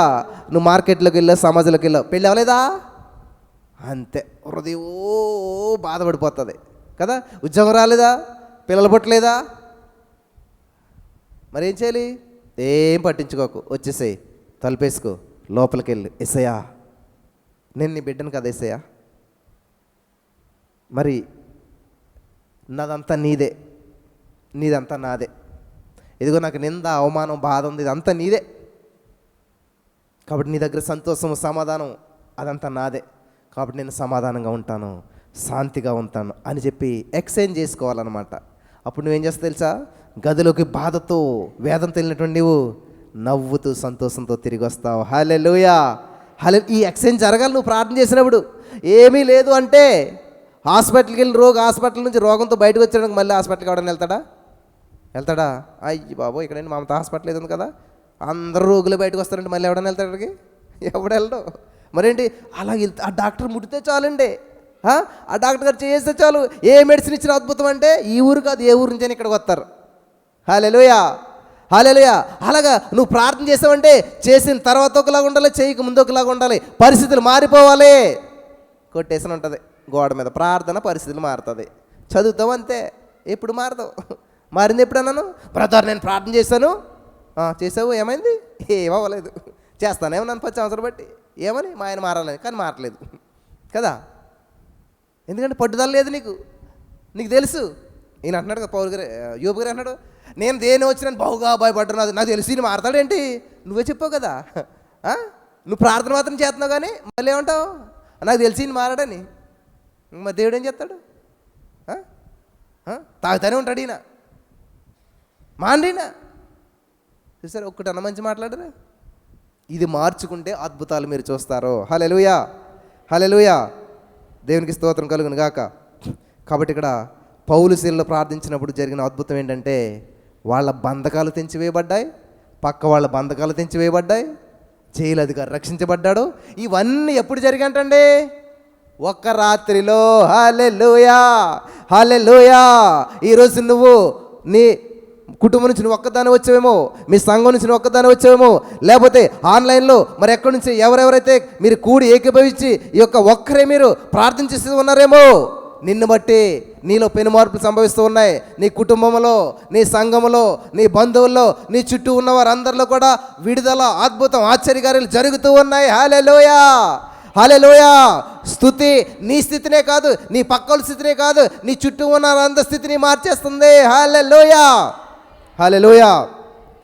నువ్వు మార్కెట్లోకి వెళ్ళావు, సమాజంలోకి వెళ్ళావు, పెళ్ళి అవ్వలేదా? అంతే, హృదయం బాధపడిపోతుంది కదా. ఉద్యోగం రాలేదా? పిల్లలు పుట్టలేదా? మరి ఏం చేయాలి? ఏం పట్టించుకోకు, వచ్చేసేయి, తలుపేసుకో, లోపలికి వెళ్ళి, ఎస్సయ్యా నేను నీ బిడ్డను కదా ఎస్సయ్యా, మరి నాదంతా నీదే, నీదంతా నాదే, ఇదిగో నాకు నింద అవమానం బాధ ఉంది, ఇదంతా నీదే, కాబట్టి నీ దగ్గర సంతోషం సమాధానం అదంతా నాదే, కాబట్టి నేను సమాధానంగా ఉంటాను, శాంతిగా ఉంటాను అని చెప్పి ఎక్స్చేంజ్ చేసుకోవాలన్నమాట. అప్పుడు నువ్వేం చేస్తావు తెలుసా? గదిలోకి బాధతో వేదం తెలియనటువంటి నువ్వు నవ్వుతూ సంతోషంతో తిరిగి వస్తావు. హల్లెలూయా, ఈ ఎక్స్చేంజ్ జరగాలి. నువ్వు ప్రార్థన చేసినప్పుడు ఏమీ లేదు అంటే హాస్పిటల్కి వెళ్ళి హాస్పిటల్ నుంచి రోగంతో బయటకు వచ్చాడానికి మళ్ళీ హాస్పిటల్కి ఎవడన్నా వెళ్తాడా? అయ్యి బాబు, ఇక్కడండి మమతా హాస్పిటల్ ఏది ఉంది కదా, అందరూ రోగులు బయటకు వస్తారంటే మళ్ళీ ఎవడన్నా వెళ్తాడు అక్కడికి? ఎవడు వెళ్ళడు. మరేంటి అలాగే ఆ డాక్టర్ ముడితే చాలండి, ఆ డాక్టర్ గారు చేస్తే చాలు, ఏ మెడిసిన్ ఇచ్చిన అద్భుతం అంటే ఈ ఊరు కాదు ఏ ఊరు నుంచి ఇక్కడికి వస్తారు. హల్లెలూయా, హల్లెలూయా. అలాగా నువ్వు ప్రార్థన చేసావంటే చేసిన తర్వాత ఒకలాగా ఉండాలి, చేయక ముందు ఒకలాగా ఉండాలి, పరిస్థితులు మారిపోవాలి. కొట్టేసిన ఉంటుంది గోడ మీద, ప్రార్థన పరిస్థితులు మారుతుంది. చదువుతావు అంతే, ఎప్పుడు మారతావు? మారింది ఎప్పుడు అన్నాను? బ్రదర్ నేను ప్రార్థన చేశాను, చేసావు, ఏమైంది? ఏమవ్వలేదు. చేస్తానేమో నన్ను 10 సంవత్సరాలు బట్టి, ఏమని మా ఆయన మారాలని, కానీ మారలేదు కదా. ఎందుకంటే పట్టుదల లేదు నీకు తెలుసు. ఈయన అంటున్నాడు కదా, పౌరు గారు, యోబు గారు అంటున్నాడు, నేను దేని వచ్చినా బావుగా భయపడ్డాను, నాకు తెలిసి ఈయన మారతాడేంటి? నువ్వే చెప్పావు కదా, నువ్వు ప్రార్థన మాత్రం చేస్తున్నావు కానీ మళ్ళీ ఏమంటావు? నాకు తెలిసి ఈయన మారాడని. మరి దేవుడు ఏం చేస్తాడు? తాగుతానే ఉంటాడు ఈయన, మాండినా చూసారు, ఒక్కటన్నా మంచి మాట్లాడరు. ఇది మార్చుకుంటే అద్భుతాలు మీరు చూస్తారు. హల్లెలూయా, హల్లెలూయా. దేవునికి స్తోత్రం కలుగును గాక. కాబట్టి ఇక్కడ పౌలు శీలలో ప్రార్థించినప్పుడు జరిగిన అద్భుతం ఏంటంటే వాళ్ళ బంధకాలు తెంచివేయబడ్డాయి, పక్క వాళ్ళ బంధకాలు తెంచివేయబడ్డాయి, జైలు అధికారి రక్షించబడ్డాడు. ఇవన్నీ ఎప్పుడు జరిగాయంటండి? ఒక్క రాత్రిలో. హల్లెలూయా, హల్లెలూయా. ఈరోజు నువ్వు నీ కుటుంబం నుంచి నువ్వు ఒక్కదాని వచ్చావేమో, మీ సంఘం నుంచి నువ్వు ఒక్కదాని వచ్చావేమో, లేకపోతే ఆన్లైన్లో మరి ఎక్కడి నుంచి ఎవరెవరైతే మీరు కూడి ఏకీభవించి ఈ యొక్క ఒక్కరే మీరు ప్రార్థించేస్తూ ఉన్నారేమో, నిన్ను బట్టి నీలో పెను మార్పులు సంభవిస్తూ ఉన్నాయి. నీ కుటుంబంలో, నీ సంఘంలో, నీ బంధువుల్లో, నీ చుట్టూ ఉన్న వారందరిలో కూడా విడుదల, అద్భుతం, ఆశ్చర్యకార్యాలు జరుగుతూ ఉన్నాయి. హల్లెలూయా, హల్లెలూయా. స్తుతి నీ స్థితినే కాదు, నీ పక్కల స్థితినే కాదు, నీ చుట్టూ ఉన్న వారందరి స్థితిని మార్చేస్తుంది. హల్లెలూయా, హల్లెలూయా,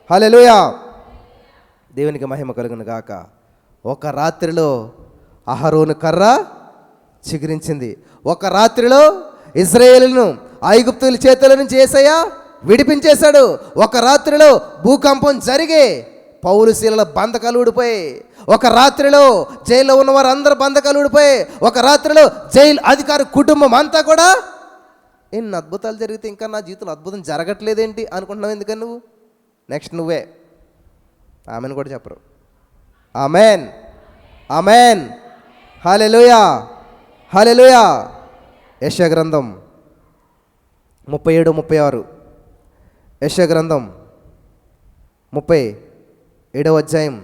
హల్లెలూయా. దేవునికి మహిమ కలుగును గాక. ఒక రాత్రిలో అహరోను కర్ర చిగురించింది. ఒక రాత్రిలో ఇశ్రాయేలును ఐగుప్తుల చేతుల నుంచి యేసయ్య విడిపించేశాడు. ఒక రాత్రిలో భూకంపం జరిగి పౌలు శీలల బంధకాలు ఊడిపోయి, ఒక రాత్రిలో జైల్లో ఉన్న వారు అందరూ బంధకాలు ఊడిపోయి, ఒక రాత్రిలో జైలు అధికారి కుటుంబం అంతా కూడా ఎన్ని అద్భుతాలు జరిగితే ఇంకా నా జీవితంలో అద్భుతం జరగట్లేదేంటి అనుకుంటున్నావు? ఎందుకని నువ్వు నెక్స్ట్ నువ్వే ఆమెను కూడా చెప్పరు. ఆమెన్, ఆమెన్, హల్లెలూయా, హల్లెలూయా. యెషయా గ్రంథం 37-36, యెషయా గ్రంథం 37వ అధ్యాయం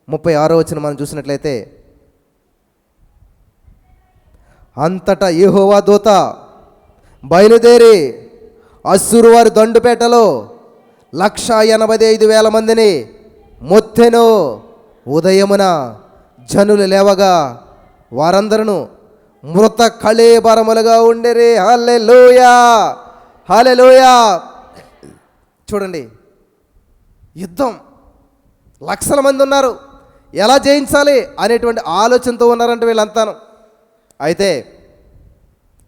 36వ వచనం మనం చూసినట్లయితే, అంతటా యెహోవా దూత బయలుదేరి అస్సురు వారి దండుపేటలో 185,000 మందిని మొత్తెను. ఉదయమున జనులు లేవగా వారందరూ మృత కళేబరములుగా ఉండేరి. హల్లెలూయా, హల్లెలూయా. చూడండి, యుద్ధం, లక్షల మంది ఉన్నారు, ఎలా జయించాలి అనేటువంటి ఆలోచనతో ఉన్నారంటే వీళ్ళంతాను. అయితే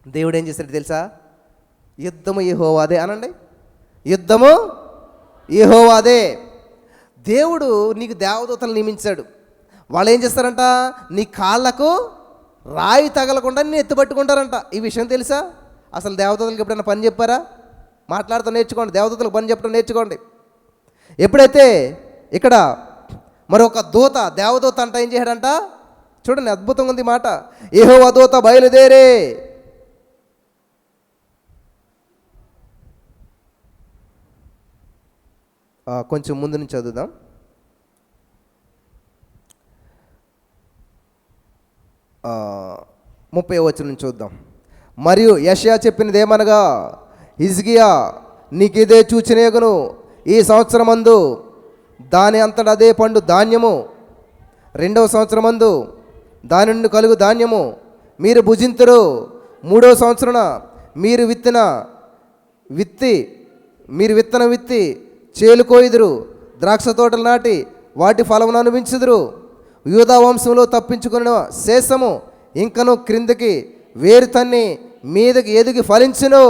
దేవుడు ఏం చేశాడు తెలుసా? యుద్ధము యెహోవాదే అనండి. యుద్ధము యెహోవాదే. దేవుడు నీకు దేవదూతలు నియమించాడు. వాళ్ళు ఏం చేస్తారంట? నీ కాళ్ళకు రాయి తగలకుండా నేను ఎత్తుపట్టుకుంటారంట. ఈ విషయం తెలుసా? అసలు దేవదూతలకు ఎప్పుడైనా పని చెప్పారా? మాట్లాడుతూ నేర్చుకోండి, దేవదూతలకు పని చెప్పడం నేర్చుకోండి. ఎప్పుడైతే ఇక్కడ మరొక దూత, దేవదూత అంట ఏం చేశాడంట? చూడండి, అద్భుతంగా ఉంది మాట. యెహోవా దూత బయలుదేరే. కొంచెం ముందు నుంచి చదువుదాం. 30వ వచనం నుంచి చూద్దాం. మరియు యెషయా చెప్పినదేమనగా, హిజ్కియా నీకిదే చూచినేగును, ఈ సంవత్సరమందు దాని అంతటా అదే పండు ధాన్యము, 2వ సంవత్సరమందు దాని నుండి కలుగు ధాన్యము మీరు భుజింతురు, 3వ సంవత్సరమున మీరు విత్తనం విత్తి చేలుకోయిదురు, ద్రాక్ష తోటలు నాటి వాటి ఫలమును అనుభవించుదురు. యూదా వంశంలో తప్పించుకున్న శేషము ఇంకను క్రిందకి వేరు తన్ని మీదకి ఎదిగి ఫలించును.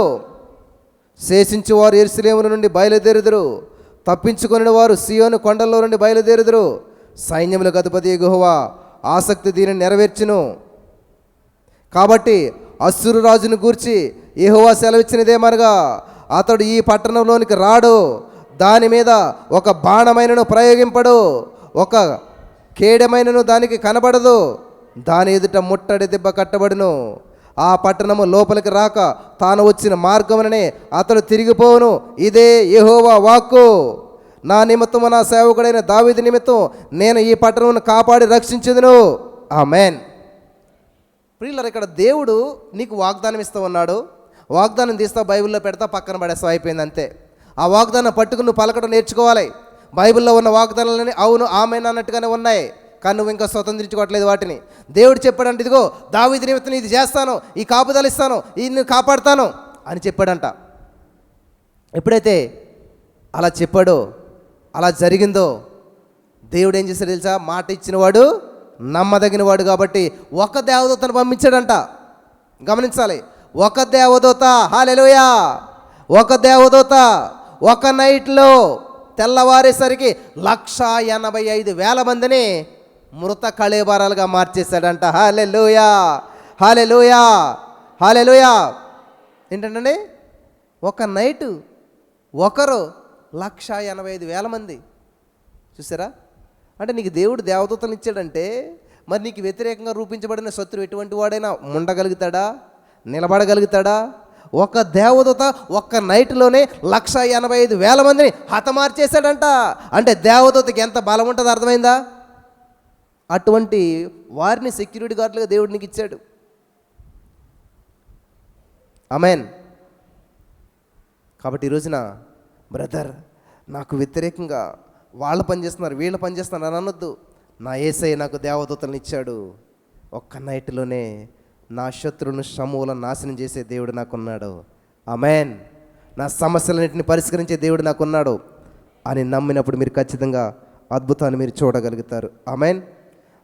శేషించు వారు యెరూషలేము నుండి బయలుదేరుదురు, తప్పించుకుని వారు సీయోను కొండల్లో నుండి బయలుదేరుదురు. సైన్యములకు అధిపతి యెహోవా ఆసక్తి దీనిని నెరవేర్చును. కాబట్టి అశ్షూరు రాజును గూర్చి యెహోవా సెలవిచ్చినదేమనగా, అతడు ఈ పట్టణంలోనికి రాడు, దాని మీద ఒక బాణమైనను ప్రయోగింపడు, ఒక కేడమైనను దానికి కనబడదు, దాని ఎదుట ముట్టడి దెబ్బ కట్టబడును. ఆ పట్టణము లోపలికి రాక తాను వచ్చిన మార్గముననే అతడు తిరిగిపోవును. ఇదే యెహోవా వాక్కు. నా నిమిత్తము, నా సేవకుడైన దావీదు నిమిత్తం నేను ఈ పట్టణమును కాపాడి రక్షించుదును. ఆమేన్. ప్రియులారా, ఇక్కడ దేవుడు నీకు వాగ్దానం ఇస్తూ ఉన్నాడు. వాగ్దానం తీస్తా, బైబిల్లో పెడతా, పక్కన పడేస్తా, అయిపోయింది అంతే. ఆ వాగ్దానం పట్టుకుని నువ్వు పలకడం నేర్చుకోవాలి. బైబిల్లో ఉన్న వాగ్దానాలని అవును ఆమేన్ అన్నట్టుగానే ఉన్నాయి, కానీ నువ్వు ఇంకా స్వతంత్రించుకోవట్లేదు వాటిని. దేవుడు చెప్పాడంట, ఇదిగో దావీదు నిమిత్తం ఇది చేస్తాను, ఈ కాపుదలు ఇస్తాను, ఈయన్ని కాపాడుతాను అని చెప్పాడంట. ఎప్పుడైతే అలా చెప్పాడో, అలా జరిగిందో, దేవుడు ఏం చేశాడు తెలుసా? మాట ఇచ్చినవాడు నమ్మదగిన వాడు కాబట్టి ఒక దేవదూతను పంపించాడంట. గమనించాలి, ఒక దేవదూత. హల్లెలూయా! ఒక దేవదూత ఒక నైట్లో తెల్లవారేసరికి 185,000 మందిని మృత కళేబరాలుగా మార్చేశాడంట. హల్లెలూయా! హల్లెలూయా! హల్లెలూయా! ఏంటంటే ఒక నైటు ఒకరు 185,000 మంది. చూసారా? అంటే నీకు దేవుడు దేవదూతను ఇచ్చాడంటే మరి నీకు వ్యతిరేకంగా రూపించబడిన శత్రువు ఎటువంటి వాడైనా ఉండగలుగుతాడా? నిలబడగలుగుతాడా? ఒక దేవదూత ఒక్క నైట్లోనే 185,000 మందిని హతమార్చేశాడంట. అంటే దేవదూతకి ఎంత బలం ఉంటుందో అర్థమైందా? అటువంటి వారిని సెక్యూరిటీ గార్డులుగా దేవుడు నీకు ఇచ్చాడు. ఆమేన్. కాబట్టి ఈ రోజున బ్రదర్, నాకు వ్యతిరేకంగా వాళ్ళు పనిచేస్తున్నారు, వీళ్ళు పనిచేస్తున్నారు అని అనొద్దు. నా యేసయ్య నాకు దేవదూతలను ఇచ్చాడు. ఒక్క నైట్లోనే నా శత్రువును సమూలం నాశనం చేసే దేవుడు నాకున్నాడు. ఆమేన్. నా సమస్యలన్నింటిని పరిష్కరించే దేవుడు నాకున్నాడు అని నమ్మినప్పుడు మీరు ఖచ్చితంగా అద్భుతాన్ని మీరు చూడగలుగుతారు. ఆమేన్.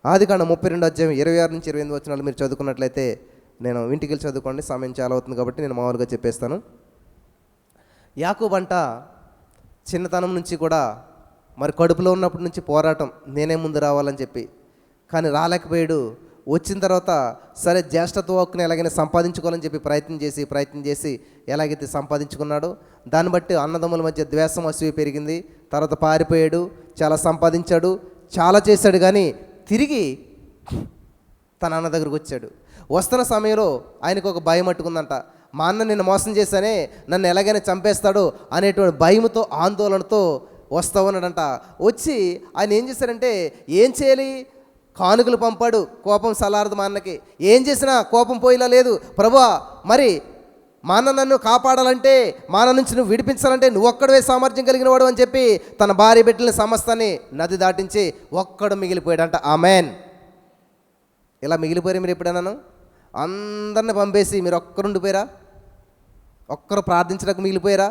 ఆదికాండం 32:26-28 మీరు చదువుకున్నట్లయితే, నేను ఇంటికి వెళ్ళి చదువుకోండి, సమయం చాలా అవుతుంది కాబట్టి నేను మామూలుగా చెప్పేస్తాను. యాకోబు అంట చిన్నతనం నుంచి కూడా మరి కడుపులో ఉన్నప్పటి నుంచి పోరాటం, నేనే ముందు రావాలని చెప్పి, కానీ రాలేకపోయాడు. వచ్చిన తర్వాత సరే జ్యేష్ఠత్వ హక్కుని ఎలాగైనా సంపాదించుకోవాలని చెప్పి ప్రయత్నం చేసి ఎలాగైతే సంపాదించుకున్నాడో దాన్ని బట్టి అన్నదమ్ముల మధ్య ద్వేషం అసూయ పెరిగింది. తర్వాత పారిపోయాడు, చాలా సంపాదించాడు, చాలా చేశాడు, కానీ తిరిగి తన అన్న దగ్గరకు వచ్చాడు. వస్తున్న సమయంలో ఆయనకు ఒక భయం అట్టుకుందంట. మా అన్న నిన్ను మోసం చేశానే, నన్ను ఎలాగైనా చంపేస్తాడు అనేటువంటి భయంతో ఆందోళనతో వస్తూ ఉన్నాడంట. వచ్చి ఆయన ఏం చేశారంటే, ఏం చేయాలి? కానుకలు పంపాడు. కోపం సలారదు మా అన్నకి. ఏం చేసినా కోపం పోయేలా లేదు. ప్రభువా, మరి మా అన్న నన్ను కాపాడాలంటే, మా అన్న నుంచి నువ్వు విడిపించాలంటే నువ్వు ఒక్కడవే సామర్థ్యం కలిగిన వాడు అని చెప్పి తన భార్య బిడ్డల సమస్తాన్ని నది దాటించి ఒక్కడు మిగిలిపోయాడంట. ఆమేన్. ఇలా మిగిలిపోయారు మీరు ఎప్పుడైనాను? అందరిని పంపేసి మీరు ఒక్కరుండిపోయారా? ఒక్కరు ప్రార్థించడానికి మిగిలిపోయారా?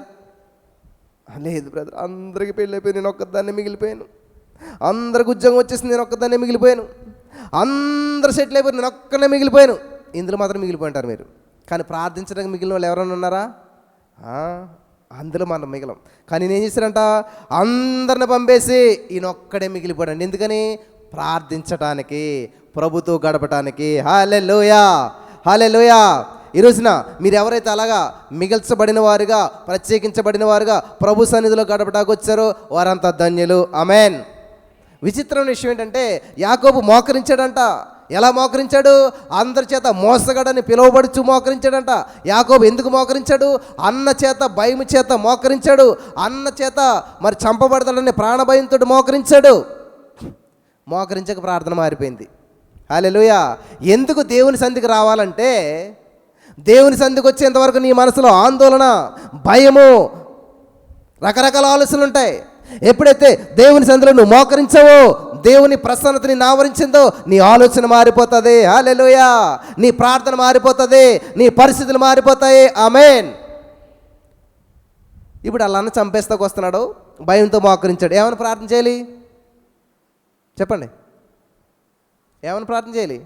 లేదు బ్రదర్, అందరికి పెళ్ళి అయిపోయి నేను ఒక్కదాన్ని మిగిలిపోయాను. అందరికి ఉద్యోగం వచ్చేసింది, నేను ఒక్కదాన్నే మిగిలిపోయాను. అందరు సెటిల్ అయిపోయి నేను ఒక్కనే మిగిలిపోయాను. ఇందులో మాత్రం మిగిలిపోయి ఉంటారు మీరు. కానీ ప్రార్థించడానికి మిగిలిన వాళ్ళు ఎవరైనా ఉన్నారా? అందులో మనం మిగిలం. కానీ నేను చేశారంట, అందరిని పంపేసి ఈయనొక్కడే మిగిలిపోయాడు. ఎందుకని? ప్రార్థించటానికి, ప్రభుతో గడపటానికి. హల్లెలూయా, హల్లెలూయా. ఈ రోజున మీరు ఎవరైతే అలాగా మిగిల్చబడిన వారుగా, ప్రత్యేకించబడిన వారుగా ప్రభు సన్నిధిలో గడపటానికి వచ్చారో వారంతా ధన్యులు. ఆమేన్. విచిత్రమైన విషయం ఏంటంటే, యాకోబు మోకరించాడంట. ఎలా మోకరించాడు? అందరి చేత మోసగాడని పిలువబడుచు మోకరించాడంట. యాకోబు ఎందుకు మోకరించాడు? అన్న చేత, భయం చేత మోకరించాడు. అన్న చేత మరి చంపబడతాడని ప్రాణభయంతో మోకరించాడు. మోకరించక ప్రార్థన మారిపోయింది. హల్లెలూయా. ఎందుకు దేవుని సన్నిధికి రావాలంటే, దేవుని సన్నిధికి వచ్చేంతవరకు నీ మనసులో ఆందోళన, భయము, రకరకాల ఆలోచనలు ఉంటాయి. ఎప్పుడైతే దేవుని సన్నిధిలో నువ్వు మోకరించావో, దేవుని ప్రసన్నతని ఆవరించిందో, నీ ఆలోచన మారిపోతుంది. హల్లెలూయా. నీ ప్రార్థన మారిపోతుంది, నీ పరిస్థితులు మారిపోతాయి. ఆమేన్. ఇప్పుడు అలా అన్న చంపేస్తాకు వస్తున్నాడు, భయంతో మోకరించాడు. ఏమైనా ప్రార్థన చేయాలి చెప్పండి? ఏమైనా ప్రార్థన చేయాలి?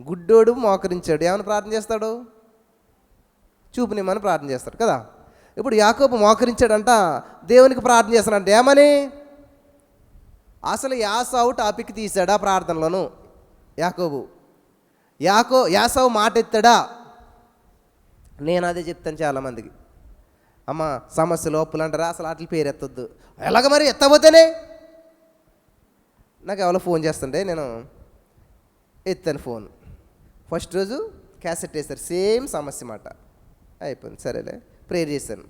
గుడ్డోడు మోకరించాడు, ఏమైనా ప్రార్థన చేస్తాడు? చూపునిమ్మని ప్రార్థన చేస్తాడు కదా. ఇప్పుడు యాకోబు మోకరించాడంట, దేవునికి ప్రార్థన చేస్తాడంట. ఏమని? అసలు యాసావు టాపిక్ తీశాడా ప్రార్థనలోను? యాకోబు యాసావు మాట ఎత్తాడా? నేను అదే చెప్తాను చాలామందికి. అమ్మ సమస్యలు, అప్పులు అంటారా, అసలు వాటి పేరు ఎత్తొద్దు. ఎలాగ మరి? ఎత్తబోతేనే నాకు ఎవరో ఫోన్ చేస్తుంటే నేను ఎత్తాను ఫోన్. ఫస్ట్ రోజు క్యాసెట్ వేశారు, సేమ్ సమస్య మాట. అయిపోయింది, సరేలే ప్రేయర్ చేశాను,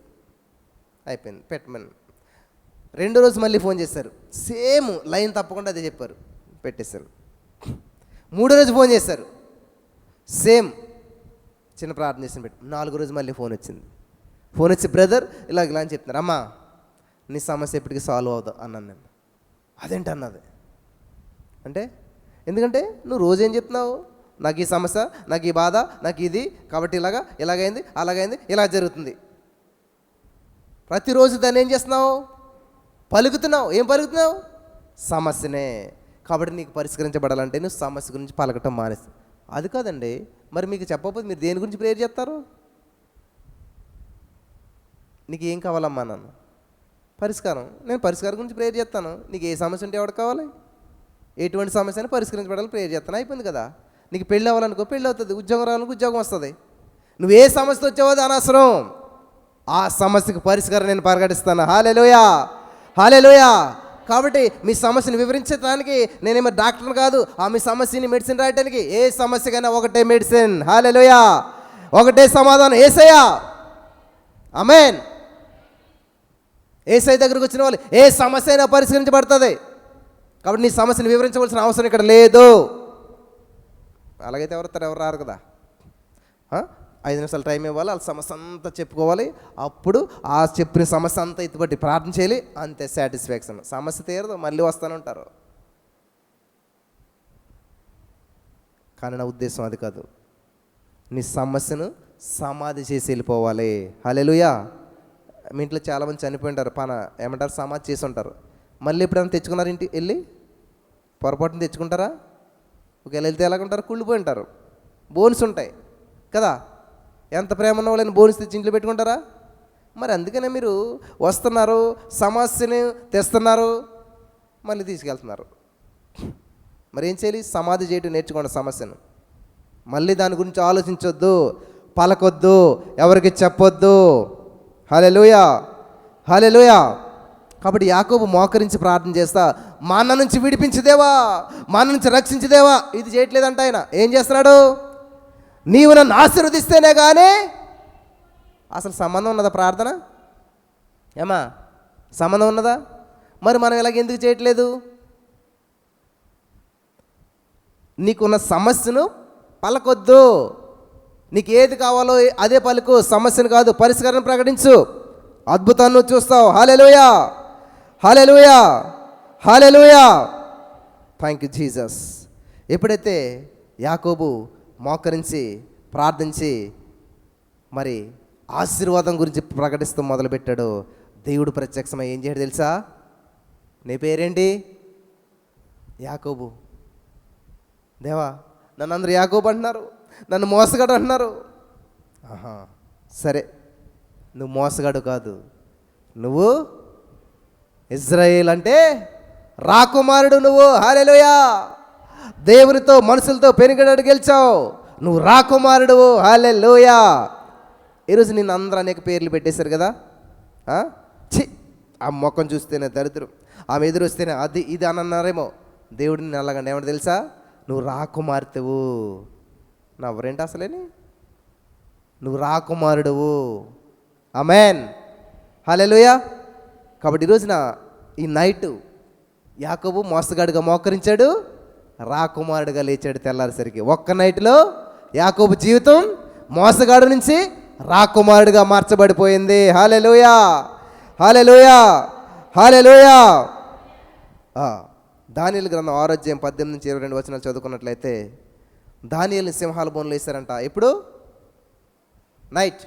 అయిపోయింది, పెట్టమని. రెండో రోజు మళ్ళీ ఫోన్ చేశారు, సేమ్ లైన్ తప్పకుండా అదే చెప్పారు, పెట్టేశాను. మూడో రోజు ఫోన్ చేశారు, సేమ్ చిన్న ప్రార్థన చేసిన పెట్టి. నాలుగో రోజు మళ్ళీ ఫోన్ వచ్చింది. ఫోన్ వచ్చి బ్రదర్ ఇలా అని చెప్తున్నారు. అమ్మా నీ సమస్య ఎప్పటికీ సాల్వ్ అవుదా అన్నాను నేను. అదేంటి అన్నది అంటే, ఎందుకంటే నువ్వు రోజేం చెప్తున్నావు, నాకు ఈ సమస్య, నాకు ఈ బాధ, నాకు ఇది, కాబట్టి ఇలాగైంది, అలాగైంది, ఇలా జరుగుతుంది. ప్రతిరోజు దాన్ని ఏం చేస్తున్నావు? పలుకుతున్నావు. ఏం పలుకుతున్నావు? సమస్యనే. కాబట్టి నీకు పరిష్కరించబడాలంటే నువ్వు సమస్య గురించి పలకటం మానేసి. అది కాదండి, మరి మీకు చెప్పకపోతే మీరు దేని గురించి ప్రేయర్ చేస్తారు? నీకు ఏం కావాలమ్మా నన్ను? పరిష్కారం. నేను పరిష్కారం గురించి ప్రేయర్ చేస్తాను. నీకు ఏ సమస్య ఉంటే ఎవరికి కావాలి? ఎటువంటి సమస్య అయినా పరిష్కరించబడాలని ప్రేయర్ చేస్తాను, అయిపోయింది కదా. నీకు పెళ్ళి అవ్వాలనుకో పెళ్ళి అవుతుంది, ఉద్యోగం రావాలనుకో ఉద్యోగం వస్తుంది. నువ్వు ఏ సమస్య వచ్చావో అది అనవసరం, ఆ సమస్యకు పరిష్కారం నేను ప్రకటిస్తాను. హల్లెలూయా, హల్లెలూయా. కాబట్టి మీ సమస్యను వివరించడానికి నేనేమో డాక్టర్ని కాదు. మీ సమస్యని మెడిసిన్ రాయడానికి, ఏ సమస్యకైనా ఒకటే మెడిసిన్. హల్లెలూయా. ఒకటే సమాధానం, యేసయ్య. ఆమేన్. యేసయ్య దగ్గరకు వచ్చిన వాళ్ళు ఏ సమస్య అయినా పరిష్కరించబడుతుంది. కాబట్టి నీ సమస్యను వివరించవలసిన అవసరం ఇక్కడ లేదు. అలాగైతే ఎవరు రారు కదా. 5 నిమిషాలు టైం ఇవ్వాలి, వాళ్ళ సమస్య అంతా చెప్పుకోవాలి. అప్పుడు ఆ చెప్పిన సమస్య అంతా ఎత్తుపట్టి ప్రార్థన చేయాలి, అంతే సాటిస్ఫాక్షన్. సమస్య తీరదు, మళ్ళీ వస్తానంటారు. కానీ నా ఉద్దేశం అది కాదు. నీ సమస్యను సమాధి చేసి వెళ్ళిపోవాలి. హల్లెలూయా. మీ ఇంట్లో చాలామంది చనిపోయి ఉంటారు, ఏమంటారు, సమాధి చేసి ఉంటారు. మళ్ళీ ఎప్పుడైనా తెచ్చుకున్నారు ఇంటికి వెళ్ళి? పొరపాటున తెచ్చుకుంటారా? ఒకవేళ వెళ్తే ఎలాగుంటారు? కుళ్ళిపోయి ఉంటారు, బోన్స్ ఉంటాయి కదా. ఎంత ప్రేమ ఉన్న వాళ్ళని బోన్స్ తెచ్చి ఇంట్లో పెట్టుకుంటారా? మరి అందుకనే మీరు వస్తున్నారు, సమస్యని తెస్తున్నారు, మళ్ళీ తీసుకెళ్తున్నారు. మరి ఏం చేయాలి? సమాధి చేయటం నేర్చుకోండి సమస్యను. మళ్ళీ దాని గురించి ఆలోచించొద్దు, పలకొద్దు, ఎవరికి చెప్పొద్దు. హల్లెలూయా, హల్లెలూయా. కాబట్టి యాకోబు మోకరించి ప్రార్థన చేస్తా, మా అన్న నుంచి విడిపించుదేవా, మా అన్న నుంచి రక్షించుదేవా, ఇది చేయట్లేదంట. ఆయన ఏం చేస్తున్నాడు? నీవు నన్ను ఆశీర్వదిస్తేనే కానీ. అసలు సంబంధం ఉన్నదా ప్రార్థన? ఏమా సంబంధం ఉన్నదా? మరి మనం ఇలాగ ఎందుకు చేయట్లేదు? నీకున్న సమస్యను పలకొద్దు, నీకు ఏది కావాలో అదే పలుకు, సమస్యను కాదు, పరిష్కారం ప్రకటించు, అద్భుతాన్ని చూస్తావు. Hallelujah, hallelujah, hallelujah. Thank you Jesus. ఎప్పుడైతే యాకోబు మోకరించి ప్రార్థించి మరి ఆశీర్వాదం గురించి ప్రకటిస్తూ మొదలుపెట్టాడు, దేవుడు ప్రత్యక్షమై ఏం చేయడు తెలుసా? నీ పేరేంటి? యాకోబు. దేవా, నన్ను అందరూ యాకోబు అంటున్నారు, నన్ను మోసగాడు అంటున్నారు. ఆహా, సరే, నువ్వు మోసగాడు కాదు, నువ్వు ఇజ్రాయేల్ అంటే రాకుమారుడు. నువ్వు హల్లెలూయా. దేవునితో మనుషులతో పెనుగడడు గెలిచావు, నువ్వు రాకుమారుడు. హల్లెలూయా. ఈరోజు నిన్ను అందరూ అనేక పేర్లు పెట్టేశారు కదా. చి, ఆ ముఖం చూస్తేనే దరిద్రం, ఆమె ఎదురు వస్తేనే అది ఇది అని అన్నారేమో. దేవుడిని అలాగండి ఏమంటే తెలుసా, నువ్వు రాకుమార్తెవు. నవ్వరేంటి అసలేని, నువ్వు రాకుమారుడువు. ఆమేన్, హల్లెలూయా. కాబట్టి ఈరోజున ఈ నైట్ యాకోబు మోసగాడుగా మోకరించాడు, రాకుమారుడుగా లేచాడు తెల్లారిసరికి. ఒక్క నైట్లో యాకోబు జీవితం మోసగాడు నుంచి రాకుమారుడుగా మార్చబడిపోయింది. హల్లెలూయా, హల్లెలూయా, హల్లెలూయా. దానియేలు గ్రంథం 6వ అధ్యాయం 18 నుంచి 22 వచనాలు చదువుకున్నట్లయితే, దానియేలుని సింహాల బోన్లో వేశారంట. ఎప్పుడు? నైట్,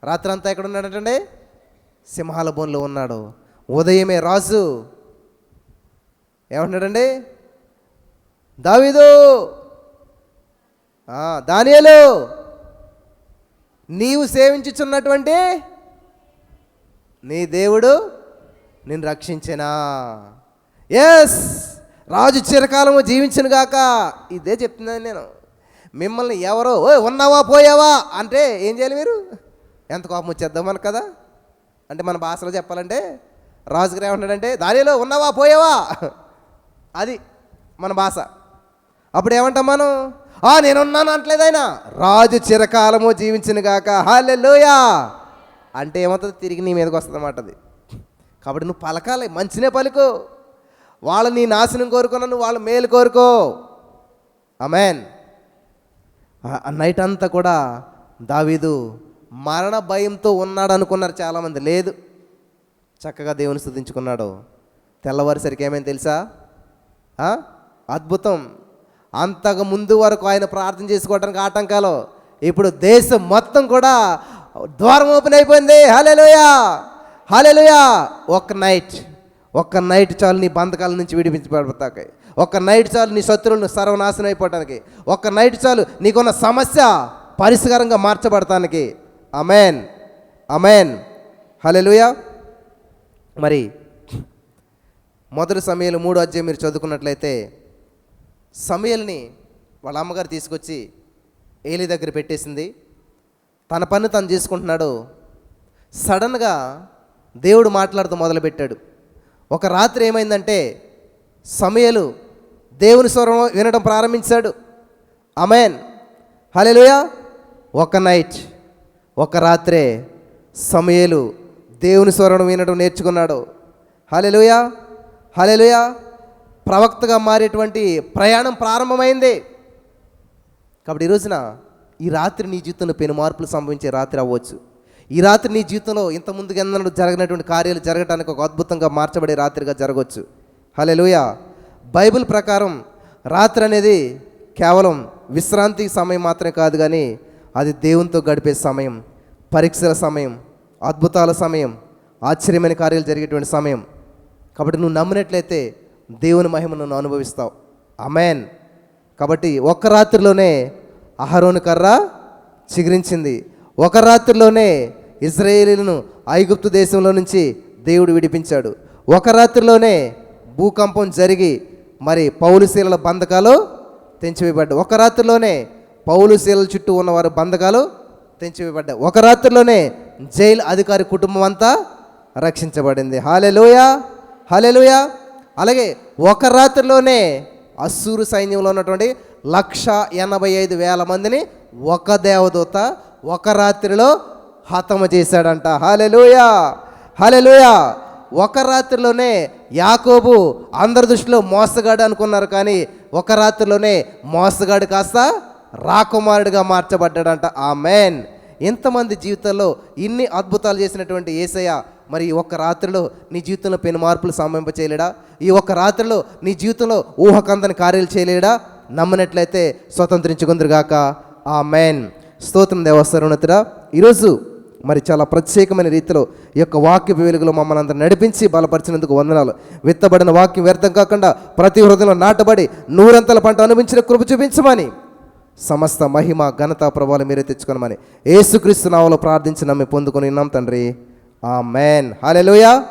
రాత్రి అంతా ఎక్కడ ఉన్నాడంటే సింహాల బోన్లో ఉన్నాడు. ఉదయమే రాజు ఏమంటాడండి, దావీదు, దానియేలు, నీవు సేవించుచున్నటువంటి నీ దేవుడు నిన్ను రక్షించెనా. ఎస్, రాజు చిరకాలము జీవించును గాక. ఇదే చెప్తున్నాను నేను. మిమ్మల్ని ఎవరో ఉన్నావా పోయావా అంటే ఏం చేయాలి మీరు? ఎంత కోపం వచ్చేద్దాం మనకు కదా. అంటే మన భాషలో చెప్పాలంటే రాజుగారు ఏమంటాడంటే, దానిలో ఉన్నావా పోయావా, అది మన భాష. అప్పుడు ఏమంటాం మనం? నేనున్నాను అంటలేదు ఆయన. రాజు చిరకాలము జీవించును గాక. హల్లెలూయా అంటే ఏమవుతుంది? తిరిగి నీ మీదకి వస్తుంది అన్నమాట అది. కాబట్టి నువ్వు పలకాలి, మంచినే పలుకో. వాళ్ళు నీ నాశనం కోరుకున్నా, నువ్వు వాళ్ళ మేలు కోరుకో. ఆమేన్. ఆ నైట్ అంతా కూడా దావీదు మరణ భయంతో ఉన్నాడు అనుకున్నారు చాలామంది. లేదు, చక్కగా దేవుని స్తుతించుకున్నాడు. తెల్లవారిసరికి ఏమైంది తెలుసా? అద్భుతం. అంతకు ముందు వరకు ఆయన ప్రార్థన చేసుకోవడానికి ఆటంకాలు, ఇప్పుడు దేశం మొత్తం కూడా ద్వారం ఓపెన్ అయిపోయింది. హల్లెలూయా, హల్లెలూయా. ఒక్క నైట్ చాలు నీ బంధకాల నుంచి విడిపించబడతాకి. ఒక్క నైట్ చాలు నీ శత్రువులను సర్వనాశనం అయిపోవటానికి. ఒక్క నైట్ చాలు నీకున్న సమస్య పరిష్కారంగా మార్చబడటానికి. ఆమేన్, ఆమేన్, హల్లెలూయా. మరి మొదటి సమూయేలు 3వ అధ్యాయం మీరు చదువుకున్నట్లయితే, సమూయేలుని వాళ్ళ అమ్మగారు తీసుకొచ్చి ఏలీ దగ్గర పెట్టేసింది. తన పని తను చేసుకుంటున్నాడు. సడన్గా దేవుడు మాట్లాడుతూ మొదలుపెట్టాడు. ఒక రాత్రి ఏమైందంటే సమూయేలు దేవుని స్వరం వినడం ప్రారంభించాడు. ఆమేన్, హల్లెలూయా. ఒక రాత్రే సమూయేలు దేవుని స్వరం వినడం నేర్చుకున్నాడు. హల్లెలూయా, హల్లెలూయా. ప్రవక్తగా మారేటువంటి ప్రయాణం ప్రారంభమైంది. కాబట్టి ఈ రోజున ఈ రాత్రి నీ జీవితంలో పెను మార్పులు సంభవించే రాత్రి అవ్వచ్చు. ఈ రాత్రి నీ జీవితంలో ఇంత ముందుకు ఎన్నడూ జరగనటువంటి కార్యాలు జరగడానికి ఒక అద్భుతంగా మార్చబడే రాత్రిగా జరగవచ్చు. హల్లెలూయా. బైబిల్ ప్రకారం రాత్రి అనేది కేవలం విశ్రాంతి సమయం మాత్రమే కాదు, కానీ అది దేవునితో గడిపే సమయం, పరీక్షల సమయం, అద్భుతాల సమయం, ఆశ్చర్యమైన కార్యాలు జరిగేటువంటి సమయం. కాబట్టి నువ్వు నమ్మినట్లయితే దేవుని మహిమను నువ్వు అనుభవిస్తావు. ఆమేన్. కాబట్టి ఒక్క రాత్రిలోనే అహరోను కర్ర చిగురించింది. ఒక రాత్రిలోనే ఇశ్రాయేలీయులను ఐగుప్తు దేశంలో నుంచి దేవుడు విడిపించాడు. ఒక రాత్రిలోనే భూకంపం జరిగి మరి పౌలుశీలల బంధకాలు తెంచివేయబడ్డాయి. ఒక రాత్రిలోనే పౌలుశీలల చుట్టూ ఉన్నవారు బంధకాలు తెంచివేయబడ్డాయి. ఒక రాత్రిలోనే జైలు అధికారి కుటుంబం అంతా రక్షించబడింది. హల్లెలూయా, హల్లెలూయా. అలాగే ఒక రాత్రిలోనే అస్సూరు సైన్యంలో ఉన్నటువంటి 185,000 మందిని ఒక దేవదూత ఒక రాత్రిలో హతము చేశాడంట. హల్లెలూయా, హల్లెలూయా. ఒక రాత్రిలోనే యాకోబు అందరి దృష్టిలో మోసగాడు అనుకున్నారు, కానీ ఒక రాత్రిలోనే మోసగాడు కాస్త రాకుమారుడిగా మార్చబడ్డాడంట. ఆమేన్. ఎంతమంది జీవితంలో ఇన్ని అద్భుతాలు చేసినటువంటి యేసయ్య మరి ఈ ఒక్క రాత్రిలో నీ జీవితంలో పెను మార్పులు సంభవింప చేయలేడా? ఈ ఒక్క రాత్రిలో నీ జీవితంలో ఊహకందని కార్యాలు చేయలేడా? నమ్మినట్లయితే స్వతంత్రించుకుందరుగాక. ఆమేన్. స్తోత్రం దేవస్థరునతుడా. ఈరోజు మరి చాలా ప్రత్యేకమైన రీతిలో ఈ యొక్క వాక్య వెలుగులో మమ్మల్ని అందరూ నడిపించి బలపరిచినందుకు వందనాలు. విత్తబడిన వాక్యం వ్యర్థం కాకుండా ప్రతి హృదయంలో నాటబడి 100 పంట అనుభవించిన కృప చూపించమని సమస్త మహిమ ఘనత ప్రభావాలు మీరే తెచ్చుకోనమని యేసుక్రీస్తు నామములో ప్రార్థించి నమ్మి పొందుకొని ఉన్నాం తండ్రి. ఆమేన్. హల్లెలూయా.